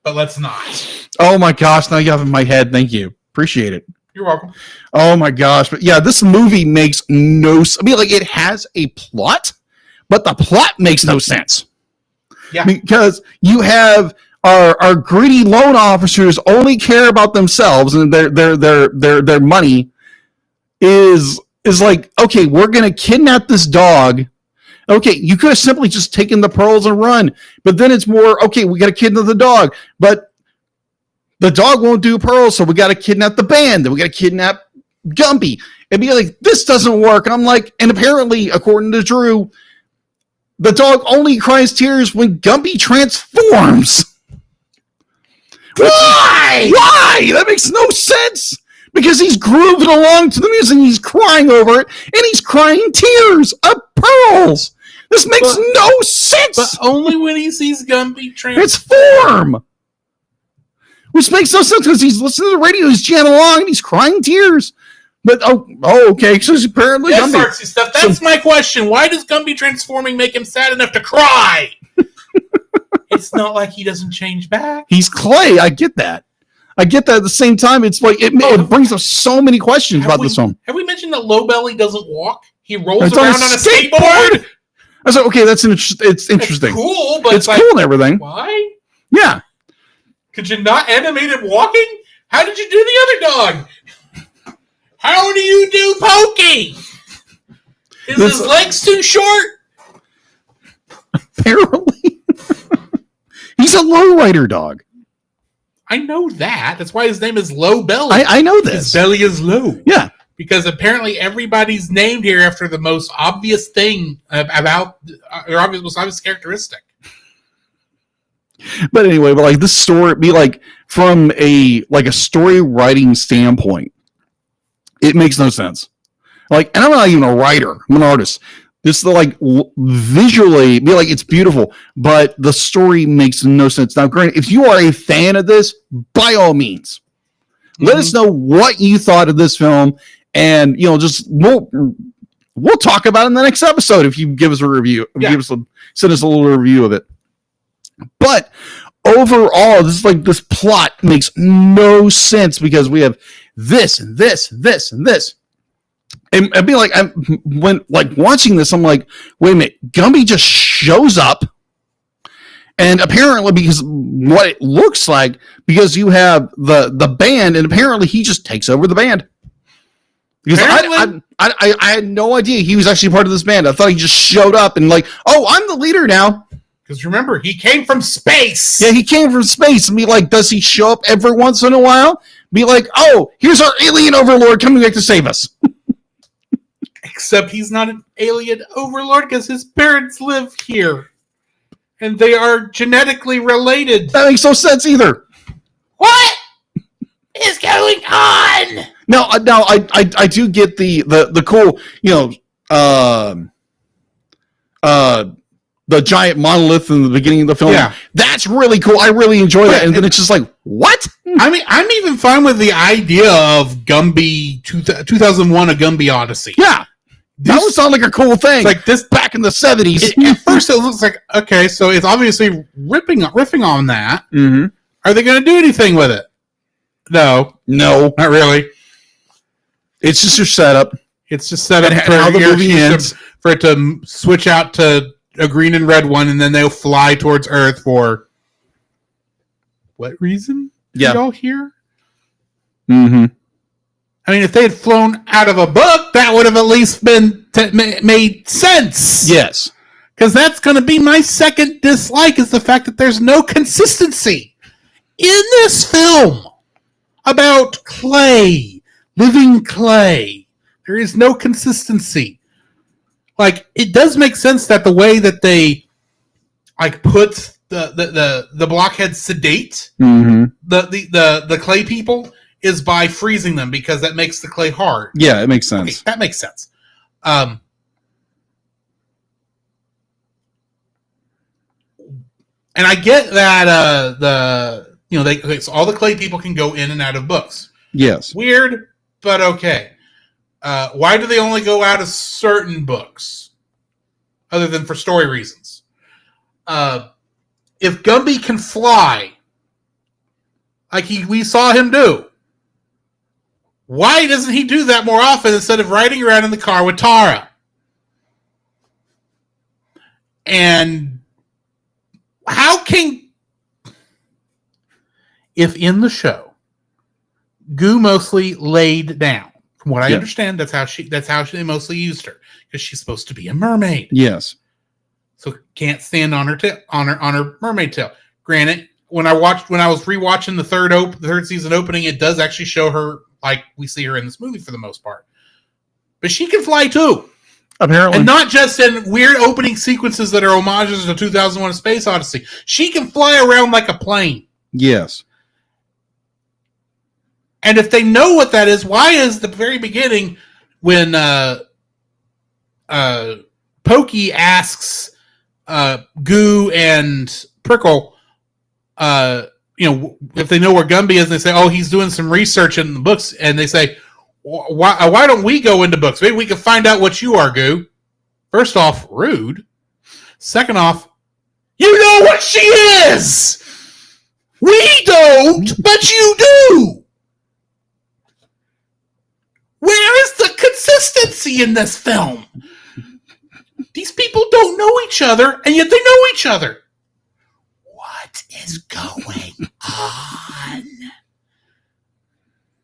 But let's not. Oh my gosh, now you have it in my head. Thank you. Appreciate it. You're welcome. Oh my gosh. But yeah, this movie makes it has a plot, but the plot makes no sense. Yeah. Because you have our greedy loan officers only care about themselves, and their money is like, okay, we're gonna kidnap this dog. Okay, you could have simply just taken the pearls and run, but then it's more, okay, we got to kidnap the dog, but the dog won't do pearls, so we got to kidnap the band, then we got to kidnap Gumby. And be like, this doesn't work. I'm like, and apparently, according to Drew, the dog only cries tears when Gumby transforms. Why? Why? That makes no sense. Because he's grooving along to the music, and he's crying over it, and he's crying tears of pearls. This makes no sense. But only when he sees Gumby transform. Which makes no sense because he's listening to the radio, he's jamming along, and he's crying tears. But okay, so it's apparently yes, Gumby. artsy stuff. That's my question. Why does Gumby transforming make him sad enough to cry? It's not like he doesn't change back. He's clay. I get that. At the same time, it's like it brings up so many questions about this film. Have we mentioned that Low Belly doesn't walk? He rolls around on a skateboard. I was like, okay, it's interesting. It's cool, but it's cool and everything. Why? Yeah. Could you not animate him walking? How did you do the other dog? How do you do Pokey? Is his legs too short? Apparently. He's a lowrider dog. I know that. That's why his name is Low Belly. I know this. His belly is low. Yeah. Because apparently everybody's named here after the most obvious thing about their most obvious characteristic. But anyway, but this story be from a story writing standpoint, it makes no sense. And I'm not even a writer. I'm an artist. This visually be it's beautiful, but the story makes no sense. Now, granted, if you are a fan of this, by all means, let us know what you thought of this film, and just we'll talk about it in the next episode if you give us a review. Yeah. Send us a little review of it. But overall, this plot makes no sense because we have this and this and this and this. And I'd be when watching this, I'm like, wait a minute, Gumby just shows up, and apparently because what it looks like, because you have the band, and apparently he just takes over the band. Because I had no idea he was actually part of this band. I thought he just showed up and I'm the leader now. Because remember, he came from space. Yeah, he came from space. And be does he show up every once in a while? Be here's our alien overlord coming back to save us. Except he's not an alien overlord because his parents live here. And they are genetically related. That makes no sense either. What is going on? No, I do get the cool, the giant monolith in the beginning of the film. Yeah. That's really cool. I really enjoy that. And then it's just what? I mean, I'm even fine with the idea of Gumby 2001, A Gumby Odyssey. Yeah. That would sound like a cool thing. Like this back in the 70s. At first, it looks like, okay, so it's obviously riffing on that. Mm-hmm. Are they going to do anything with it? No, not really. It's just your setup. It's just set up for how the movie ends. For it to switch out to a green and red one, and then they'll fly towards Earth for what reason? Yeah. Y'all here? Mm-hmm. I mean, if they had flown out of a book, that would have at least been made sense. Yes. Because that's going to be my second dislike, is the fact that there's no consistency in this film about clay, living clay. There is no consistency. Like, it does make sense that the way that they like put the blockheads sedate the clay people is by freezing them, because that makes the clay hard. Yeah, it makes sense. Okay, that makes sense. And I get that so all the clay people can go in and out of books. Yes. Weird, but okay. Why do they only go out of certain books, other than for story reasons? If Gumby can fly, like we saw him do, why doesn't he do that more often instead of riding around in the car with Tara? And how can, if in the show, Goo mostly laid down? From what I understand, that's how they mostly used her, because she's supposed to be a mermaid. Yes. So can't stand on her mermaid tail. Granted, when I was rewatching the third season opening, it does actually show her like we see her in this movie for the most part. But she can fly too. Apparently. And not just in weird opening sequences that are homages to 2001: A Space Odyssey. She can fly around like a plane. Yes. And if they know what that is, why is the very beginning when Pokey asks Goo and Prickle, if they know where Gumby is, they say, "Oh, he's doing some research in the books," and they say, "Why don't we go into books? Maybe we can find out what you are, Goo." First off, rude. Second off, you know what she is. We don't, but you do. Where is the consistency in this film? These people don't know each other, and yet they know each other. What is going on?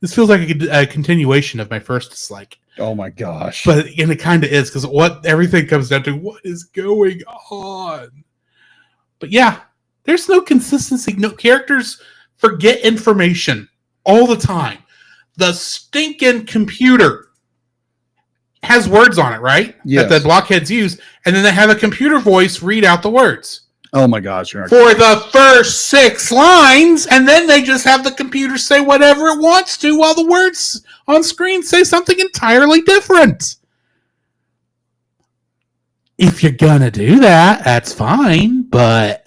This feels like a continuation of my first dislike. Oh my gosh. But and it kind of is, because everything comes down to what is going on. But yeah, there's no consistency. No, characters forget information all the time. The stinking computer has words on it, right? Yes. That the blockheads use, and then they have a computer voice read out the words. Oh my gosh. For the first 6 lines, and then they just have the computer say whatever it wants to while the words on screen say something entirely different. If you're gonna do that, that's fine, but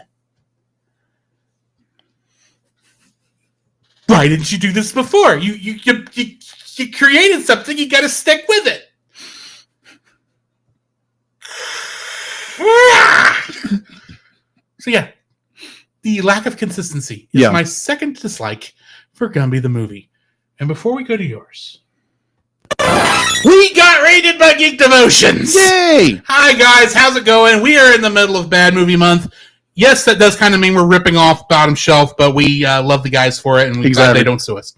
why didn't you do this before? You created something, you gotta stick with it. So yeah, the lack of consistency is my second dislike for Gumby the movie. And before we go to yours, we got rated by Geek Devotions. Yay! Hi guys, how's it going? We are in the middle of Bad Movie Month. Yes, that does kind of mean we're ripping off Bottom Shelf, but we love the guys for it, and we're glad they don't sue us.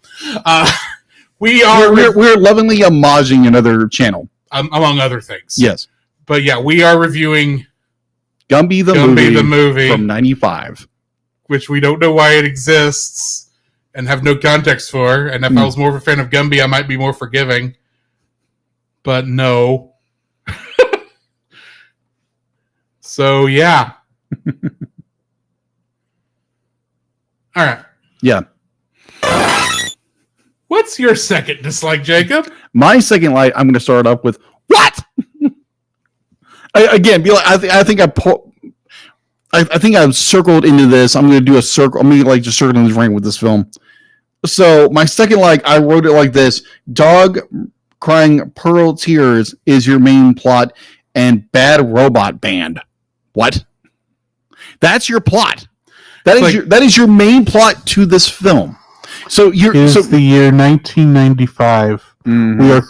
We're lovingly homaging another channel, among other things. Yes, but yeah, we are reviewing Gumby the movie from '95, which we don't know why it exists and have no context for. And if I was more of a fan of Gumby, I might be more forgiving. But no. So yeah. All right. Yeah. What's your second dislike, Jacob? My second light, I'm going to start up with what? I think I've circled into this. I'm going to do a circle. I'm going to just circle in this ring with this film. So my second I wrote it like this: dog crying pearl tears is your main plot, and bad robot band. What? That's your plot. That is your main plot to this film. So the year 1995. Mm-hmm. We are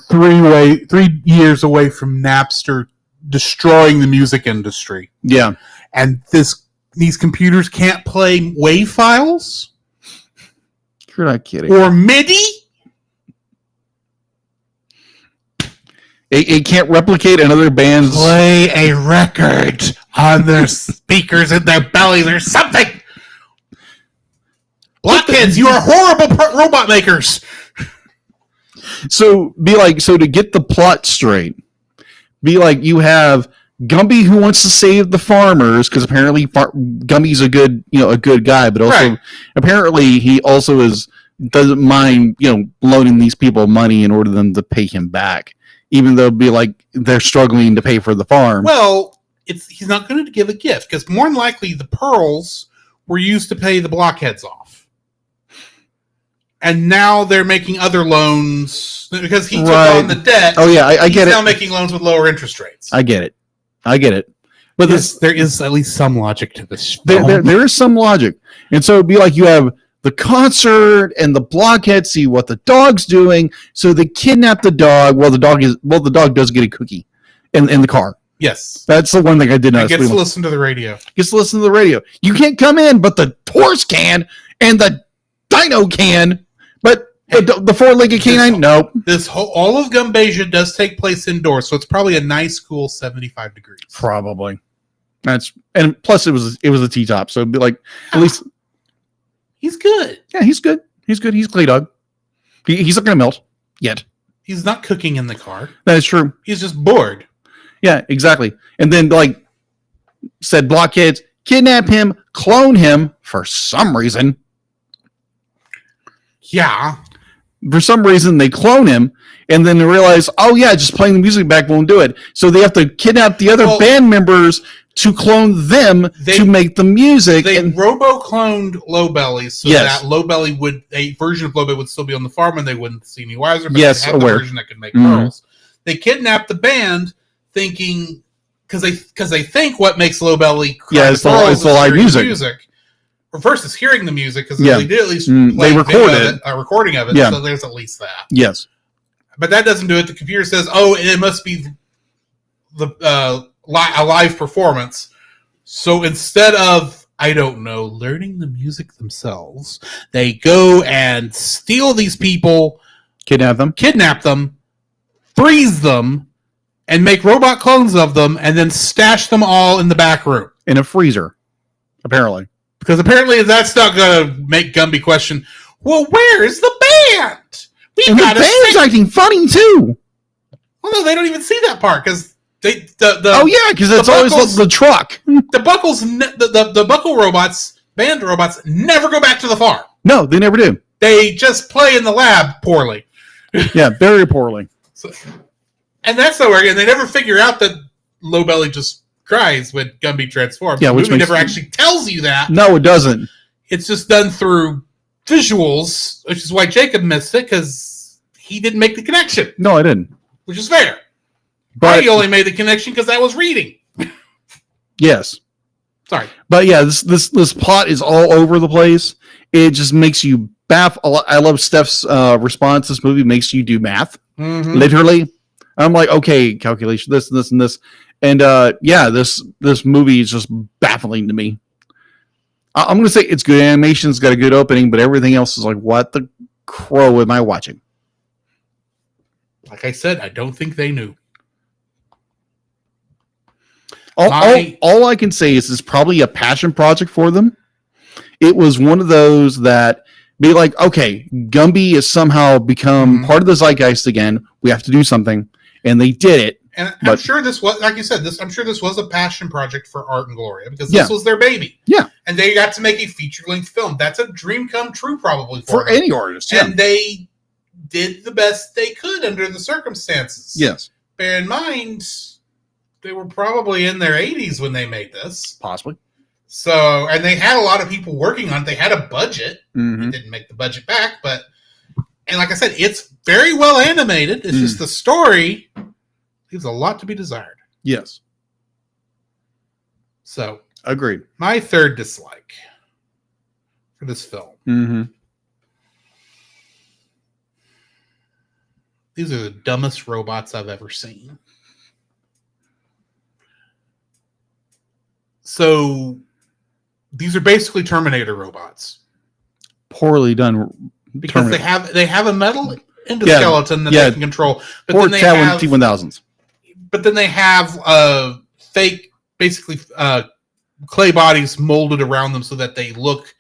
3 years away from Napster destroying the music industry. Yeah. And these computers can't play WAV files? You're not kidding. Or MIDI? It can't replicate another band's. Play a record on their speakers in their bellies or something. Blockheads, you are horrible robot makers. So to get the plot straight, be like you have Gumby who wants to save the farmers because apparently Gumby's a good guy, but also apparently he also doesn't mind loaning these people money in order for them to pay him back, even though they're struggling to pay for the farm. Well, he's not going to give a gift because more than likely the pearls were used to pay the blockheads off. And now they're making other loans because he took on the debt. Oh yeah, I get it. He's now making loans with lower interest rates. I get it. But there is at least some logic to this. There is some logic, and so it'd be like you have the concert and the blockheads see what the dog's doing, so they kidnap the dog. The dog does get a cookie in the car. Yes, that's the one thing I did not. Gets to listen to the radio. Gets to listen to the radio. You can't come in, but the horse can and the dino can. But the four-legged canine, nope. All of Gumbasia does take place indoors, so it's probably a nice, cool 75 degrees. Probably. And plus it was a T-top, so it'd be like at least he's good. Yeah, he's good. He's good. He's a clay dog. He's not gonna melt yet. He's not cooking in the car. That is true. He's just bored. Yeah, exactly. And then said blockheads kidnap him, clone him for some reason. Yeah. For some reason, they clone him, and then they realize, oh, yeah, just playing the music back won't do it. So they have to kidnap the other band members to clone them to make the music. They robo-cloned Low Belly so Yes. that Low Belly a version of Low Belly would still be on the farm and they wouldn't see any wiser, but Yes, they had aware. the version that could make pearls. They kidnapped the band thinking, because they think what makes Low Belly cry it's the live music. Or versus hearing the music, because Yeah. they did at least They recorded a recording of it, Yeah. so there's at least that. Yes. But that doesn't do it. The computer says, oh, it must be a live performance. So instead of, I don't know, learning the music themselves, they go and steal these people, kidnap them, freeze them, and make robot clones of them, and then stash them all in the back room. In a freezer, apparently. Because apparently that's not going to make Gumby question, well, where's the band? The band's acting funny, too. Well, no, they don't even see that part, because because it's always the truck. The buckle robots, band robots, never go back to the farm. No, they never do. They just play in the lab poorly. Yeah, very poorly. And that's nowhere again. They never figure out that Low Belly just cries when Gumby transforms. Yeah, the which movie never actually tells you that. No, it doesn't. It's just done through visuals, which is why Jacob missed it, because he didn't make the connection. No, I didn't. Which is fair. But I only made the connection because I was reading. Yes. Sorry. But yeah, this plot is all over the place. It just makes you baffle. I love Steph's response. This movie makes you do math. Mm-hmm. Literally. I'm like, okay, calculation, this, and this, and this. And this movie is just baffling to me. I'm going to say it's good animation. It's got a good opening, but everything else is like, what the crow am I watching? Like I said, I don't think they knew. All I can say is it's probably a passion project for them. It was one of those that be like, okay, Gumby has somehow become part of the zeitgeist again. We have to do something. And they did it. And I'm sure this was, like you said, I'm sure this was a passion project for Art and Gloria because this was their baby. Yeah. And they got to make a feature-length film. That's a dream come true probably for any artist. Yeah. And they did the best they could under the circumstances. Yes. Bear in mind, they were probably in their 80s when they made this. Possibly. So, and they had a lot of people working on it. They had a budget. Mm-hmm. They didn't make the budget back, and like I said, it's very well animated. It's just the story leaves a lot to be desired. Yes. So, agreed. My third dislike for this film. Mm-hmm. These are the dumbest robots I've ever seen. So, these are basically Terminator robots. Poorly done. Because they have a metal endoskeleton that they can control. But or then they have T-1000s. but then they have fake, basically clay bodies molded around them so that they look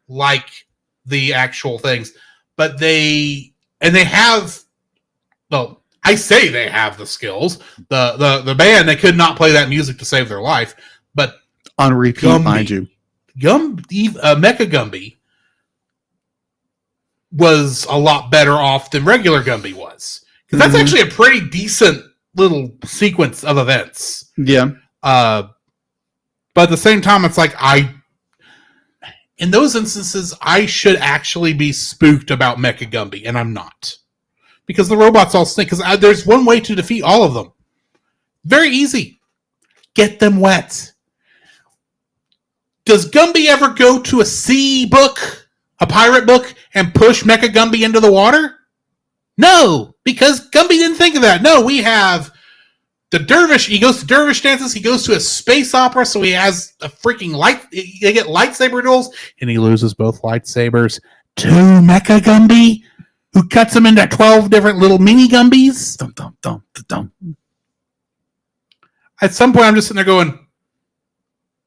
like the actual things. But they have, well, I say they have the skills. The band, they could not play that music to save their life, but on repeat, mind you. Mecha Gumby was a lot better off than regular Gumby was, because that's actually a pretty decent little sequence of events. Yeah. But at the same time, it's like in those instances, I should actually be spooked about Mecha Gumby, and I'm not, because the robots all stink. Because there's one way to defeat all of them. Very easy. Get them wet. Does Gumby ever go to a sea book, a pirate book, and push Mecha Gumby into the water? No, because Gumby didn't think of that. No, we have the dervish. He goes to dervish dances. He goes to a space opera, so he has a freaking they get lightsaber duels, and he loses both lightsabers to Mecha Gumby, who cuts him into 12 different little mini Gumbies. Dum, dum, dum, dum. At some point, I'm just sitting there going,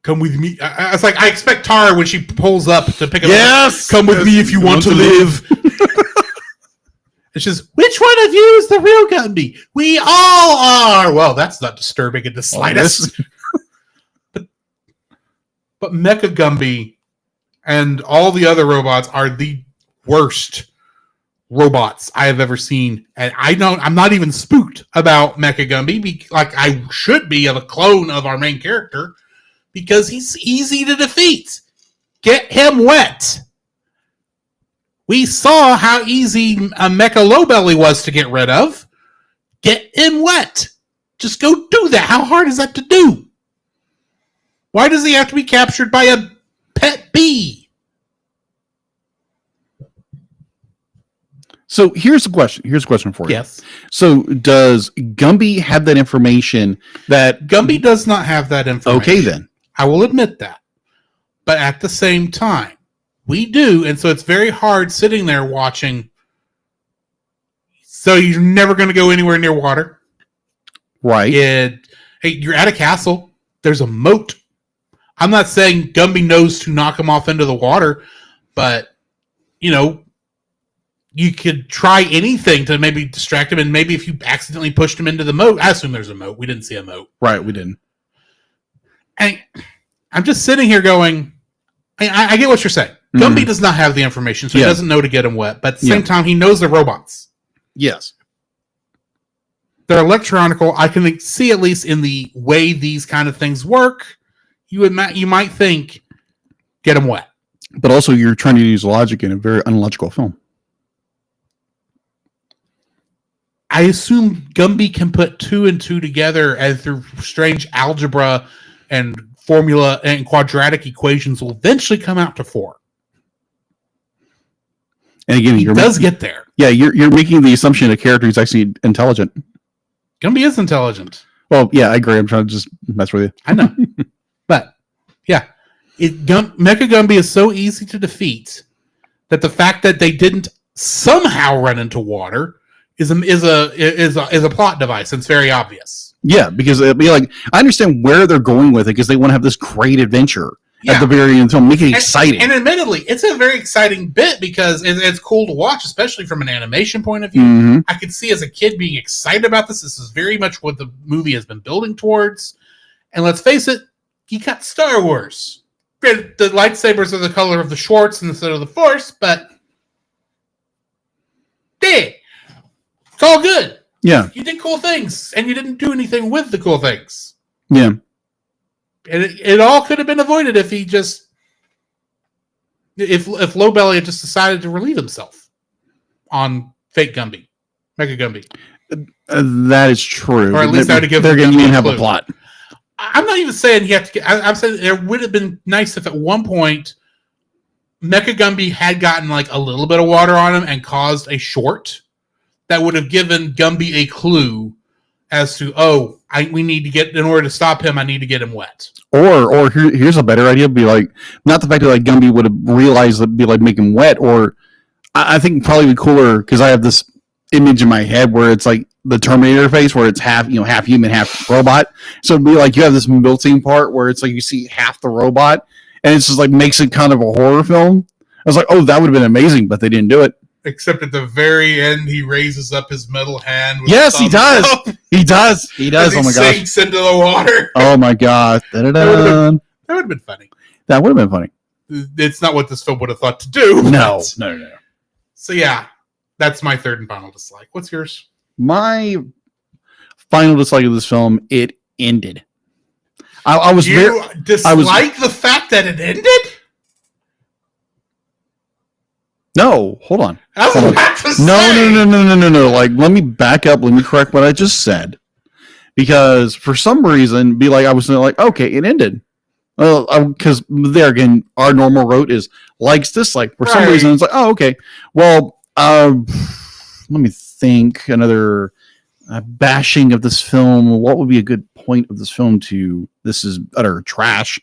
come with me. It's like I expect Tara when she pulls up to pick up. Yes, come with me if you want to live. It's just, which one of you is the real Gumby? We all are. Well, that's not disturbing in the slightest. but Mecha Gumby and all the other robots are the worst robots I have ever seen, and I'm not even spooked about Mecha Gumby, like I should be, of a clone of our main character. Because he's easy to defeat. Get him wet. We saw how easy a Mecha Lowbelly was to get rid of. Get him wet. Just go do that. How hard is that to do? Why does he have to be captured by a pet bee? So here's a question. Here's a question for you. Yes. So does Gumby have that information that... Gumby does not have that information. Okay, then. I will admit that. But at the same time, we do, and so it's very hard sitting there watching. So you're never going to go anywhere near water. Right. Hey, you're at a castle. There's a moat. I'm not saying Gumby knows to knock him off into the water, but, you could try anything to maybe distract him, and maybe if you accidentally pushed him into the moat, I assume there's a moat. We didn't see a moat. Right, we didn't. And I'm just sitting here going, I get what you're saying. Mm-hmm. Gumby does not have the information, so he doesn't know to get him wet. But at the same time, he knows they're robots. Yes. They're electronical. I can see, at least in the way these kind of things work, you might think, get him wet. But also, you're trying to use logic in a very unlogical film. I assume Gumby can put 2 and 2 together, and through strange algebra and formula and quadratic equations will eventually come out to 4. And again, he does get there. Yeah, you're making the assumption a character who's actually intelligent. Gumby is intelligent. Well, yeah, I agree. I'm trying to just mess with you. I know. But, yeah. Mecha Gumby is so easy to defeat that the fact that they didn't somehow run into water is a plot device. It's very obvious. Yeah, because it'd be like, I understand where they're going with it, because they want to have this great adventure at the very end of the film, make it exciting. And admittedly, it's a very exciting bit because it's cool to watch, especially from an animation point of view. Mm-hmm. I could see as a kid being excited about this. This is very much what the movie has been building towards. And let's face it, you got Star Wars. The lightsabers are the color of the Schwartz instead of the Force, but it's all good. Yeah. You did cool things, and you didn't do anything with the cool things. Yeah. And it all could have been avoided if he just... If Lowbelly had just decided to relieve himself on fake Gumby. Mecha Gumby. That is true. Or at least they're going to have a plot. I'm not even saying you have to get... I'm saying it would have been nice if at one point Mecha Gumby had gotten like a little bit of water on him and caused a short that would have given Gumby a clue as to, we need to get, in order to stop him, I need to get him wet. Or here's a better idea: be like, not the fact that like Gumby would have realized that, be like, make him wet. Or I think probably be cooler, because I have this image in my head where it's like the Terminator face, where it's half human, half robot. So it'd be like you have this melting part where it's like you see half the robot, and it's just like makes it kind of a horror film. I was like, oh, that would have been amazing, but they didn't do it. Except at the very end, he raises up his metal hand. With Yes, he does. He does. He does. As Oh my he gosh. sinks into the water. Oh my gosh. That would have been funny. That would have been funny. It's not what this film would have thought to do. No. but- No. So yeah, that's my third and final dislike. What's yours? My final dislike of this film, it ended. I was You dislike the fact that it ended? No, hold on. I was Hold on. about to No. say. Like, let me back up. Let me correct what I just said. Because for some reason, I was like, okay, it ended. Well, because there again, our normal route is likes, dislike. For some reason, it's like, oh, okay. Well, let me think. Another bashing of this film. What would be a good point of this film to? This is utter trash.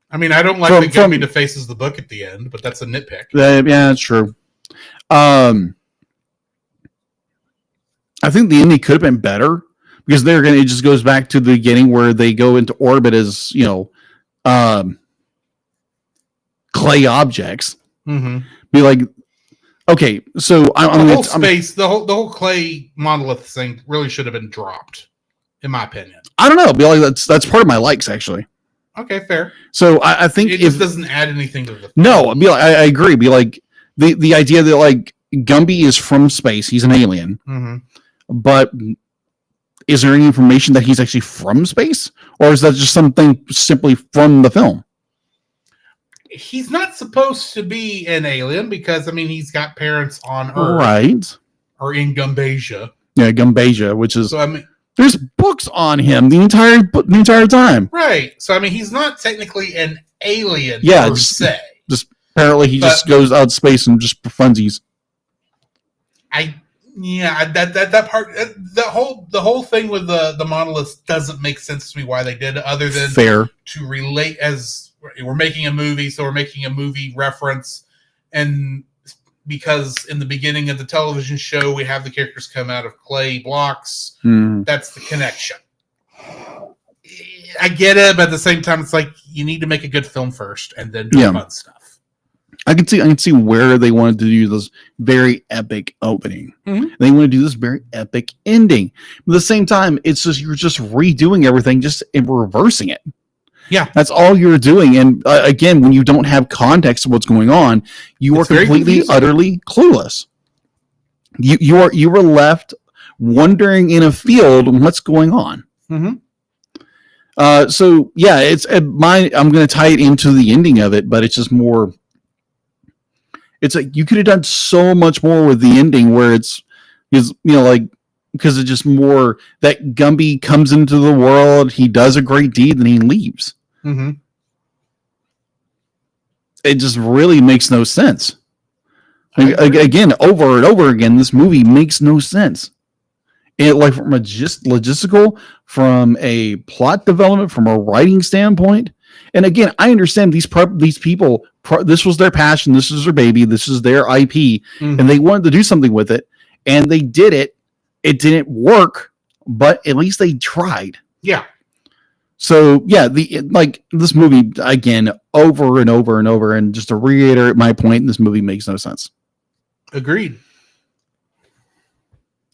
I mean, I don't like that Gumby defaces the book at the end, but that's a nitpick. Yeah, that's true. I think the ending could have been better because it just goes back to the beginning where they go into orbit as, clay objects. Mm-hmm. Be like, okay, so the whole clay monolith thing really should have been dropped, in my opinion. I don't know. Be like, that's part of my likes, actually. Okay, fair. So I think it just doesn't add anything to the film. No, I agree. Be like the idea that like Gumby is from space, he's an alien, but is there any information that he's actually from space, or is that just something simply from the film? He's not supposed to be an alien because he's got parents on Earth, right? Or in Gumbasia. Yeah, Gumbasia, which is so. There's books on him the entire time. Right. So he's not technically an alien per se. Just apparently he just goes out space and just for funsies. That part, the whole thing with the monoliths doesn't make sense to me why they did it, other than to relate as we're making a movie, so we're making a movie reference, and because in the beginning of the television show we have the characters come out of clay blocks. That's the connection. I get it, but at the same time, it's like you need to make a good film first and then do fun stuff. I can see where they wanted to do this very epic opening. They want to do this very epic ending. But at the same time, it's just you're just redoing everything, just reversing it. Yeah, that's all you're doing. And again, when you don't have context of what's going on, you are completely, utterly clueless. You were left wondering in a field what's going on. So yeah, I'm going to tie it into the ending of it, but it's just more. It's like you could have done so much more with the ending, where because it's just more that Gumby comes into the world, he does a great deed, and he leaves. It just really makes no sense. Again, over and over again, this movie makes no sense. It from a logistical, from a plot development, from a writing standpoint. And again, I understand these people. This was their passion. This is their baby. This is their IP, and they wanted to do something with it, and they did it. It didn't work, but at least they tried. Yeah. So yeah, this movie again over and over and over, and just to reiterate my point, this movie makes no sense. Agreed.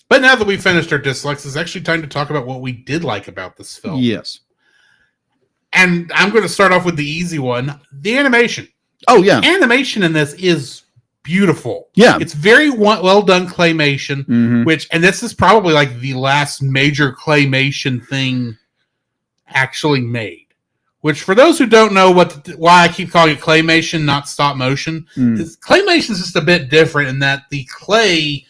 But now that we've finished our dislikes, it's actually time to talk about what we did like about this film. Yes. And I'm going to start off with the easy one: the animation. Oh yeah, animation in this is beautiful. Yeah, it's very well done claymation. And this is probably like the last major claymation thing actually made. Which, for those who don't know why I keep calling it claymation, not stop motion, is claymation is just a bit different in that the clay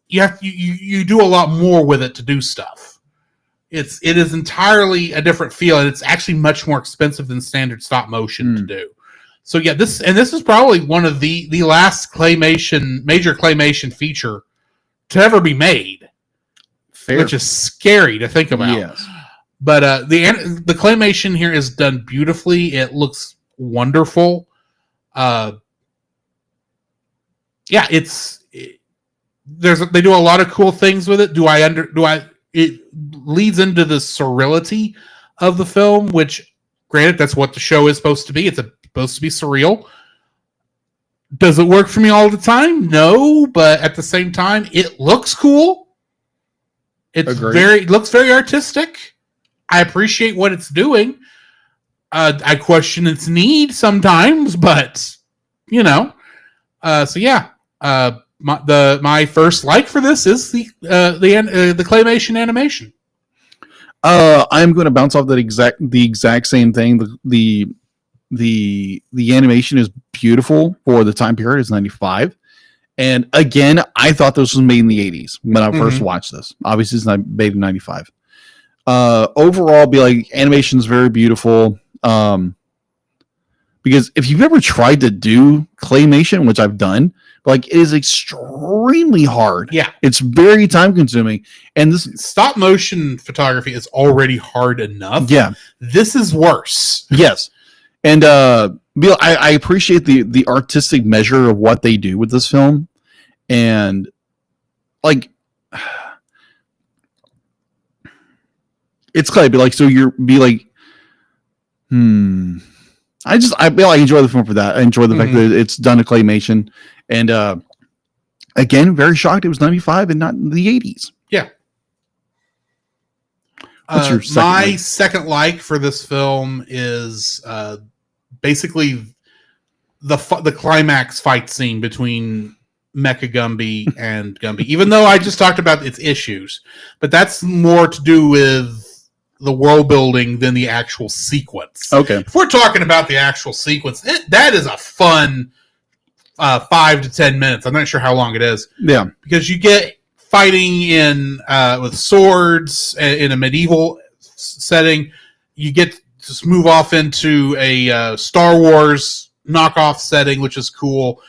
you do a lot more with it to do stuff. It is entirely a different feel, and it's actually much more expensive than standard stop motion to do. So yeah, this is probably one of the last major claymation feature to ever be made. Fair. Which is scary to think about. Yes. But the claymation here is done beautifully. It looks wonderful. they do a lot of cool things with it. It leads into the surreality of the film, which, granted, that's what the show is supposed to be. It's supposed to be surreal. Does it work for me all the time? No, but at the same time, it looks cool. It looks very artistic. I appreciate what it's doing. I question its need sometimes, but you know. So yeah, my first like for this is the claymation animation. I'm going to bounce off the exact same thing. The animation is beautiful for the time period. It's 95. And again, I thought this was made in the 80s when I first watched this. Obviously, it's not made in 95. Overall, animation is very beautiful. Because if you've ever tried to do claymation, which I've done, it is extremely hard. Yeah. It's very time consuming. And this stop motion photography is already hard enough. Yeah. This is worse. Yes. And I appreciate the artistic measure of what they do with this film. And it's clay, but so I enjoy the film for that. I enjoy the fact that it's done a claymation. And again, very shocked it was 95 and not the 80s. Yeah. What's your second second like for this film is basically the climax fight scene between Mecha Gumby and Gumby. Even though I just talked about its issues, but that's more to do with the world building than the actual sequence. Okay. If we're talking about the actual sequence, that is a fun 5 to 10 minutes. I'm not sure how long it is. Yeah. Because you get fighting in with swords in a medieval setting. You get to move off into a Star Wars knockoff setting, which is cool.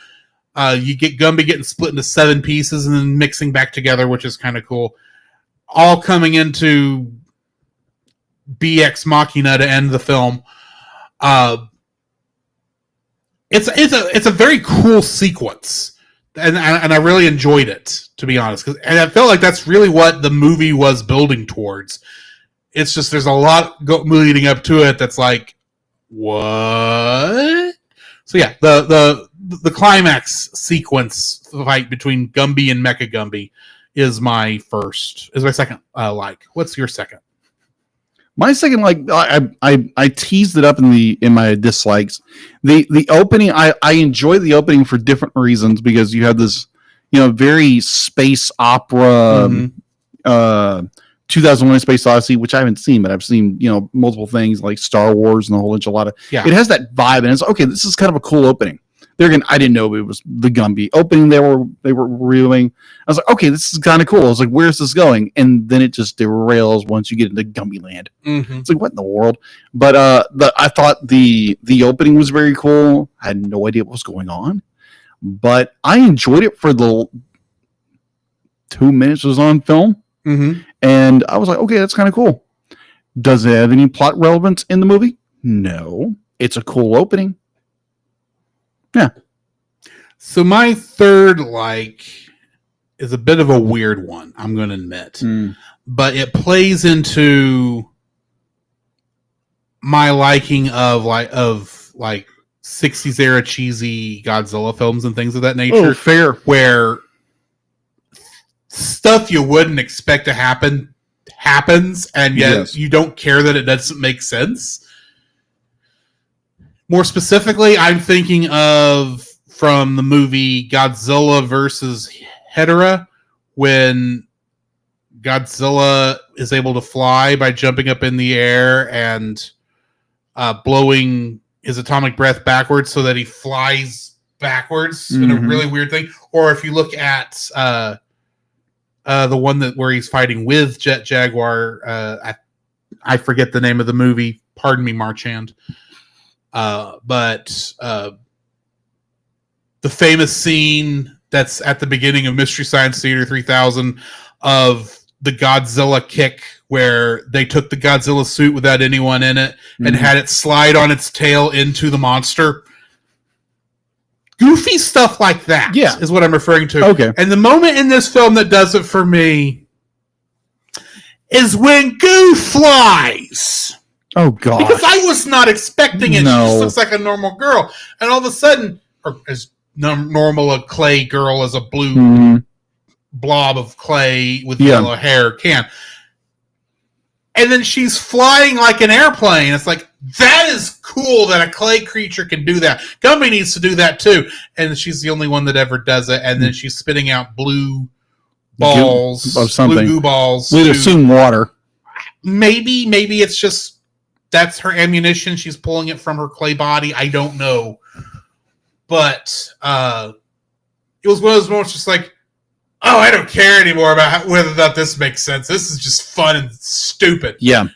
You get Gumby getting split into 7 pieces and then mixing back together, which is kind of cool. All coming into BX Machina to end the film. It's a very cool sequence, and I really enjoyed it, to be honest. And I felt like that's really what the movie was building towards. It's just there's a lot leading up to it that's like, what? So yeah, the climax sequence fight between Gumby and Mecha Gumby is my second like. What's your second? My second, I teased it up in my dislikes. The opening, I enjoy the opening for different reasons, because you have this, very space opera, 2001: Space Odyssey, which I haven't seen, but I've seen, multiple things like Star Wars and a whole bunch of Yeah. It has that vibe, and it's okay. This is kind of a cool opening. I didn't know it was the Gumby opening they were reviewing. I was like, okay, this is kind of cool. I was like, where's this going? And then it just derails once you get into Gumby land. It's like, what in the world? But I thought the opening was very cool. I had no idea what was going on, but I enjoyed it for the 2 minutes it was on film. And I was like, okay, that's kind of cool. Does it have any plot relevance in the movie? No. It's a cool opening. Yeah. So my third like is a bit of a weird one, I'm going to admit. But it plays into my liking of 60s era cheesy Godzilla films and things of that nature. Oh, fair. Where stuff you wouldn't expect to happen happens, and yet you don't care that it doesn't make sense. More specifically, I'm thinking of from the movie Godzilla versus Hedorah, when Godzilla is able to fly by jumping up in the air and blowing his atomic breath backwards so that he flies backwards in a really weird thing. Or if you look at the one where he's fighting with Jet Jaguar, I forget the name of the movie. Pardon me, Marchand. But the famous scene that's at the beginning of Mystery Science Theater 3000 of the Godzilla kick, where they took the Godzilla suit without anyone in it and had it slide on its tail into the monster. goofy stuff like that. Yeah. Is what I'm referring to. Okay. And the moment in this film that does it for me is when Goo flies. Oh God! Because I was not expecting it. No. She just looks like a normal girl, and all of a sudden, or as normal a clay girl as a blue blob of clay with yellow hair can. And then she's flying like an airplane. It's like, that is cool that a clay creature can do that. Gumby needs to do that too. And she's the only one that ever does it. And then she's spitting out blue balls of something. Blue goo balls. We'd assume water. Maybe it's just that's her ammunition. She's pulling it from her clay body. I don't know. But it was one of those moments just like, oh, I don't care anymore about whether or not this makes sense. This is just fun and stupid. Yeah.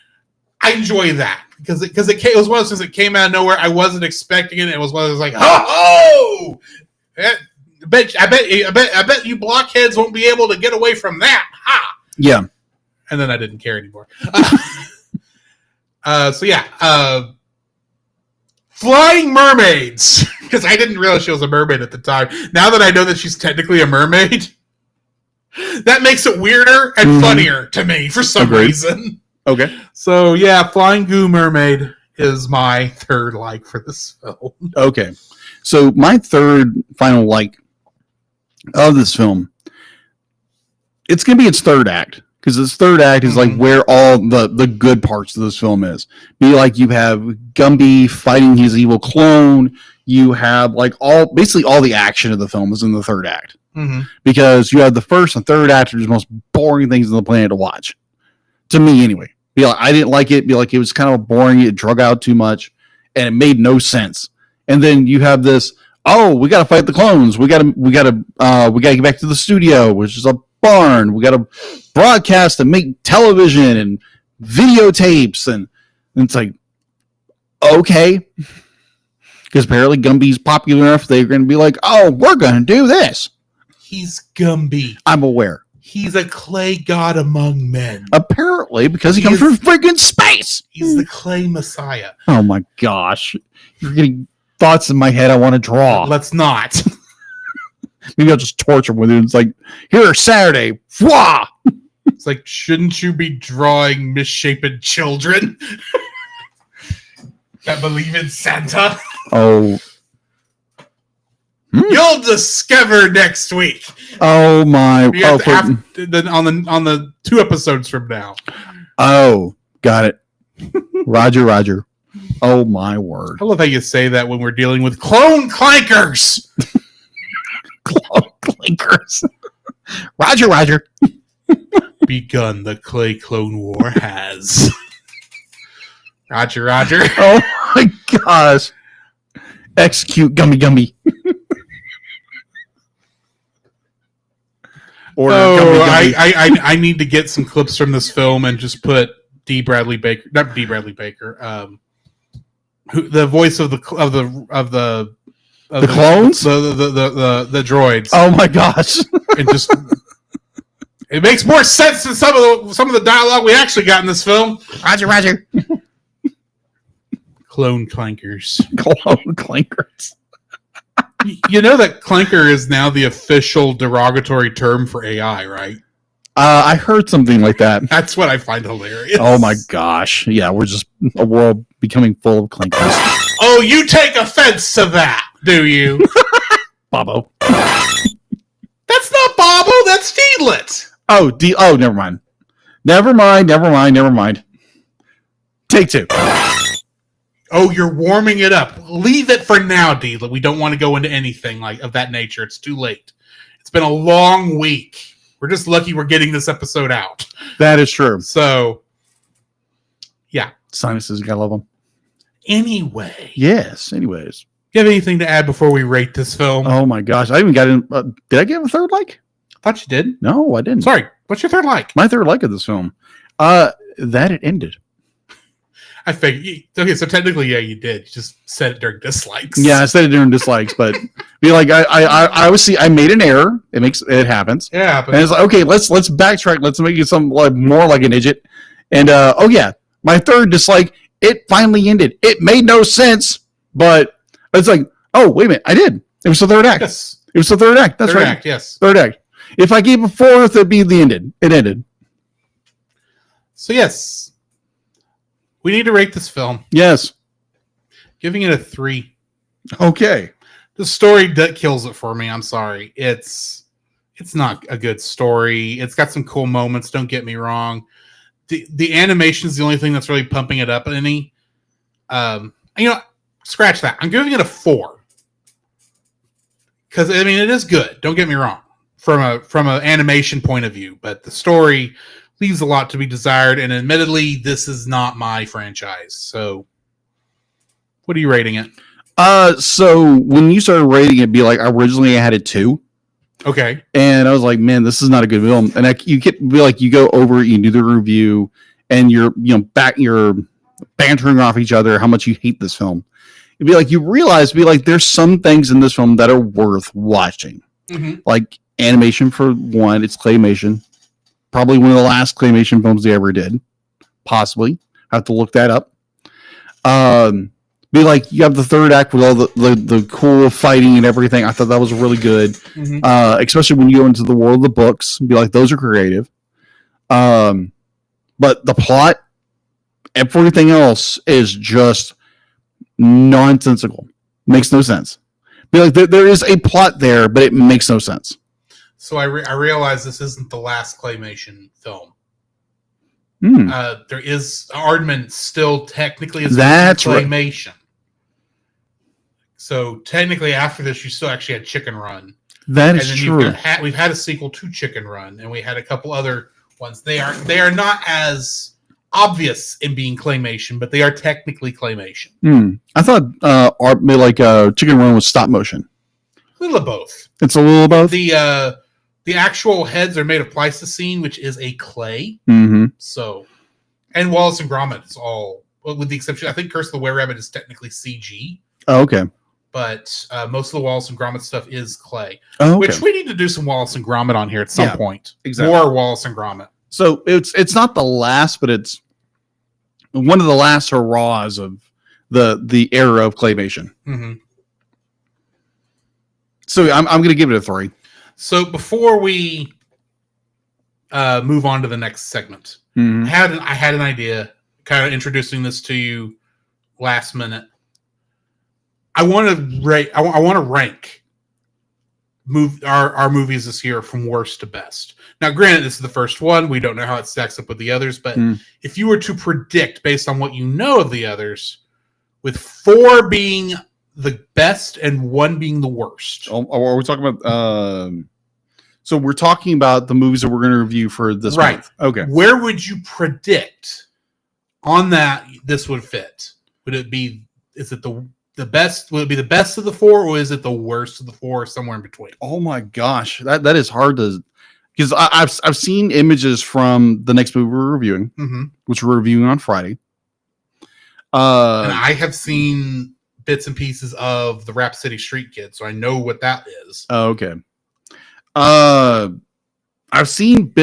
I enjoy that because it was one of those things that came out of nowhere. I wasn't expecting it. It was one of those like, oh, I bet you blockheads won't be able to get away from that. Ha! Yeah. And then I didn't care anymore. Flying mermaids, because I didn't realize she was a mermaid at the time. Now that I know that she's technically a mermaid, that makes it weirder and funnier to me for some reason. Okay. So yeah, Flying Goo Mermaid is my third like for this film. Okay. So my third final like of this film, it's going to be its third act. Because its third act is like where all the good parts of this film is. Be like you have Gumby fighting his evil clone. You have like basically all the action of the film is in the third act. Because you have the first and third act are the most boring things on the planet to watch. To me, anyway. Be like, I didn't like it. Be like, it was kind of boring. It drug out too much, and it made no sense. And then you have this. Oh, we got to fight the clones. We got to get back to the studio, which is a barn. We got to broadcast and make television and videotapes, and it's like, okay. Because apparently Gumby's popular enough, they're going to be like, oh, we're going to do this. He's Gumby. I'm aware. He's a clay god among men. Apparently, because he comes from freaking space. He's the clay messiah. Oh my gosh. You're getting thoughts in my head I want to draw. Let's not. Maybe I'll just torture him with it. It's like, here, Saturday. Wah! It's like, shouldn't you be drawing misshapen children that believe in Santa? Oh. You'll discover next week. Oh my! On the 2 episodes from now. Oh, got it. Roger. Oh my word! I love how you say that when we're dealing with clone clankers. Clone clankers. Roger. Begun the clay clone war has. Roger. Oh my gosh! Execute Gumby. Gumby. I need to get some clips from this film and just put not Bradley Baker, the voice of the clones, the droids. Oh my gosh! And just it makes more sense than some of the dialogue we actually got in this film. Roger. Clone clankers. Clone clankers. You know that clanker is now the official derogatory term for AI, right? I heard something like that. That's what I find hilarious. Oh my gosh. Yeah, we're just a world becoming full of clankers. Oh, you take offense to that, do you? Bobo. That's not Bobo, that's Deedlet. Oh, never mind. Never mind. Take 2. Oh, you're warming it up. Leave it for now, Deedlet. We don't want to go into anything like of that nature. It's too late. It's been a long week. We're just lucky we're getting this episode out. That is true. So, yeah. Sinuses, you gotta love them. Anyway. Yes, anyways. Do you have anything to add before we rate this film? Oh my gosh. I even got in. Did I give a third like? I thought you did. No, I didn't. Sorry. What's your third like? My third like of this film. That it ended. I figured. Okay, so technically, yeah, you did. You just said it during dislikes. Yeah, I said it during dislikes, but be like, I obviously I made an error. It happens. Yeah, and it's like, okay, let's backtrack. Let's make it something like more like an idiot. And oh yeah, my third dislike. It finally ended. It made no sense, but it's like, oh wait a minute, I did. It was the third act. Yes. It was the third act. That's Third right. act, yes. Third act. If I gave a fourth, it'd be the ended. It ended. So yes, we need to rate this film. Yes. Giving it a 3. Okay. The story that kills it for me. I'm sorry. It's not a good story. It's got some cool moments. Don't get me wrong. The animation is the only thing that's really pumping it up any. Scratch that. I'm giving it a 4 because it is good. Don't get me wrong from an animation point of view, but the story leaves a lot to be desired. And admittedly, this is not my franchise. So, what are you rating it? So when you started rating it, originally I had it 2. Okay. And I was like, man, this is not a good film. And you go over it, you do the review, and you're bantering off each other how much you hate this film. It'd be like, you realize, there's some things in this film that are worth watching. Mm-hmm. Like animation for one, it's claymation. Probably one of the last claymation films they ever did. Possibly. I have to look that up. You have the third act with all the cool fighting and everything. I thought that was really good. Mm-hmm. Especially when you go into the world of the books. Those are creative. But the plot, everything else is just nonsensical. Makes no sense. There is a plot there, but it makes no sense. So I realize this isn't the last claymation film. There is Aardman still technically is claymation. Right. So technically, after this, you still actually had Chicken Run. That is true. We've had a sequel to Chicken Run, and we had a couple other ones. They are not as obvious in being claymation, but they are technically claymation. I thought Chicken Run was stop motion. A little of both. It's a little of both. The actual heads are made of plasticine, which is a clay. Mm-hmm. So, and Wallace and Gromit is all, with the exception, I think Curse of the Were-Rabbit is technically CG. Oh, okay. But most of the Wallace and Gromit stuff is clay. Oh, okay. Which we need to do some Wallace and Gromit on here at some point. Exactly. More Wallace and Gromit. So it's not the last, but it's one of the last hurrahs of the era of claymation. Mm-hmm. So I'm going to give it a 3. So before we move on to the next segment, mm-hmm. I had an idea, kind of introducing this to you last minute. I want to rank our movies this year from worst to best. Now, granted, this is the first one. We don't know how it stacks up with the others, but if you were to predict based on what you know of the others, with 4 being the best and 1 being the worst. Are we talking about? So we're talking about the movies that we're going to review for this month. Okay. Where would you predict on that this would fit? Would it be? Is it the best? Would it be the best of the 4, or is it the worst of the 4, or somewhere in between? Oh my gosh, that is hard to, because I've seen images from the next movie we're reviewing, mm-hmm. which we're reviewing on Friday. And I have seen bits and pieces of the Rap City Street Kid, so I know what that is. Oh, okay. I've seen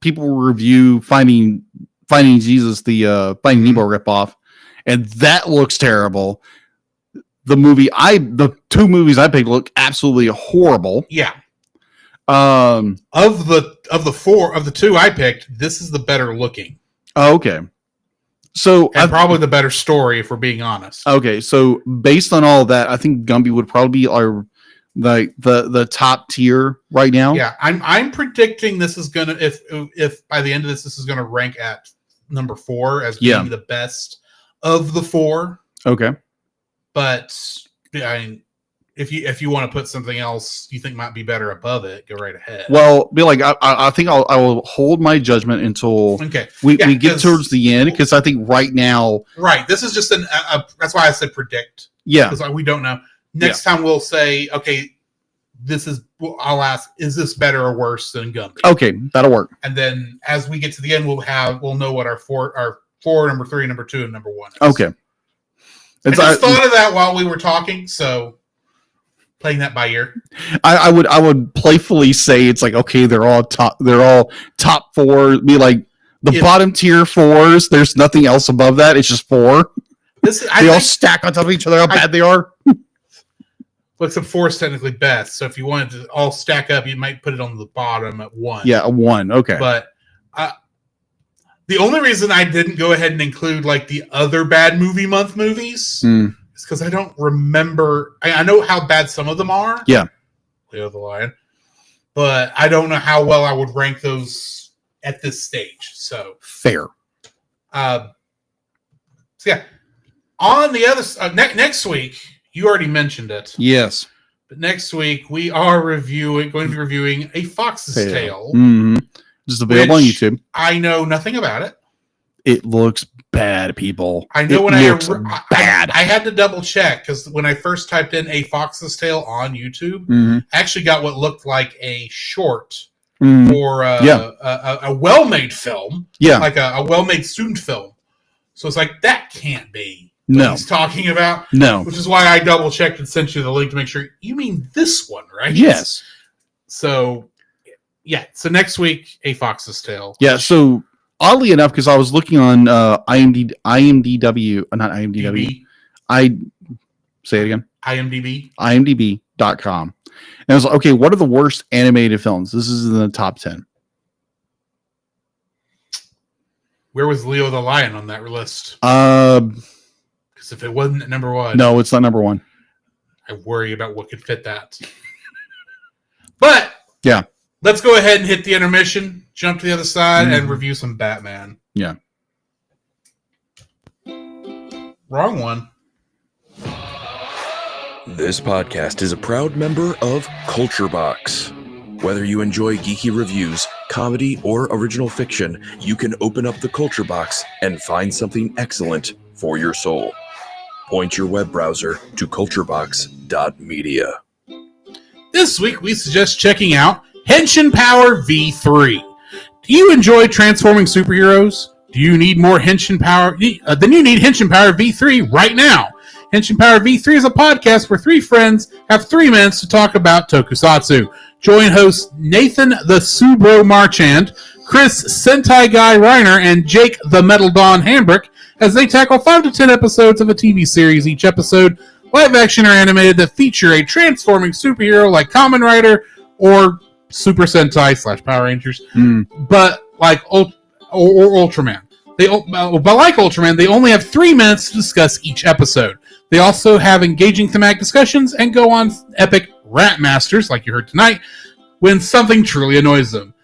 people review Finding Jesus, the Finding Nemo ripoff, and that looks terrible. The 2 movies I picked look absolutely horrible. Yeah. Of the 2 I picked, this is the better looking. Oh, okay. So probably the better story, if we're being honest. Okay, so based on all of that, I think Gumby would probably be the top tier right now. Yeah, I'm predicting this is gonna, if by the end of this is gonna rank at number 4 as being the best of the 4. Okay, but if you want to put something else you think might be better above it, go right ahead. Well, I think I will hold my judgment until we get towards the end, because I think right now, this is just that's why I said predict. Yeah, because we don't know. Next time we'll say, okay, I'll ask, is this better or worse than Gumby? Okay, that'll work. And then as we get to the end, we'll know what our 4, number 3, number 2, and number 1 is. Okay. I just thought of that while we were talking, so playing that by ear. I would playfully say it's like, okay, they're all top 4. Be like the bottom tier 4s. There's nothing else above that. It's just 4. They all stack on top of each other. How bad they are. Well, except 4 is technically best. So if you wanted to all stack up, you might put it on the bottom at 1. Yeah, a 1. Okay. But the only reason I didn't go ahead and include like the other bad movie month movies is because I don't remember. I know how bad some of them are. Yeah. Leo the Lion. But I don't know how well I would rank those at this stage. So fair. So yeah. On the other next week, you already mentioned it. Yes. But next week we are going to be reviewing A Fox's Tale. Mm-hmm. Just available on YouTube. I know nothing about it. It looks bad, people. I know it looks bad. I had to double check because when I first typed in A Fox's Tale on YouTube, I actually got what looked like a short for a well-made film. Yeah. Like a well-made student film. So it's like, that can't be what he's talking about. No. Which is why I double checked and sent you the link to make sure you mean this one, right? Yes. So yeah. So next week, A Fox's Tale. Yeah. So oddly enough, because I was looking on IMDb, not IMDb. Say it again. IMDb.com. And I was like, okay, what are the worst animated films? This is in the top 10. Where was Leo the Lion on that list? Because if it wasn't at number 1, no, it's not number 1. I worry about what could fit that. But yeah, let's go ahead and hit the intermission, jump to the other side, and review some Batman. Yeah. Wrong one. This podcast is a proud member of Culture Box. Whether you enjoy geeky reviews, comedy, or original fiction, you can open up the Culture Box and find something excellent for your soul. Point your web browser to culturebox.media. This week, we suggest checking out Henshin Power V3. Do you enjoy transforming superheroes? Do you need more Henshin Power? Then you need Henshin Power V3 right now. Henshin Power V3 is a podcast where 3 friends have 3 minutes to talk about tokusatsu. Join hosts Nathan the Subro Marchand, Chris Sentai Guy Reiner, and Jake the Metal Dawn Hambrick as they tackle 5 to 10 episodes of a TV series. Each episode, live action or animated, that feature a transforming superhero like Kamen Rider or Super Sentai / Power Rangers, but like or Ultraman. But like Ultraman, they only have 3 minutes to discuss each episode. They also have engaging thematic discussions and go on epic rant masters, like you heard tonight, when something truly annoys them.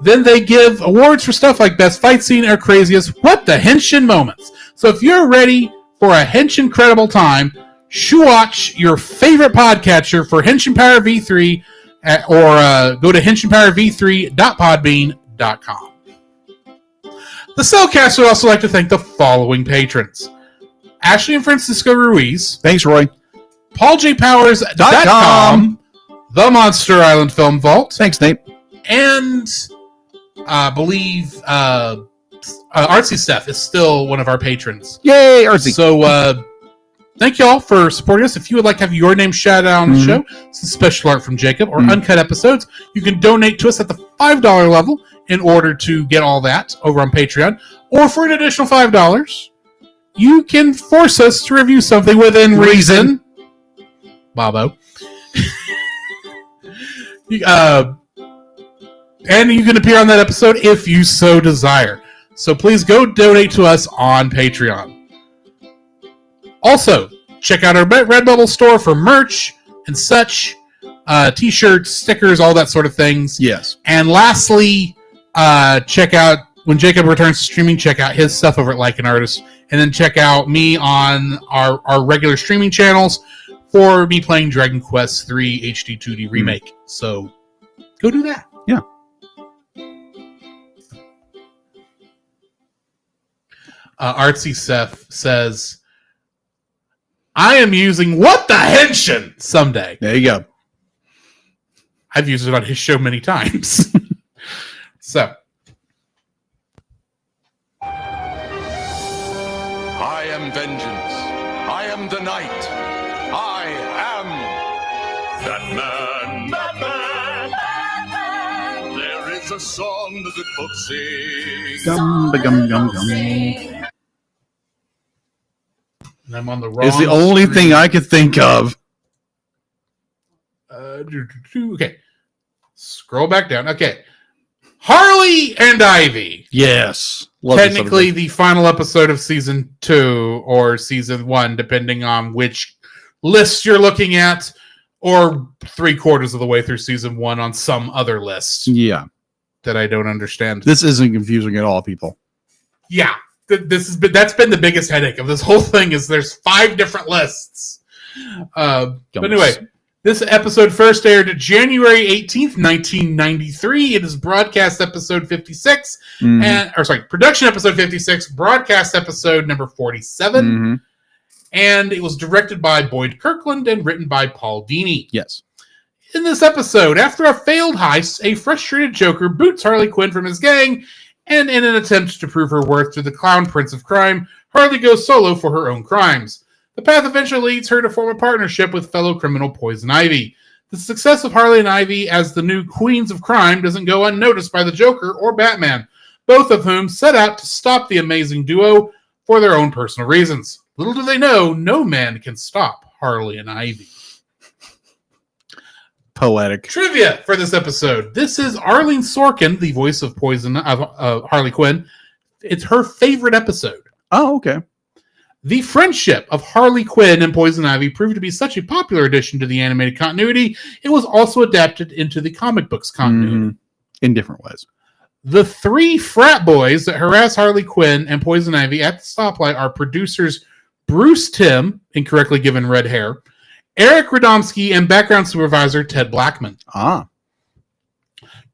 Then they give awards for stuff like best fight scene or craziest what the Henshin moments. So if you're ready for a Henshin credible time, watch your favorite podcatcher for Henshin Power V3 or go to henshinpowerv3.podbean.com. The Cellcast would also like to thank the following patrons: Ashley and Francisco Ruiz. Thanks, Roy. PaulJPowers.com. The Monster Island Film Vault. Thanks, Nate. And I believe Artsy Steph is still one of our patrons. Yay, Artsy. So thank you all for supporting us. If you would like to have your name shouted out on the show, some special art from Jacob, or uncut episodes, you can donate to us at the $5 level in order to get all that over on Patreon. Or for an additional $5, you can force us to review something within reason. Bobo. And you can appear on that episode if you so desire. So please go donate to us on Patreon. Also, check out our Redbubble store for merch and such. T-shirts, stickers, all that sort of things. Yes. And lastly, check out, when Jacob returns to streaming, check out his stuff over at Like an Artist. And then check out me on our regular streaming channels for me playing Dragon Quest III HD 2D Remake. So go do that. Yeah. Artsy Seth says, I am using What the Henshin someday. There you go. I've used it on his show many times. So. I am vengeance. I am the night. I am Batman. Batman. Batman. There is a song the good folks sing. Gum. And I'm on the wrong. It's the only thing I could think of. Okay. Scroll back down. Okay. Harley and Ivy. Yes. Love this Technically episode. the final episode of season 2 or season 1, depending on which list you're looking at, or 3/4 of the way through season 1 on some other list Yeah. that I don't understand. This isn't confusing at all, people. Yeah. That's been the biggest headache of this whole thing is there's 5 different lists. But anyway, this episode first aired January 18th, 1993. It is broadcast episode 56, production episode 56, broadcast episode number 47. And it was directed by Boyd Kirkland and written by Paul Dini. Yes. In this episode, after a failed heist, a frustrated Joker boots Harley Quinn from his gang, and in an attempt to prove her worth to the Clown Prince of Crime, Harley goes solo for her own crimes. The path eventually leads her to form a partnership with fellow criminal Poison Ivy. The success of Harley and Ivy as the new queens of crime doesn't go unnoticed by the Joker or Batman, both of whom set out to stop the amazing duo for their own personal reasons. Little do they know, no man can stop Harley and Ivy. Poetic. Trivia for this episode. This is Arlene Sorkin, the voice of Harley Quinn. It's her favorite episode. Oh, okay. The friendship of Harley Quinn and Poison Ivy proved to be such a popular addition to the animated continuity, it was also adapted into the comic books continuity. In different ways. The 3 frat boys that harass Harley Quinn and Poison Ivy at the stoplight are producers Bruce Timm, incorrectly given red hair, Eric Radomski, and background supervisor Ted Blackman.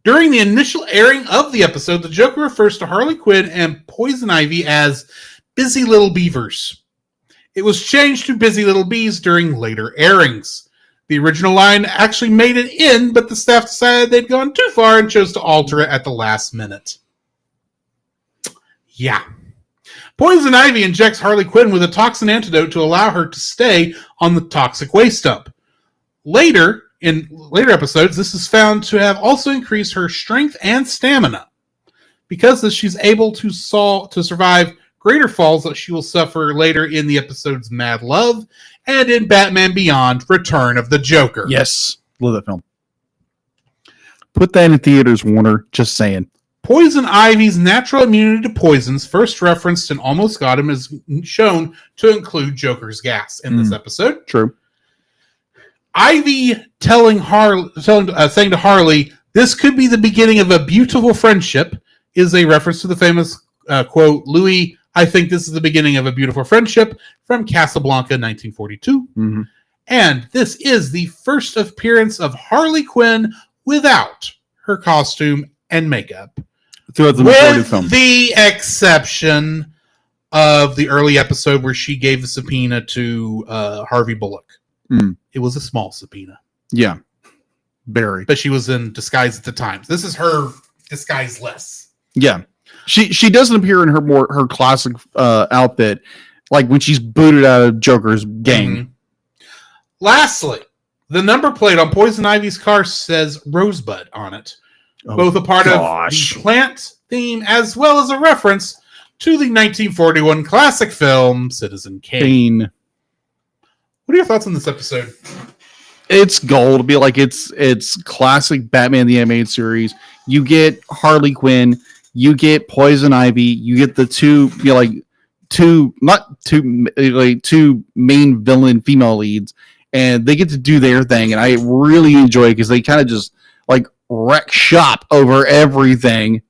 During the initial airing of the episode, the Joker refers to Harley Quinn and Poison Ivy as busy little beavers. It was changed to busy little bees during later airings. The original line actually made it in, but the staff decided they'd gone too far and chose to alter it at the last minute. Yeah. Poison Ivy injects Harley Quinn with a toxin antidote to allow her to stay on the toxic waste dump. In later episodes, this is found to have also increased her strength and stamina. Because of this, she's able to survive greater falls that she will suffer later in the episodes Mad Love and in Batman Beyond, Return of the Joker. Yes. Love that film. Put that in theaters, Warner. Just saying. Poison Ivy's natural immunity to poisons, first referenced in Almost Got Him, is shown to include Joker's gas in this episode. True. Ivy saying to Harley, "This could be the beginning of a beautiful friendship," is a reference to the famous quote, "Louis, I think this is the beginning of a beautiful friendship," from Casablanca, 1942. And this is the first appearance of Harley Quinn without her costume and makeup. Throughout the majority of With the film. the exception of the early episode where she gave the subpoena to Harvey Bullock. It was a small subpoena. Yeah. Very. But she was in disguise at the time. This is her disguise-less. Yeah. She doesn't appear in her classic outfit, like when she's booted out of Joker's gang. Lastly, the number plate on Poison Ivy's car says Rosebud on it. Both a part of the plant theme as well as a reference to the 1941 classic film Citizen Kane. What are your thoughts on this episode? It's gold. It'll be like it's classic Batman the Animated Series. You get Harley Quinn, you get Poison Ivy, you get the two main villain female leads, and they get to do their thing, and I really enjoy it because they kind of just like wreck shop over everything.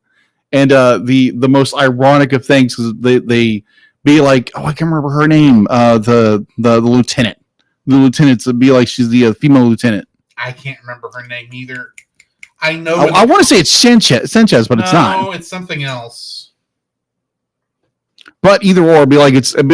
And the most ironic of things is they be like, oh, I can't remember her name, the lieutenant. The lieutenant's be like she's the female lieutenant. I can't remember her name either. I know. I want to say it's Sanchez, but it's not. No, it's something else. But either or, it'd be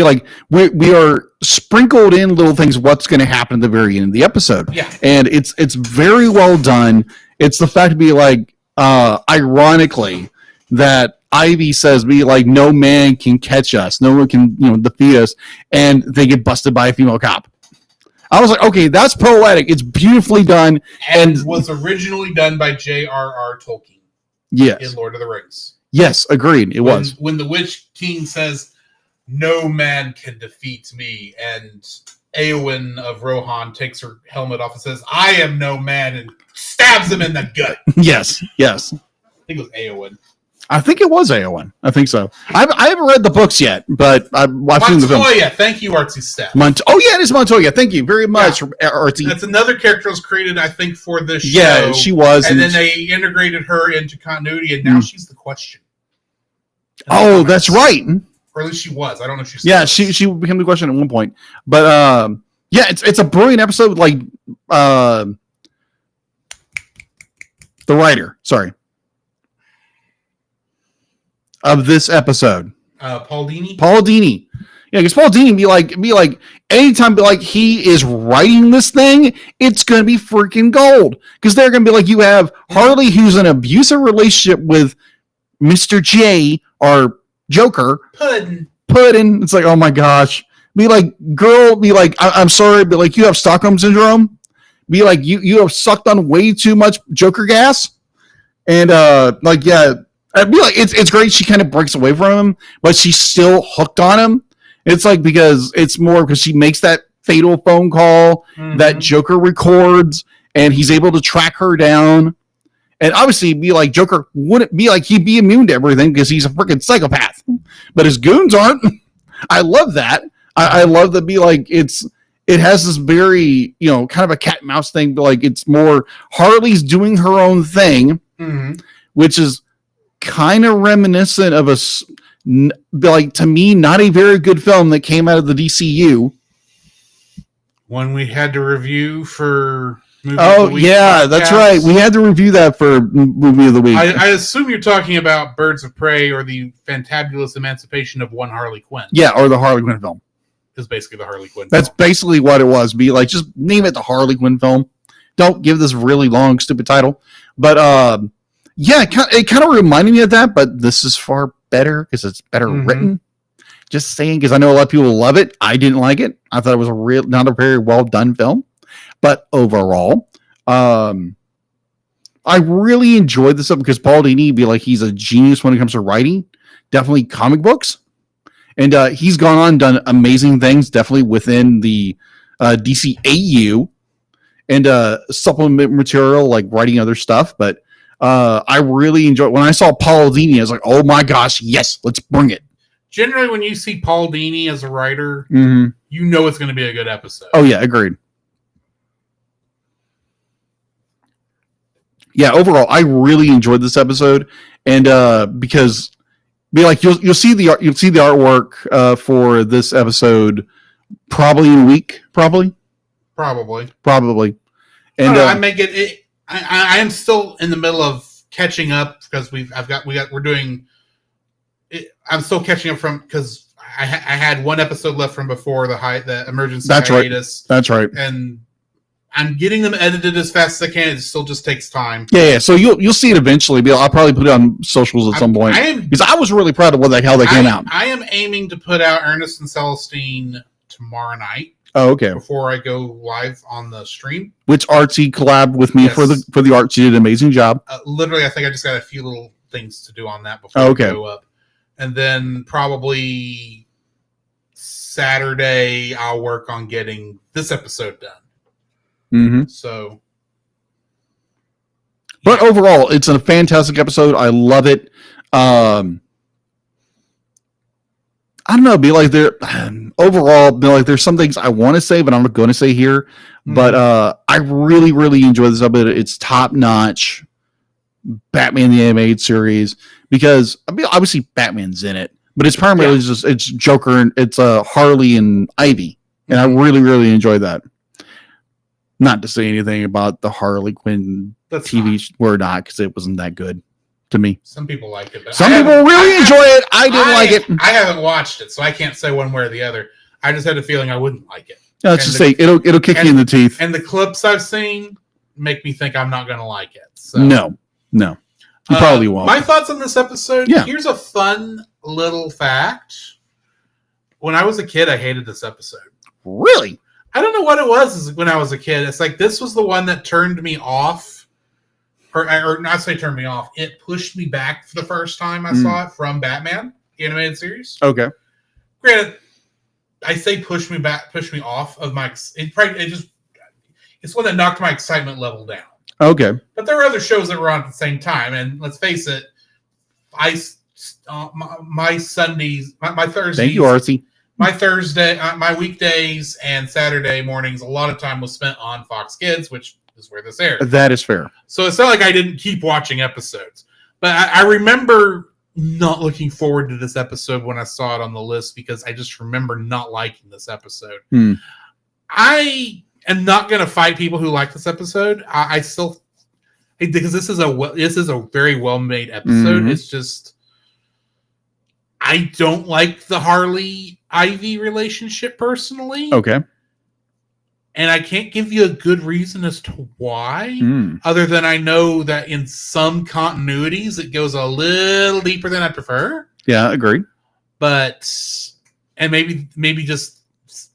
like we are sprinkled in little things. What's going to happen at the very end of the episode? Yeah, and it's very well done. It's the fact to be like, ironically, that Ivy says, "Be like, no man can catch us. No one can, defeat us," and they get busted by a female cop. I was like, okay, that's poetic. It's beautifully done, and was originally done by J.R.R. Tolkien. Yes, in Lord of the Rings. Yes, agreed. It was when the Witch King says, "No man can defeat me," and Eowyn of Rohan takes her helmet off and says, "I am no man," and stabs him in the gut. Yes. I think it was Eowyn. I think it was Eowyn. I think so. I haven't read the books yet, but I've seen the film. Montoya, thank you, Artsy Steph. It is Montoya. Thank you very much, Artsy. That's another character that was created, I think, for this show. Yeah, she was. And then they integrated her into continuity, and now she's the question. Oh, that's right. Or at least she was. I don't know if she's. Yeah, she became the question at one point. But it's a brilliant episode. Like the writer, of this episode, Paul Dini. Yeah, because Paul Dini be like anytime he is writing this thing, it's gonna be freaking gold. Because they're gonna be like, you have Harley, who's in an abusive relationship with Mr. J or Joker. Puddin'. It's like, oh my gosh. Be like, girl, I'm sorry, but like, you have Stockholm syndrome. Be like, you have sucked on way too much Joker gas. And I'd be like, it's great. She kind of breaks away from him, but she's still hooked on him. It's like, because it's more because she makes that fatal phone call that Joker records, and he's able to track her down. And obviously, be like, Joker wouldn't be like, he'd be immune to everything because he's a freaking psychopath, but his goons aren't. I love that. I love that. Be like, it has this very, kind of a cat and mouse thing, but like, it's more Harley's doing her own thing, which is kind of reminiscent of to me, not a very good film that came out of the DCU. One we had to review for Movie of the Week yeah, podcast. That's right. We had to review that for Movie of the Week. I assume you're talking about Birds of Prey or the Fantabulous Emancipation of One Harley Quinn. Yeah, or the Harley Quinn film. Is basically the Harley Quinn That's film. basically what it was. Be like, just name it the Harley Quinn film. Don't give this really long, stupid title. But it kind of reminded me of that, but this is far better because it's better written. Just saying, because I know a lot of people love it. I didn't like it. I thought it was not a very well done film. But overall, I really enjoyed this stuff because Paul Dini, be like, he's a genius when it comes to writing. Definitely comic books. And he's gone on and done amazing things, definitely within the DCAU and supplement material, like writing other stuff. But I really enjoyed when I saw Paul Dini. I was like, oh my gosh, yes, let's bring it. Generally, when you see Paul Dini as a writer, you know it's going to be a good episode. Oh yeah, agreed. Yeah, overall, I really enjoyed this episode, and because be like, you'll see the artwork for this episode probably in a week, probably. And I may get it. I am still in the middle of catching up because we're doing. I'm still catching up from because I had one episode left from before the emergency hiatus. That's right. And I'm getting them edited as fast as I can. It still just takes time. Yeah. So you'll see it eventually. I'll probably put it on socials at some point. Because I was really proud of what the hell they came out. I am aiming to put out Ernest and Celestine tomorrow night. Oh, okay. Before I go live on the stream, which Artsy collabed with me for the art. She did an amazing job. Literally, I think I just got a few little things to do on that before I go up, and then probably Saturday I'll work on getting this episode done. So, but overall, it's a fantastic episode. I love it. I don't know. There's some things I want to say, but I'm not going to say here. But I really, really enjoy this episode. It's top notch. Batman the Animated Series, because obviously Batman's in it, but it's primarily just it's Joker and it's Harley and Ivy, and I really, really enjoy that. Not to say anything about the Harley Quinn TV or not, because it wasn't that good to me. Some people liked it, but some people really enjoy it. I didn't like it. I haven't watched it, so I can't say one way or the other. I just had a feeling I wouldn't like it. Let's just say it'll kick you in the teeth. And the clips I've seen make me think I'm not going to like it. So. No, you probably won't. My thoughts on this episode. Yeah. Here's a fun little fact. When I was a kid, I hated this episode. Really? I don't know what it was when I was a kid. It's like this was the one that turned me off. Or not say turned me off. It pushed me back for the first time I saw it from Batman, the animated series. Okay. Granted, I say push me off of my. It's one that knocked my excitement level down. Okay. But there were other shows that were on at the same time, and let's face it, my Sundays, my Thursdays. Thank you, Arthie. My weekdays and Saturday mornings, a lot of time was spent on Fox Kids, which is where this aired. That is fair. So it's not like I didn't keep watching episodes, but I remember not looking forward to this episode when I saw it on the list because I just remember not liking this episode. I am not going to fight people who like this episode. I still, because this is a very well made episode. It's just, I don't like the Harley Ivy relationship personally. Okay. And I can't give you a good reason as to why, other than I know that in some continuities it goes a little deeper than I prefer. Yeah, agreed. And maybe just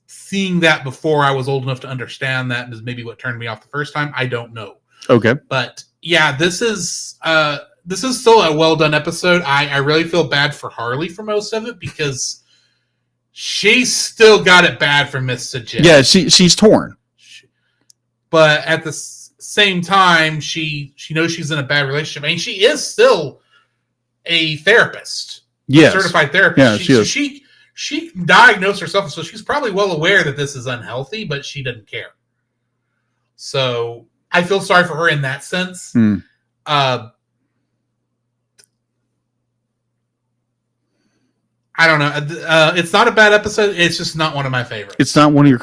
seeing that before I was old enough to understand that is maybe what turned me off the first time. I don't know. Okay. But yeah, this is still a well done episode. I really feel bad for Harley for most of it because she's still got it bad for Miss Sajid. Yeah, she's torn. But at the same time, she knows she's in a bad relationship. I mean, she is still a therapist. Yes. A certified therapist. Yeah, she is. She diagnosed herself, so she's probably well aware that this is unhealthy, but she doesn't care. So I feel sorry for her in that sense. I don't know. It's not a bad episode. It's just not one of my favorites. It's not one of your.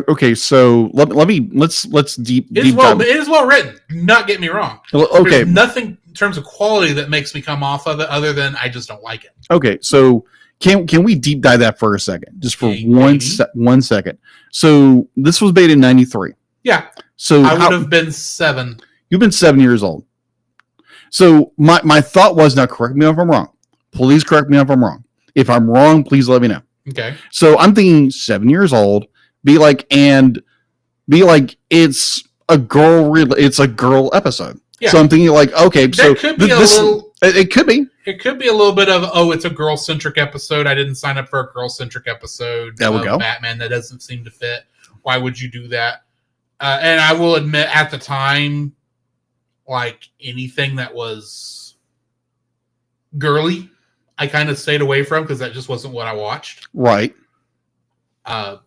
Okay, so let's deep. It is well written. Do not get me wrong. Okay, there's nothing in terms of quality that makes me come off of it, other than I just don't like it. Okay, so can we deep dive that for a second, just for one second? So this was made in '93. Yeah. So I would have been 7. You've been 7 years old. So my thought was, now correct me if I'm wrong. Please correct me if I'm wrong. If I'm wrong, please let me know. Okay. So I'm thinking 7 years old, be like it's a girl episode. Yeah. So I'm thinking like, okay, so could be it could be. It could be a little bit of, it's a girl-centric episode. I didn't sign up for a girl-centric episode. There we go. Batman that doesn't seem to fit. Why would you do that? And I will admit, at the time, like anything that was girly, I kind of stayed away from because that just wasn't what I watched. Right. And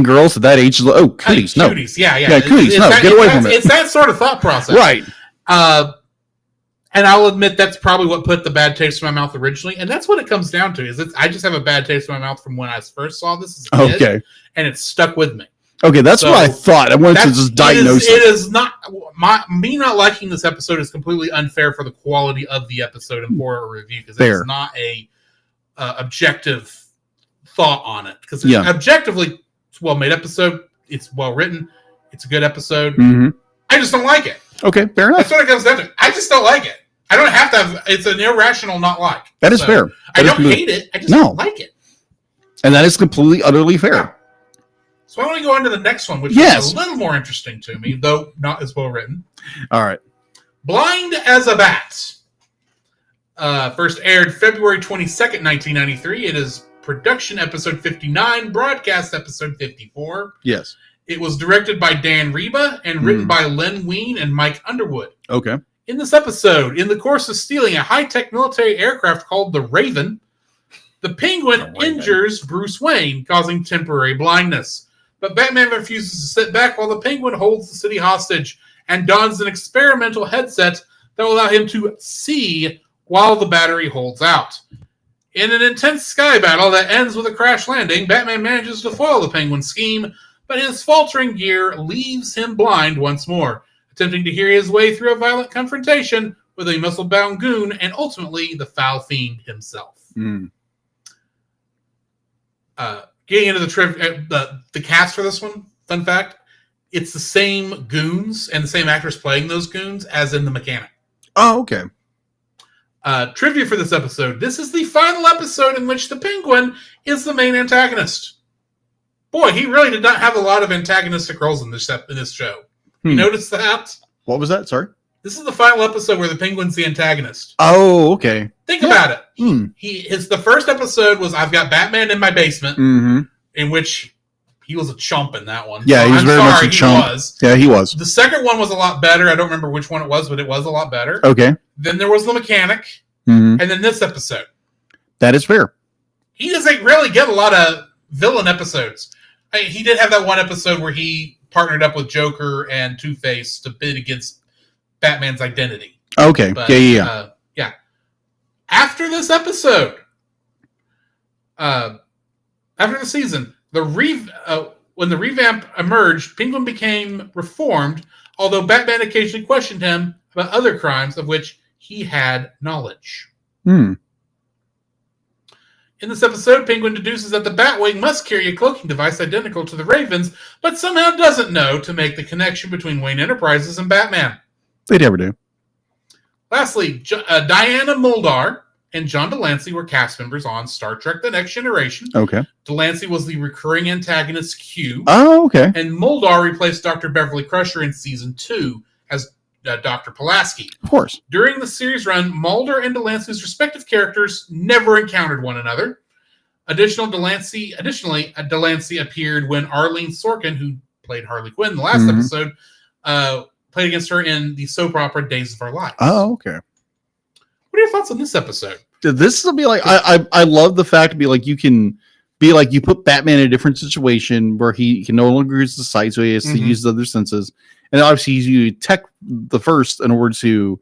girls at that age, cooties, no. Cooties, yeah. Cooties, no, get away from it. It's that sort of thought process. Right. And I'll admit that's probably what put the bad taste in my mouth originally. And that's what it comes down to, is I just have a bad taste in my mouth from when I first saw this as a kid, and it's stuck with me. Okay, that's what I thought. I wanted to just diagnose it. It is not me not liking this episode is completely unfair for the quality of the episode and for a review, because it's not a objective thought on it. Because objectively, it's a well-made episode. It's well-written. It's a good episode. Mm-hmm. I just don't like it. Okay, fair enough. That's what it comes down to. I just don't like it. I don't have to have. It's an irrational not like. That is fair. I don't hate it. I just don't like it. And that is completely, utterly fair. Yeah. So I want to go on to the next one, which is a little more interesting to me, though not as well written. All right. Blind as a Bat. First aired February 22nd, 1993. It is production episode 59, broadcast episode 54. Yes. It was directed by Dan Reba and written by Len Wein and Mike Underwood. Okay. In this episode, in the course of stealing a high-tech military aircraft called the Raven, the Penguin injures Bruce Wayne, causing temporary blindness. But Batman refuses to sit back while the Penguin holds the city hostage and dons an experimental headset that will allow him to see while the battery holds out. In an intense sky battle that ends with a crash landing, Batman manages to foil the Penguin's scheme, but his faltering gear leaves him blind once more, attempting to hear his way through a violent confrontation with a muscle-bound goon and ultimately the Foul Fiend himself. Getting into the cast for this one, fun fact, it's the same goons and the same actors playing those goons as in The Mechanic. Oh, okay. Trivia for this episode. This is the final episode in which the Penguin is the main antagonist. Boy, he really did not have a lot of antagonistic roles in this show. You notice that? What was that? Sorry? This is the final episode where the Penguin's the antagonist. Oh, okay. Think about it. Hmm. The first episode was I've got Batman in my basement, Mm-hmm. in which he was a chump in that one. Yeah, he was very much a chump. Was. Yeah, he was. The second one was a lot better. I don't remember which one it was, but it was a lot better. Okay. Then there was the mechanic, Mm-hmm. and then this episode. That is fair. He doesn't really get a lot of villain episodes. He did have that one episode where he partnered up with Joker and Two-Face to bid against Batman's identity. Okay. But, Yeah. After this episode, after the season, when the revamp emerged, Penguin became reformed, although Batman occasionally questioned him about other crimes of which he had knowledge. Hmm. In this episode, Penguin deduces that the Batwing must carry a cloaking device identical to the Raven's, but somehow doesn't know to make the connection between Wayne Enterprises and Batman. They never do. Lastly, Diana Muldaur and John Delancey were cast members on Star Trek The Next Generation. Okay. Delancey was the recurring antagonist Q. Oh, okay. And Muldaur replaced Dr. Beverly Crusher in Season 2 as Dr. Pulaski. Of course. During the series run, Mulder and Delancey's respective characters never encountered one another. Additionally, Delancey appeared when Arlene Sorkin, who played Harley Quinn in the last episode, played against her in the soap opera Days of Our Lives. Oh, okay. What are your thoughts on this episode? This will be like I love the fact to be like you can be like you put Batman in a different situation where he can no longer use the sight, so he has to use the other senses. And obviously he's using tech the first in order to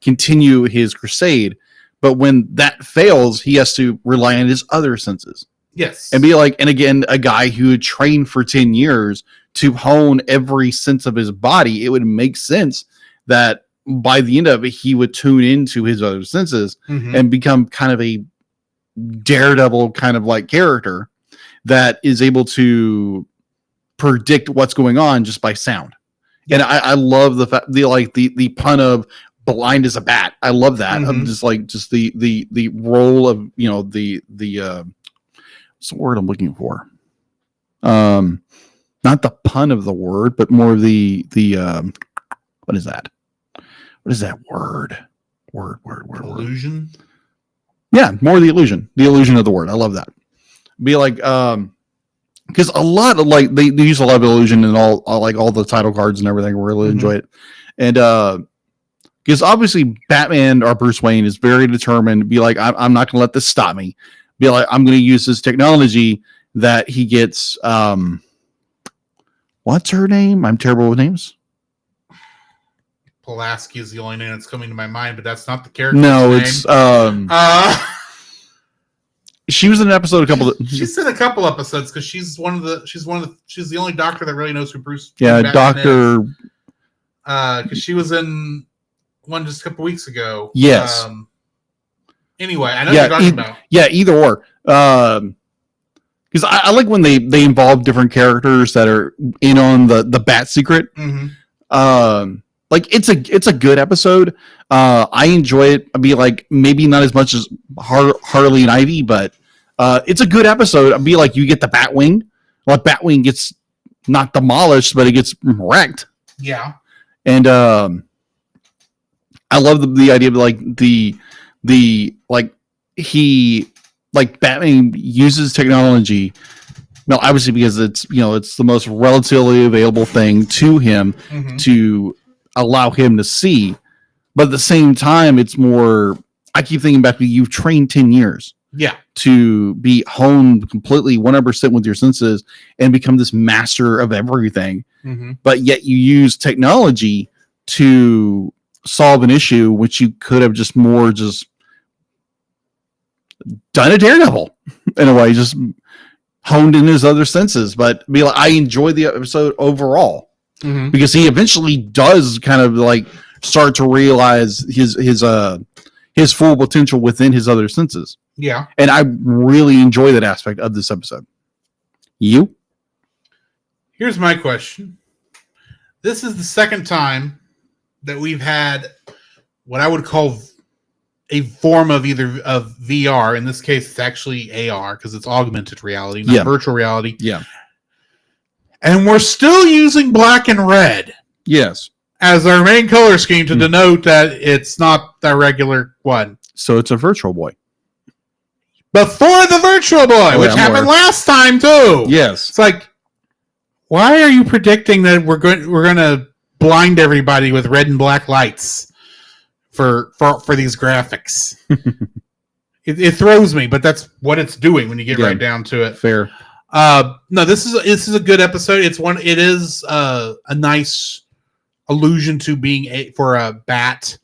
continue his crusade. But when that fails, he has to rely on his other senses. Yes. And be like, and again, a guy who had trained for 10 years to hone every sense of his body, it would make sense that by the end of it, he would tune into his other senses and become kind of a daredevil kind of like character that is able to predict what's going on just by sound. And I love the fact the pun of blind as a bat. I love that. Of just the role of, you know, the what's the word I'm looking for? Not the pun of the word, but more of the what is that? What is that word? Word. Illusion. Yeah, more the illusion of the word. I love that. Be like, because a lot of like they use a lot of illusion in all the title cards and everything. I really enjoy it, and because obviously Batman or Bruce Wayne is very determined to be like, I'm not going to let this stop me. Be like, I'm going to use this technology that he gets. What's her name? I'm terrible with names. Pulaski is the only name that's coming to my mind, but that's not the character. No, name. It's she was in an episode She's in a couple episodes because she's the only doctor that really knows who Bruce. Yeah, Doctor. Because she was in one just a couple weeks ago. Yes. Anyway, I know what you're talking about. Yeah, either or. Because I like when they involve different characters that are in on the Bat secret. Like it's a good episode. I enjoy it. I'd be like maybe not as much as Harley and Ivy, but it's a good episode. I'd be like you get the Batwing. Like Batwing gets not demolished, but it gets wrecked. Yeah. And I love the idea of like the like he like Batman uses technology. Well, obviously because it's the most relatively available thing to him to allow him to see, but at the same time it's more, I keep thinking back to you've trained 10 years to be honed completely 100% with your senses and become this master of everything, but yet you use technology to solve an issue which you could have just done a Daredevil in a way, just honed in his other senses. But be like, I enjoy the episode overall because he eventually does kind of like start to realize his full potential within his other senses. Yeah. And I really enjoy that aspect of this episode. You? Here's my question. This is the second time that we've had what I would call a form of either of VR. In this case, it's actually AR because it's augmented reality, not virtual reality. Yeah. And we're still using black and red. Yes. as our main color scheme to denote that it's not the regular one. So it's a Virtual Boy. Before the Virtual Boy, which happened last time too. Yes. It's like, why are you predicting that we're going to blind everybody with red and black lights for these graphics? It throws me, but that's what it's doing when you get right down to it. Fair. No, this is a good episode. It is a nice allusion to being for a bat,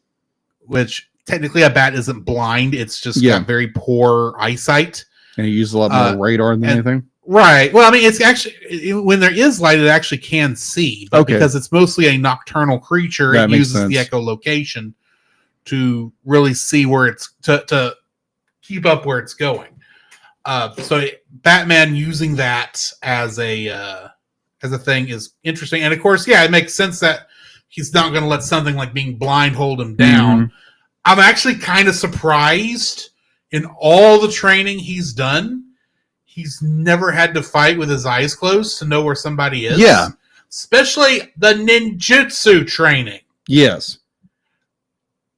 which technically a bat isn't blind. It's just got very poor eyesight. And you use a lot more radar than anything. Right. Well, I mean, it's actually when there is light, it actually can see. But because it's mostly a nocturnal creature, it uses the echolocation to really see where it's to keep up where it's going. So Batman using that as a thing is interesting, and of course, it makes sense that he's not going to let something like being blind hold him down. Mm-hmm. I'm actually kind of surprised in all the training he's done, he's never had to fight with his eyes closed to know where somebody is. Yeah, especially the ninjutsu training. Yes.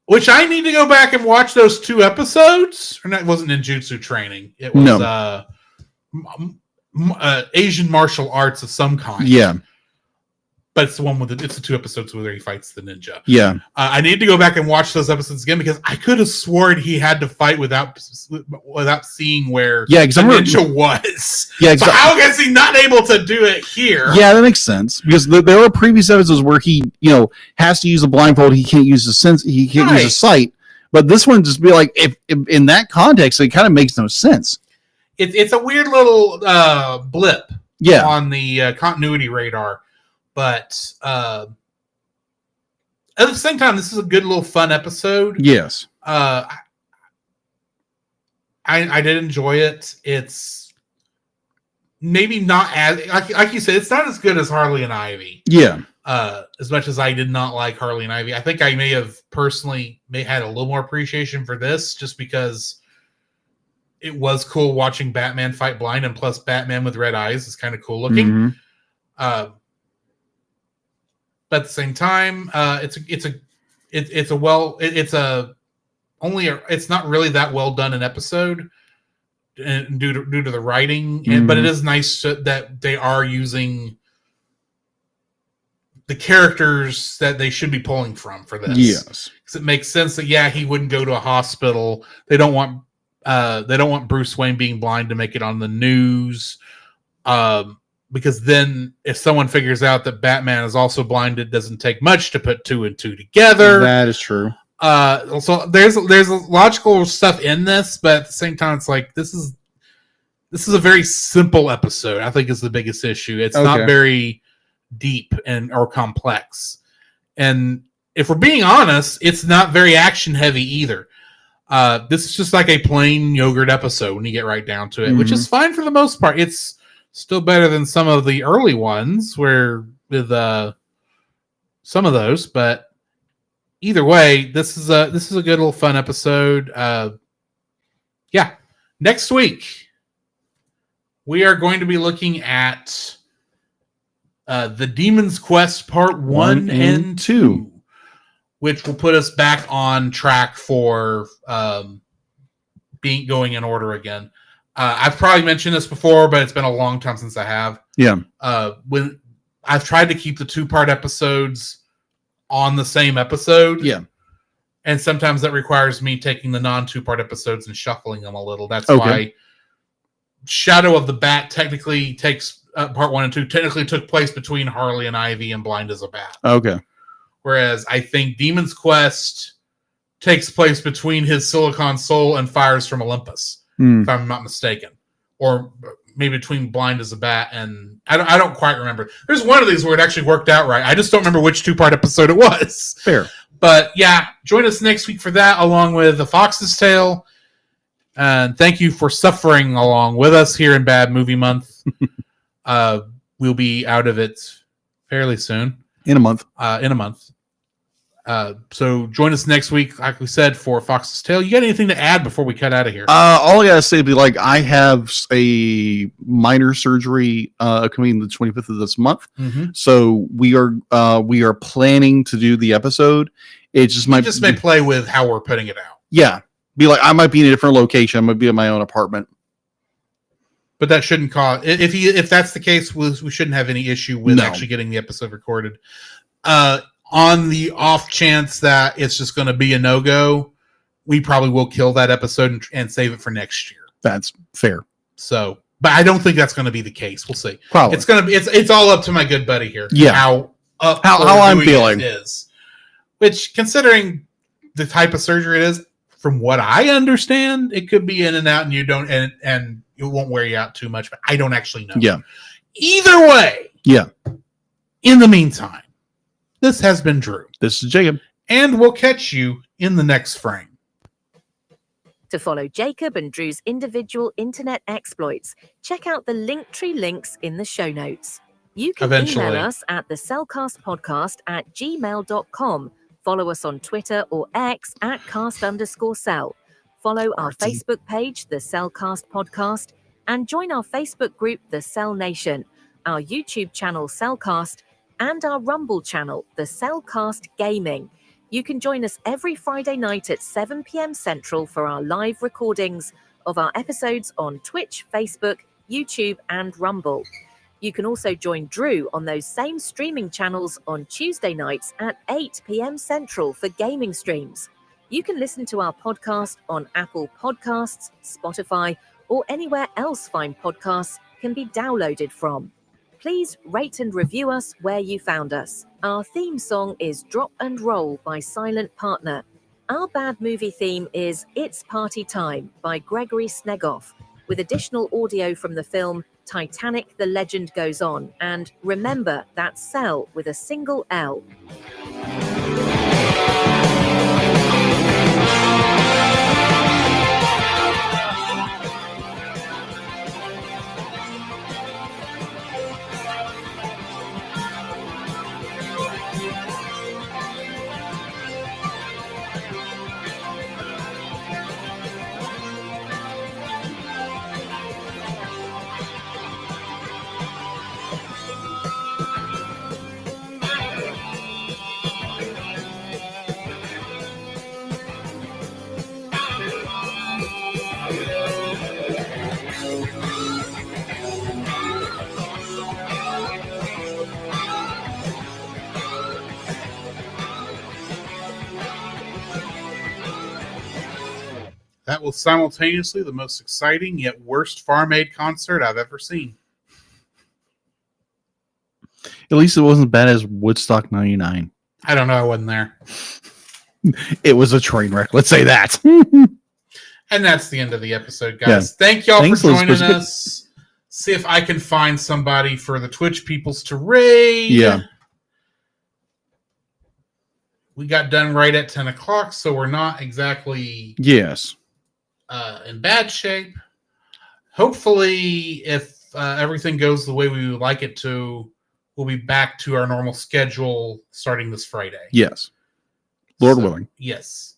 Which I need to go back and watch those 2 episodes. Or not, it wasn't ninjutsu training. It was Asian martial arts of some kind. Yeah. But it's the one with it's the 2 episodes where he fights the ninja. Yeah. I need to go back and watch those episodes again because I could have sworn he had to fight without seeing where the ninja was. Yeah, exactly. So how is he not able to do it here? Yeah, that makes sense because there were previous episodes where he, has to use a blindfold. He can't use his sense. He can't use his sight. But this one just be like, if in that context, it kind of makes no sense. It's a weird little blip. Yeah. On the continuity radar. But at the same time, this is a good little fun episode. Yes. I did enjoy it. It's maybe not as like you said, it's not as good as Harley and Ivy. Yeah. As much as I did not like Harley and Ivy, I think I may have personally had a little more appreciation for this just because it was cool watching Batman fight blind, and plus Batman with red eyes is kind of cool looking. Mm-hmm. But at the same time, it's not really that well done an episode, and due to the writing. But it is nice that they are using the characters that they should be pulling from for this. Yes, because it makes sense that he wouldn't go to a hospital. They don't want Bruce Wayne being blind to make it on the news. Because then if someone figures out that Batman is also blind, it doesn't take much to put 2 and 2 together. That is true. So there's logical stuff in this, but at the same time, it's like this is a very simple episode. I think is the biggest issue. It's not very deep or complex. And if we're being honest, it's not very action heavy either. This is just like a plain yogurt episode when you get right down to it, which is fine for the most part. It's still better than some of the early ones with some of those, but either way, this is a good little fun episode. Next week we are going to be looking at the Demon's Quest Part 1 and 2, which will put us back on track for going in order again. I've probably mentioned this before, but it's been a long time since I have. Yeah. When I've tried to keep the 2-part episodes on the same episode. Yeah. And sometimes that requires me taking the non-2-part episodes and shuffling them a little. That's why Shadow of the Bat technically takes part 1 and 2 technically took place between Harley and Ivy and Blind as a Bat. Okay. Whereas I think Demon's Quest takes place between his Silicon Soul and Fires from Olympus. If I'm not mistaken, or maybe between Blind as a Bat and I don't quite remember. There's one of these where it actually worked out right. I just don't remember which 2-part episode it was. Fair, but join us next week for that, along with The Fox's Tale. And thank you for suffering along with us here in Bad Movie Month. We'll be out of it fairly soon. In a month. So join us next week, like we said, for Fox's Tale. You got anything to add before we cut out of here? All I gotta say be like, I have a minor surgery coming the 25th of this month, so we are planning to do the episode. It just may play with how we're putting it out. Yeah, be like, I might be in a different location. I might be in my own apartment. But that shouldn't cause, if that's the case, we shouldn't have any issue with actually getting the episode recorded. On the off chance that it's just going to be a no-go, we probably will kill that episode and save it for next year. That's fair. So, but I don't think that's going to be the case. We'll see. Probably. It's all up to my good buddy here. Yeah. How I'm feeling is. Which, considering the type of surgery it is, from what I understand, it could be in and out, and you don't, and it won't wear you out too much. But I don't actually know. Yeah. Either way. Yeah. In the meantime, this has been Drew. This is Jacob. And we'll catch you in the next frame. To follow Jacob and Drew's individual internet exploits, check out the Linktree links in the show notes. You can email us at thecellcastpodcast@gmail.com. Follow us on Twitter or X at @cast_cell. Follow our Facebook page, The Cellcast Podcast, and join our Facebook group, The Cell Nation, our YouTube channel, Cellcast, and our Rumble channel, The Cellcast Gaming. You can join us every Friday night at 7 p.m. Central for our live recordings of our episodes on Twitch, Facebook, YouTube, and Rumble. You can also join Drew on those same streaming channels on Tuesday nights at 8 p.m. Central for gaming streams. You can listen to our podcast on Apple Podcasts, Spotify, or anywhere else fine podcasts can be downloaded from. Please rate and review us where you found us. Our theme song is Drop and Roll by Silent Partner. Our bad movie theme is It's Party Time by Gregory Snegoff, with additional audio from the film Titanic: The Legend Goes On. And remember, that's Cell with a single L. That was simultaneously the most exciting yet worst Farm Aid concert I've ever seen. At least it wasn't as bad as Woodstock 99. I don't know. I wasn't there. It was a train wreck. Let's say that. And that's the end of the episode, guys. Yeah. Thank y'all for joining us. See if I can find somebody for the Twitch peoples to raid. Yeah. We got done right at 10 o'clock, so we're not exactly in bad shape. Hopefully, if everything goes the way we would like it to, we'll be back to our normal schedule starting this Friday. Yes. Lord willing. Yes.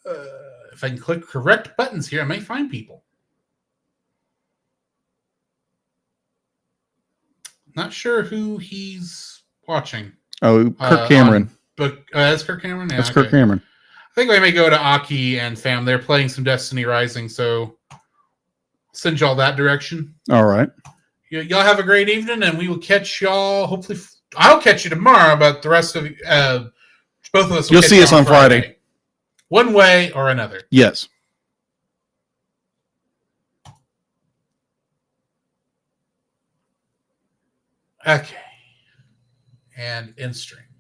If I can click correct buttons here, I may find people. Not sure who he's watching. Oh, Kirk Cameron. But that's Kirk Cameron? Yeah, that's Kirk Cameron. I think we may go to Aki and fam. They're playing some Destiny Rising, so I'll send y'all that direction. All right. Y'all have a great evening, and we will catch y'all. Hopefully, I'll catch you tomorrow, but the rest of both of us will You'll see us on Friday. One way or another. Yes. Okay. And in stream.